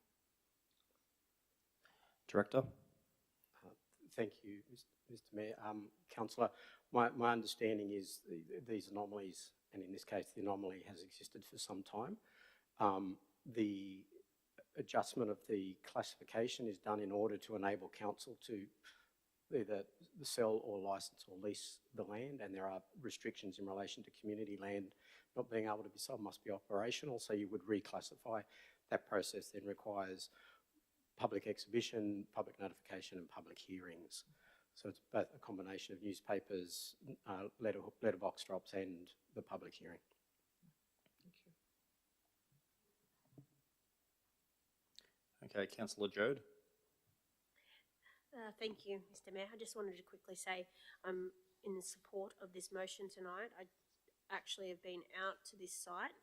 Director. Thank you, Mr. Mayor. Councillor, my understanding is these anomalies, and in this case the anomaly has existed for some time. The adjustment of the classification is done in order to enable council to either sell or licence or lease the land, and there are restrictions in relation to community land not being able to be sold, must be operational, so you would reclassify. That process then requires public exhibition, public notification and public hearings. So it's both a combination of newspapers, letterbox drops and the public hearing. Okay, Councillor Jode. Thank you, Mr. Mayor. I just wanted to quickly say I'm in support of this motion tonight. I actually have been out to this site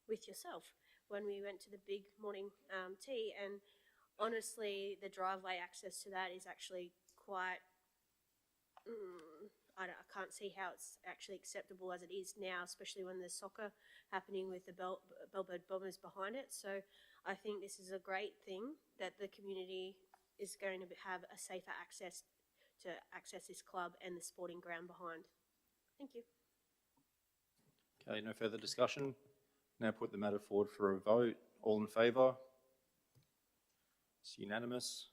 with yourself when we went to the big morning tea, and honestly, the driveway access to that is actually quite, I can't see how it's actually acceptable as it is now, especially when there's soccer happening with the Belbird Bombers behind it. So I think this is a great thing that the community is going to have a safer access to access this club and the sporting ground behind. Thank you. Okay, no further discussion. Now put the matter forward for a vote. All in favour? It's unanimous.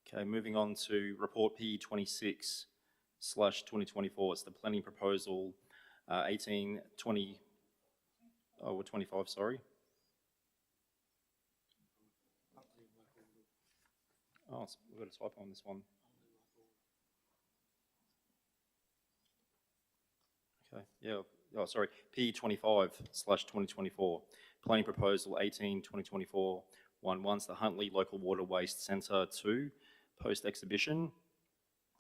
Okay, moving on to report P 26/2024. It's the planning proposal 1820. Oh, we're 25, sorry. Oh, we've got a typo on this one. Okay, yeah, oh, sorry, P 25/2024. Planning proposal 18/2024. 1 the Huntlee Local Water Waste Centre 2 post exhibition.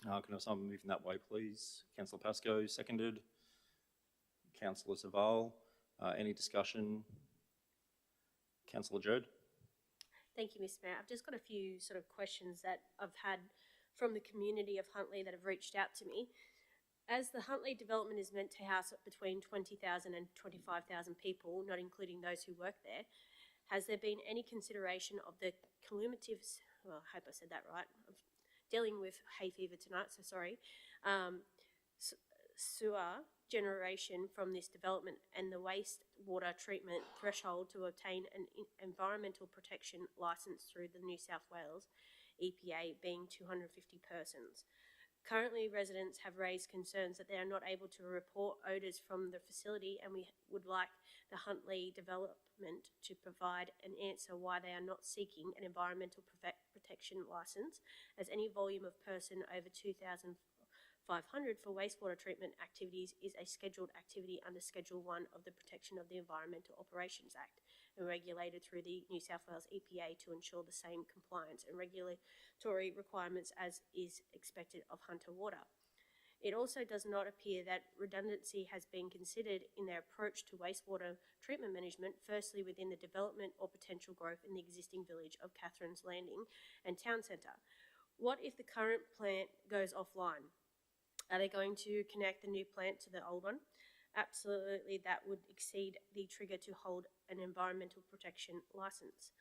Can I have someone moving that way, please? Councillor Pascoe, seconded. Councillor Saval, any discussion? Councillor Judd. Thank you, Mr. Mayor. I've just got a few sort of questions that I've had from the community of Huntlee that have reached out to me. As the Huntlee development is meant to house between 20,000 and 25,000 people, not including those who work there, has there been any consideration of the cumulative, well, I hope I said that right, I'm dealing with hay fever tonight, so sorry, sewer generation from this development and the wastewater treatment threshold to obtain an environmental protection licence through the New South Wales EPA being 250 persons. Currently, residents have raised concerns that they are not able to report odours from the facility, and we would like the Huntlee development to provide an answer why they are not seeking an environmental protection licence, as any volume of person over 2,500 for wastewater treatment activities is a scheduled activity under Schedule 1 of the Protection of the Environmental Operations Act and regulated through the New South Wales EPA to ensure the same compliance and regulatory requirements as is expected of Hunter Water. It also does not appear that redundancy has been considered in their approach to wastewater treatment management, firstly within the development or potential growth in the existing village of Catherine's Landing and Town Centre. What if the current plant goes offline? Are they going to connect the new plant to the old one? Absolutely, that would exceed the trigger to hold an environmental protection licence.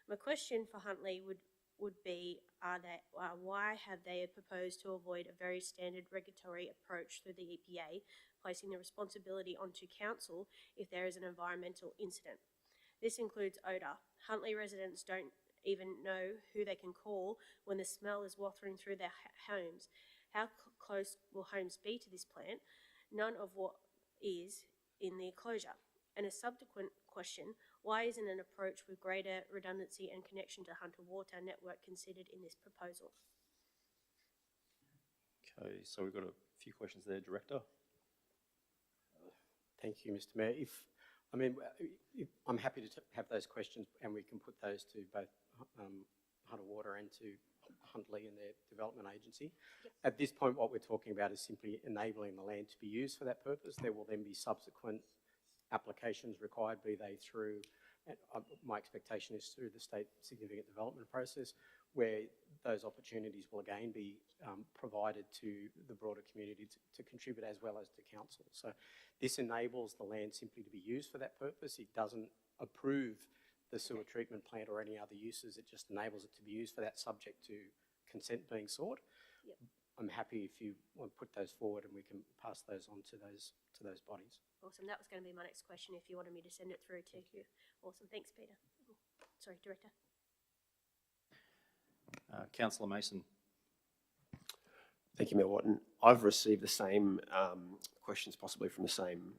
My question for Huntlee would be, why have they proposed to avoid a very standard regulatory approach through the EPA, placing the responsibility onto council if there is an environmental incident? This includes odour. Huntlee residents don't even know who they can call when the smell is wafting through their homes. How close will homes be to this plant? None of what is in the enclosure. And a subsequent question, why isn't an approach with greater redundancy and connection to Hunter Water network considered in this proposal? Okay, so we've got a few questions there, Director. Thank you, Mr. Mayor. I'm happy to have those questions, and we can put those to both Hunter Water and to Huntlee and their development agency. Yep. At this point, what we're talking about is simply enabling the land to be used for that purpose. There will then be subsequent applications required, be they through, my expectation is through the state significant development process, where those opportunities will again be provided to the broader community to contribute as well as to council. So this enables the land simply to be used for that purpose. It doesn't approve the sewer treatment plant or any other uses. It just enables it to be used for that, subject to consent being sought. Yep. I'm happy if you want to put those forward and we can pass those on to those bodies. Awesome. That was going to be my next question if you wanted me to send it through to you. Awesome. Thanks, Peter. Sorry, Director. Councillor Mason. Thank you, Mayor Watton. I've received the same questions, possibly from the same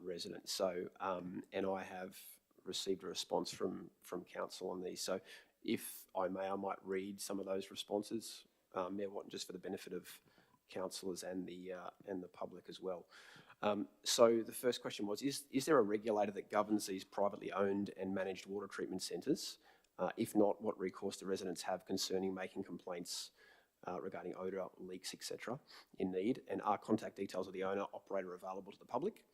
resident. So, and I have received a response from council on these. So, if I may, I might read some of those responses, Mayor Watton, just for the benefit of councillors and the public as well. So the first question was: Is there a regulator that governs these privately owned and managed water treatment centres? If not, what recourse do residents have concerning making complaints regarding odour, leaks, etc. in need? And are contact details of the owner operator available to the public?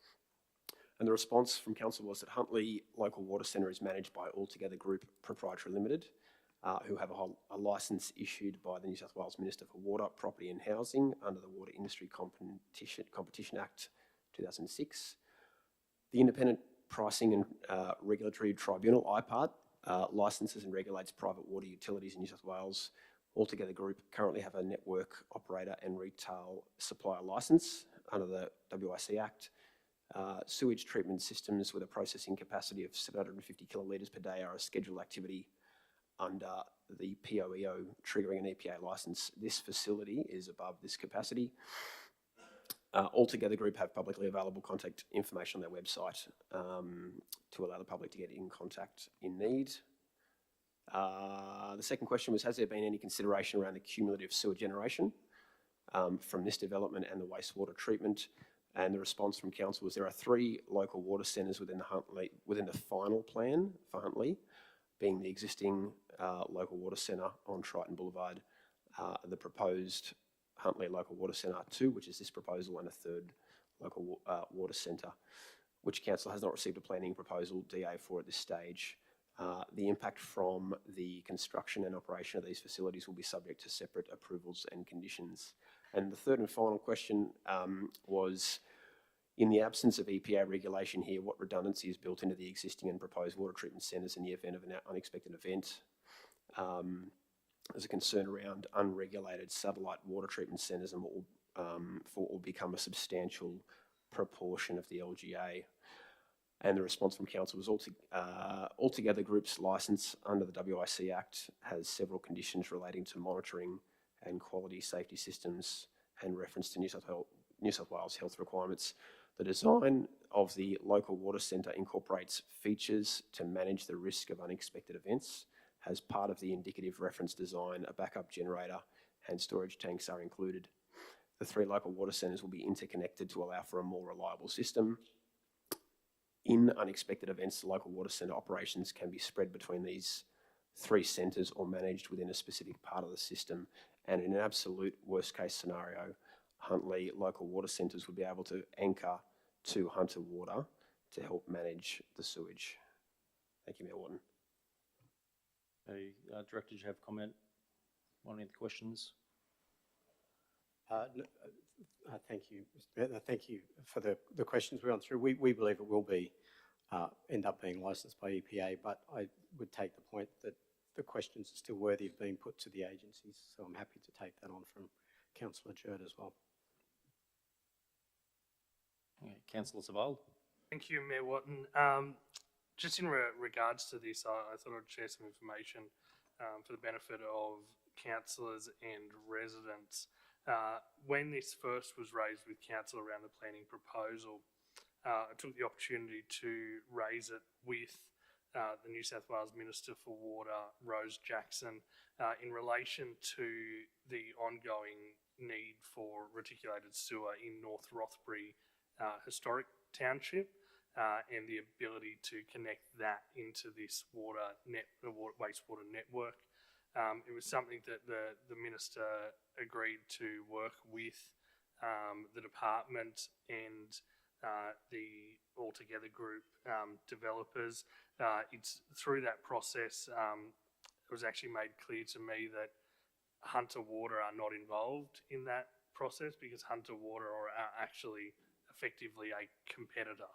And the response from council was that Huntlee Local Water Centre is managed by Altogether Group Proprietary Limited, who have a licence issued by the New South Wales Minister for Water, Property and Housing under the Water Industry Competition Act 2006. The Independent Pricing and Regulatory Tribunal, IPART, licenses and regulates private water utilities in New South Wales. Altogether Group currently have a network operator and retail supplier licence under the WIC Act. Sewage treatment systems with a processing capacity of 750 kilolitres per day are a scheduled activity under the POEO triggering an EPA licence. This facility is above this capacity. Altogether Group have publicly available contact information on their website to allow the public to get in contact in need. The second question was, has there been any consideration around the cumulative sewer generation from this development and the wastewater treatment? And the response from council was there are 3 local water centres within the final plan for Huntlee, being the existing local water centre on Triton Boulevard, the proposed Huntlee Local Water Centre 2, which is this proposal, and a 3rd local water centre, which council has not received a planning proposal DA for at this stage. The impact from the construction and operation of these facilities will be subject to separate approvals and conditions. And the third and final question was, in the absence of EPA regulation here, what redundancy is built into the existing and proposed water treatment centres in the event of an unexpected event? There's a concern around unregulated satellite water treatment centres and what will become a substantial proportion of the LGA. And the response from council was altogether Group's licence under the WIC Act has several conditions relating to monitoring and quality safety systems and reference to New South Wales health requirements. The design of the local water centre incorporates features to manage the risk of unexpected events. As part of the indicative reference design, a backup generator and storage tanks are included. The 3 local water centres will be interconnected to allow for a more reliable system. In unexpected events, the local water centre operations can be spread between these 3 centres or managed within a specific part of the system. And in an absolute worst case scenario, Huntlee local water centres would be able to anchor to Hunter Water to help manage the sewage. Thank you, Mayor Wharton. Okay, Director, did you have a comment on any of the questions? Thank you, Mr. Mayor. Thank you for the questions we went through. We believe it will be end up being licensed by EPA, but I would take the point that the questions are still worthy of being put to the agencies, so I'm happy to take that on from Councillor Jerd as well. Okay, Councillor Savald. Thank you, Mayor Wharton. Just in regards to this, I thought I'd share some information for the benefit of councillors and residents. When this first was raised with council around the planning proposal, I took the opportunity to raise it with the New South Wales Minister for Water, Rose Jackson, in relation to the ongoing need for reticulated sewer in North Rothbury Historic Township. And the ability to connect that into this wastewater network. It was something that the Minister agreed to work with the department and the Altogether Group developers. It's through that process, it was actually made clear to me that Hunter Water are not involved in that process because Hunter Water are actually effectively a competitor.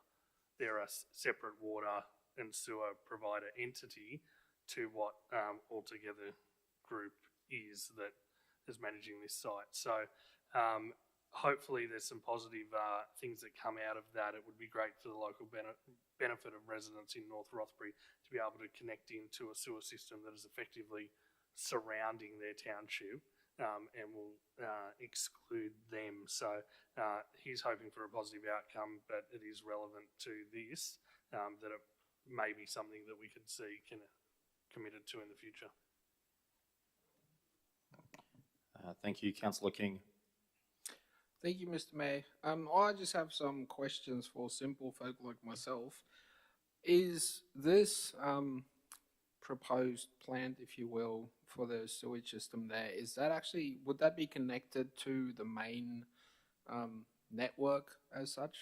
They're a separate water and sewer provider entity to what Altogether Group is that is managing this site. So hopefully there's some positive things that come out of that. It would be great for the local benefit of residents in North Rothbury to be able to connect into a sewer system that is effectively surrounding their township and will exclude them. So he's hoping for a positive outcome, but it is relevant to this, that it may be something that we could see committed to in the future. Thank you, Councillor King. Thank you, Mr. Mayor. I just have some questions for simple folk like myself. Is this proposed plant, if you will, for the sewage system there, is that actually, would that be connected to the main network as such?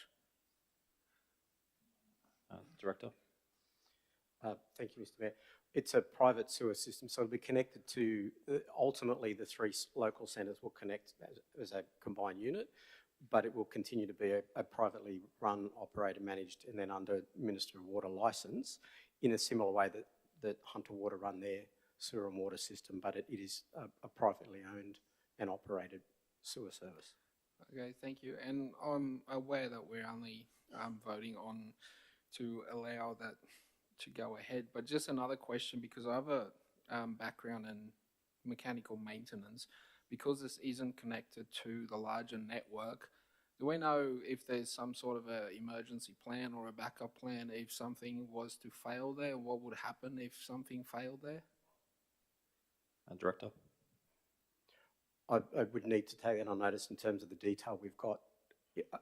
Director. Thank you, Mr. Mayor. It's a private sewer system, so it'll be connected to, ultimately the 3 local centres will connect as a combined unit, but it will continue to be a privately run, operated, managed, and then under Minister of Water licence in a similar way that Hunter Water run their sewer and water system, but it is a privately owned and operated sewer service. Okay, thank you. And I'm aware that we're only voting on to allow that to go ahead, but just another question, because I have a background in mechanical maintenance, because this isn't connected to the larger network, do we know if there's some sort of a emergency plan or a backup plan if something was to fail there? What would happen if something failed there? Director. I would need to take that on notice in terms of the detail we've got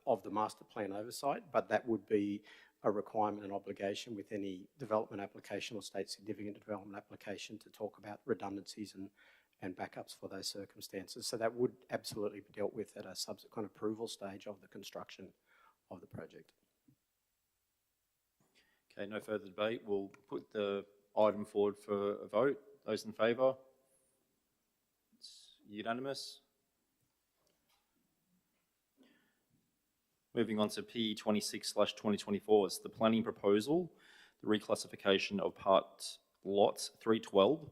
of the master plan oversight, but that would be a requirement and obligation with any development application or state significant development application to talk about redundancies and backups for those circumstances. So that would absolutely be dealt with at a subsequent approval stage of the construction of the project. Okay, no further debate. We'll put the item forward for a vote. Those in favour? It's unanimous. Moving on to P 26/2024, it's the planning proposal, the reclassification of part lot 312,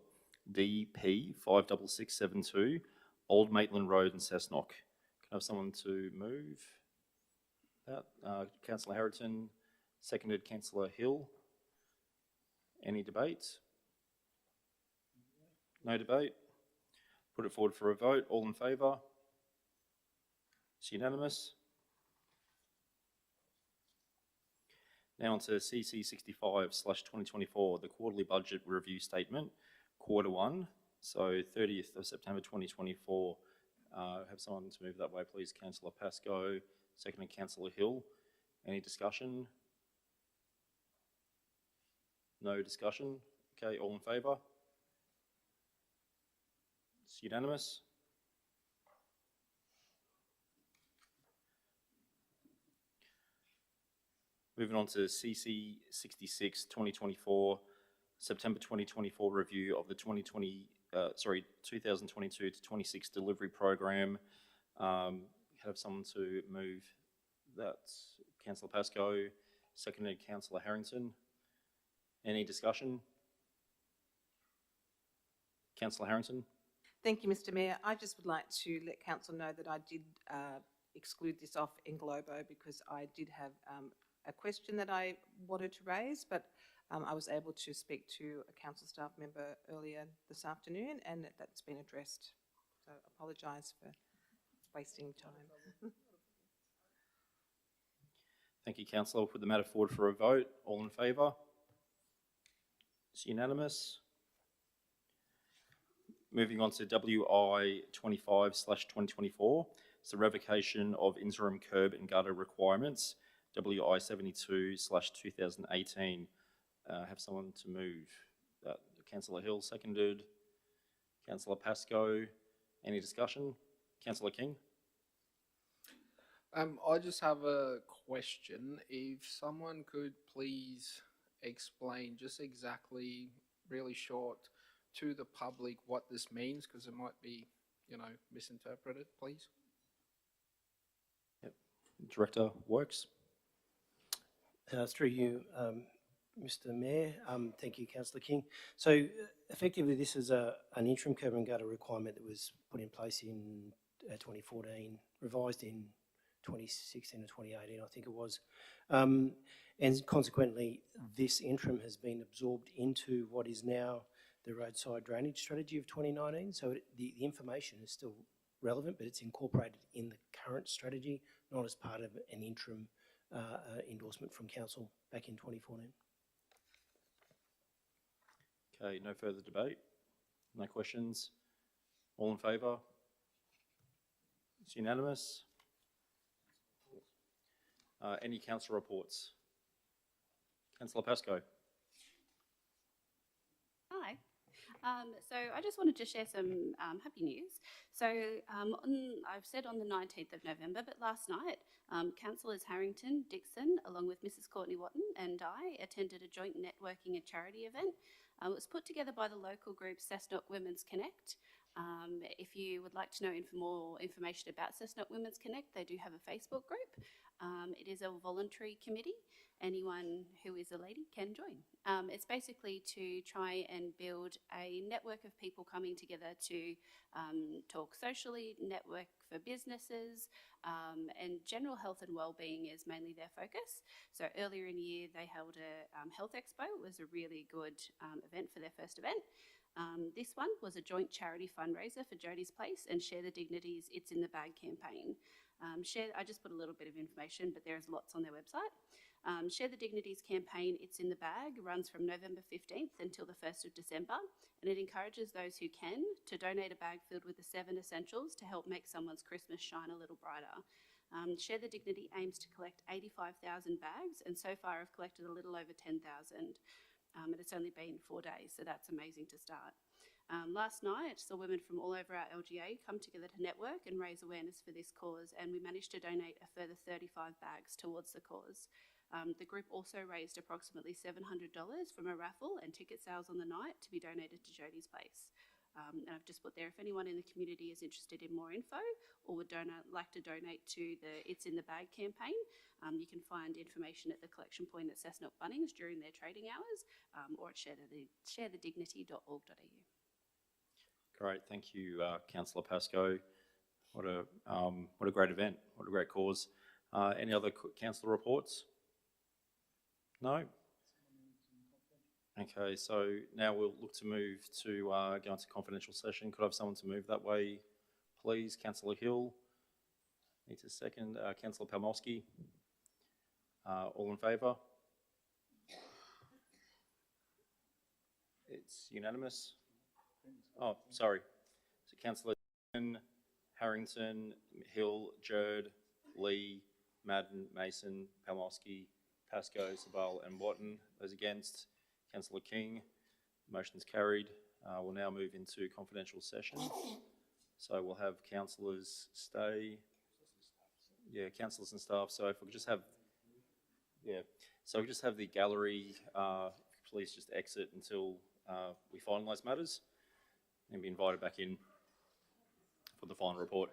DP 56672, Old Maitland Road in Cessnock. Can I have someone to move that? Councillor Harrington, seconded Councillor Hill. Any debate? No debate. Put it forward for a vote. All in favour? It's unanimous. Now on to CC 65/2024, the quarterly budget review statement, quarter one, so 30th of September 2024. Have someone to move that way, please. Councillor Pascoe, seconded Councillor Hill. Any discussion? No discussion. Okay, all in favour? It's unanimous. Moving on to CC 66/2024, September 2024 review of the 2022 to 26 delivery program. Have someone to move that. Councillor Pascoe, seconded Councillor Harrington. Any discussion? Councillor Harrington. Thank you, Mr. Mayor. I just would like to let council know that I did exclude this off Englobo because I did have a question that I wanted to raise, but I was able to speak to a council staff member earlier this afternoon and that's been addressed. So I apologise for wasting time. Thank you, Councillor. We'll put the matter forward for a vote. All in favour? It's unanimous. Moving on to WI 25/2024, it's the revocation of interim curb and gutter requirements, WI 72/2018. Have someone to move that. Councillor Hill, seconded. Councillor Pascoe. Any discussion? Councillor King. I just have a question. If someone could please explain just exactly, really short, to the public what this means, because it might be, misinterpreted, please. Yep. Director Works. Through you, Mr. Mayor. Thank you, Councillor King. So effectively, this is an interim curb and gutter requirement that was put in place in 2014, revised in 2016 and 2018, I think it was. And consequently, this interim has been absorbed into what is now the roadside drainage strategy of 2019. So the information is still relevant, but it's incorporated in the current strategy, not as part of an interim endorsement from Council back in 2014. Okay, no further debate. No questions. All in favour? It's unanimous. Any council reports? Councillor Pascoe. Hi. So I just wanted to share some happy news. So I've said on the 19th of November, but last night, Councillors Harrington, Dixon, along with Mrs. Courtney Watton and I attended a joint networking and charity event. It was put together by the local group Cessnock Women's Connect. If you would like to know more information about Cessnock Women's Connect, they do have a Facebook group. It is a voluntary committee. Anyone who is a lady can join. It's basically to try and build a network of people coming together to talk socially, network for businesses, and general health and wellbeing is mainly their focus. So earlier in the year, they held a health expo. It was a really good event for their first event. This one was a joint charity fundraiser for Jodie's Place and Share the Dignities It's in the Bag campaign. I just put a little bit of information, but there's lots on their website. Share the Dignities campaign It's in the Bag runs from November 15th until the 1st of December, and it encourages those who can to donate a bag filled with the 7 essentials to help make someone's Christmas shine a little brighter. Share the Dignity aims to collect 85,000 bags, and so far have collected a little over 10,000. And it's only been 4 days, so that's amazing to start. Last night, saw women from all over our LGA come together to network and raise awareness for this cause, and we managed to donate a further 35 bags towards the cause. The group also raised approximately $700 from a raffle and ticket sales on the night to be donated to Jodie's Place. And I've just put there, if anyone in the community is interested in more info or would like to donate to the It's in the Bag campaign, you can find information at the collection point at Cessnock Bunnings during their trading hours or at sharethedignity.org.au. Great, thank you, Councillor Pascoe. What a great event, what a great cause. Any other councillor reports? No? Okay, so now we'll look to move to go into confidential session. Could I have someone to move that way, please? Councillor Hill. Needs a second. Councillor Palmowski. All in favour? It's unanimous. Oh, sorry. So Councillor Harrington, Hill, Jerd, Lee, Madden, Mason, Palmowski, Pascoe, Sabal and Watton. Those against? Councillor King. Motion is carried. We'll now move into confidential session. So we'll have councillors stay. Yeah, councillors and staff. So if we could just have, so we just have the gallery, please just exit until we finalise matters and be invited back in for the final report.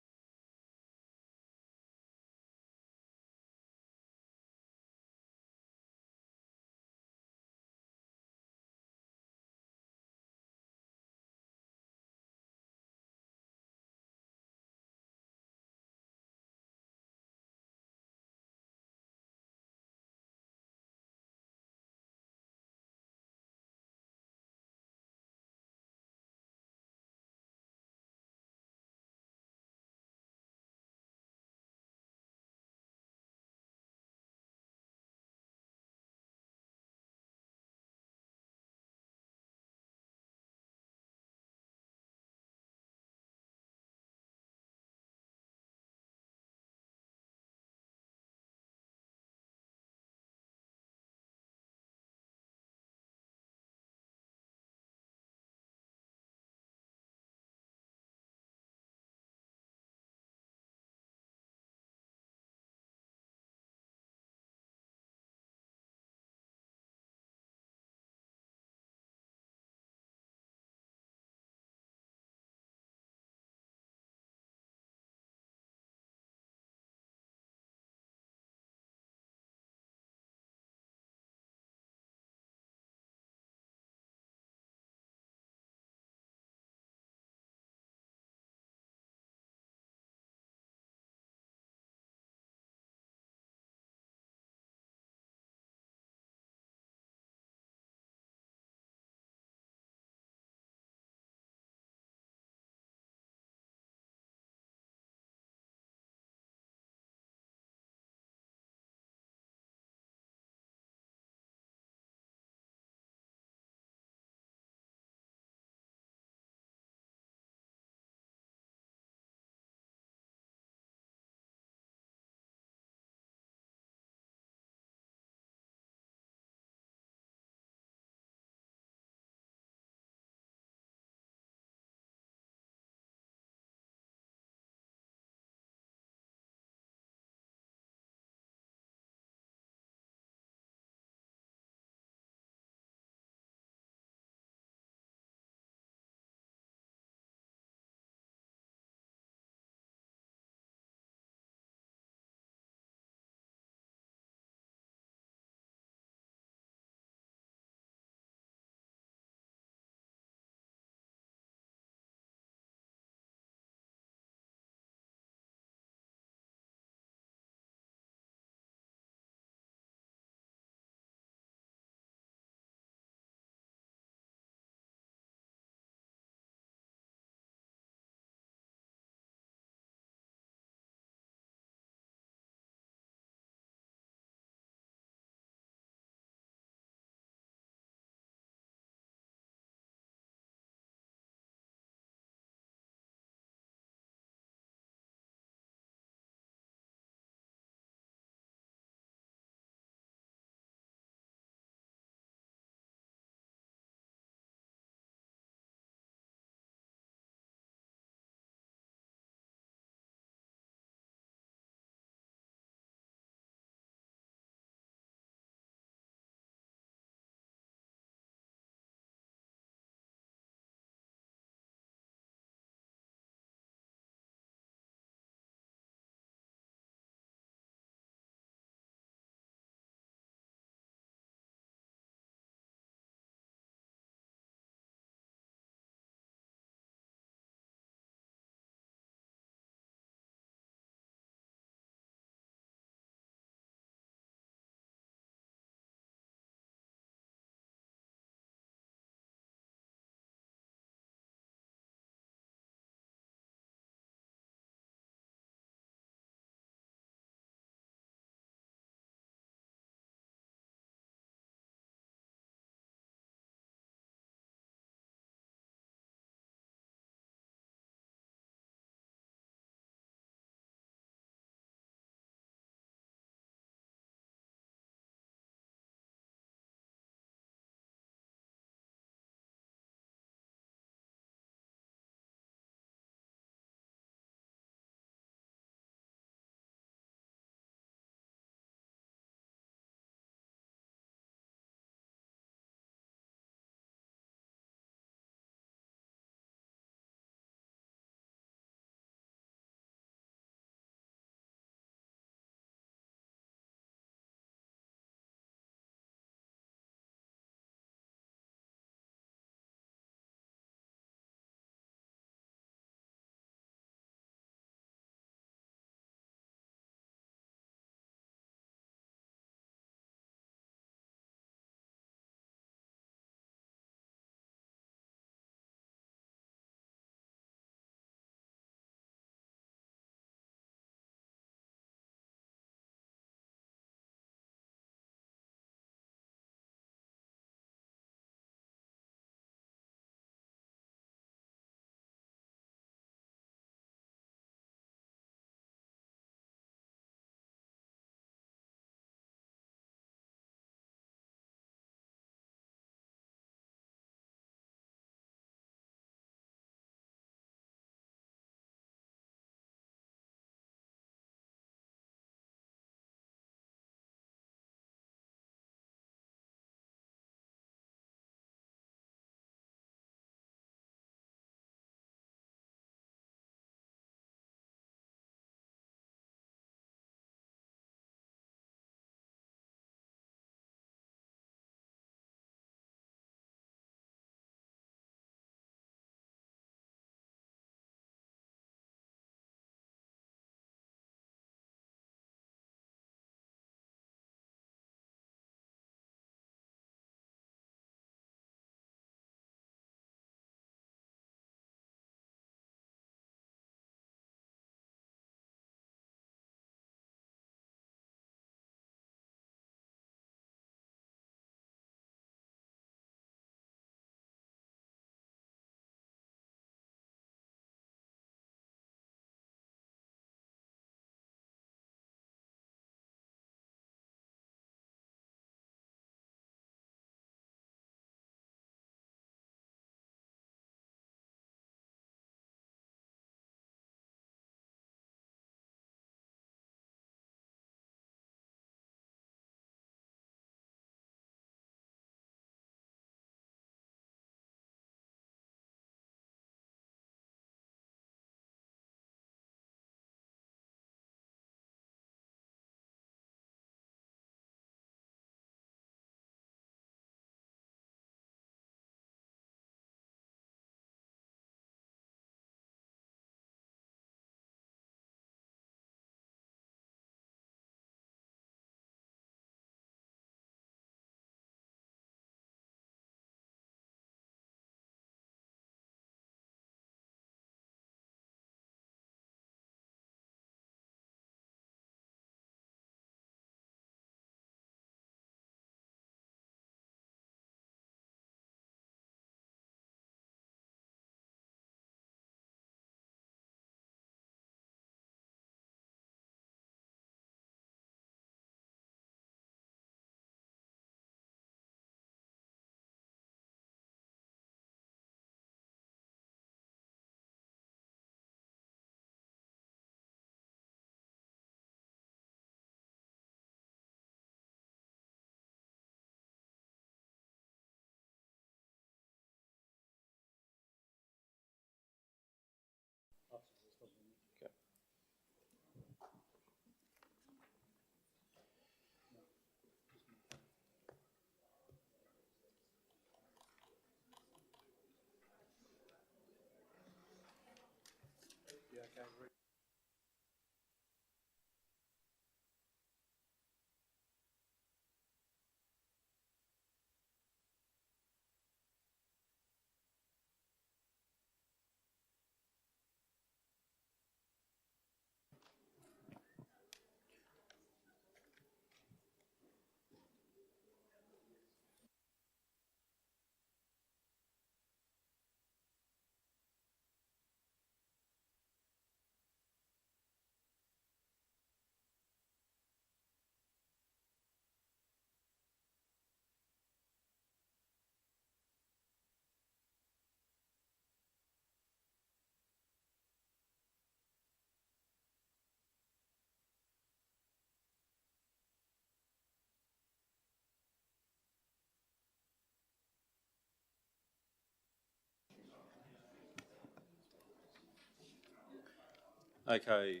Okay.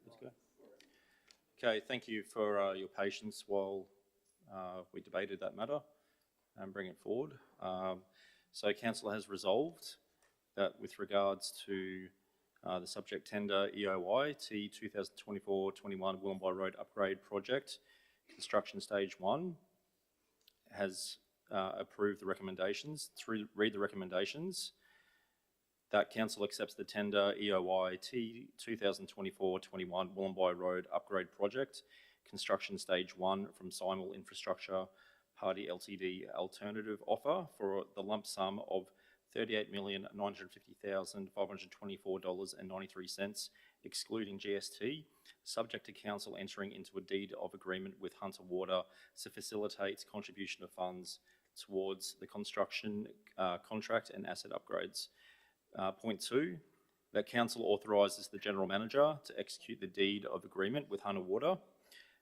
Let's go. Okay, thank you for your patience while we debated that matter and bring it forward. So Councillor has resolved that with regards to the subject tender EOY T 2024-21 Wollombi Road Upgrade Project, construction stage 1, has approved the recommendations. Read the recommendations. That Council accepts the tender EOY T 2024-21 Wollombi Road Upgrade Project, construction stage 1 from Simul Infrastructure Party Ltd alternative offer for the lump sum of $38,950,524.93, excluding GST, subject to Council entering into a deed of agreement with Hunter Water to facilitate contribution of funds towards the construction contract and asset upgrades. Point 2, that Council authorises the General Manager to execute the deed of agreement with Hunter Water.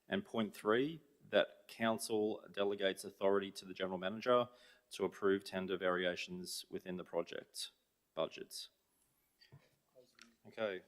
And point 3, that Council delegates authority to the General Manager to approve tender variations within the project budgets. Okay.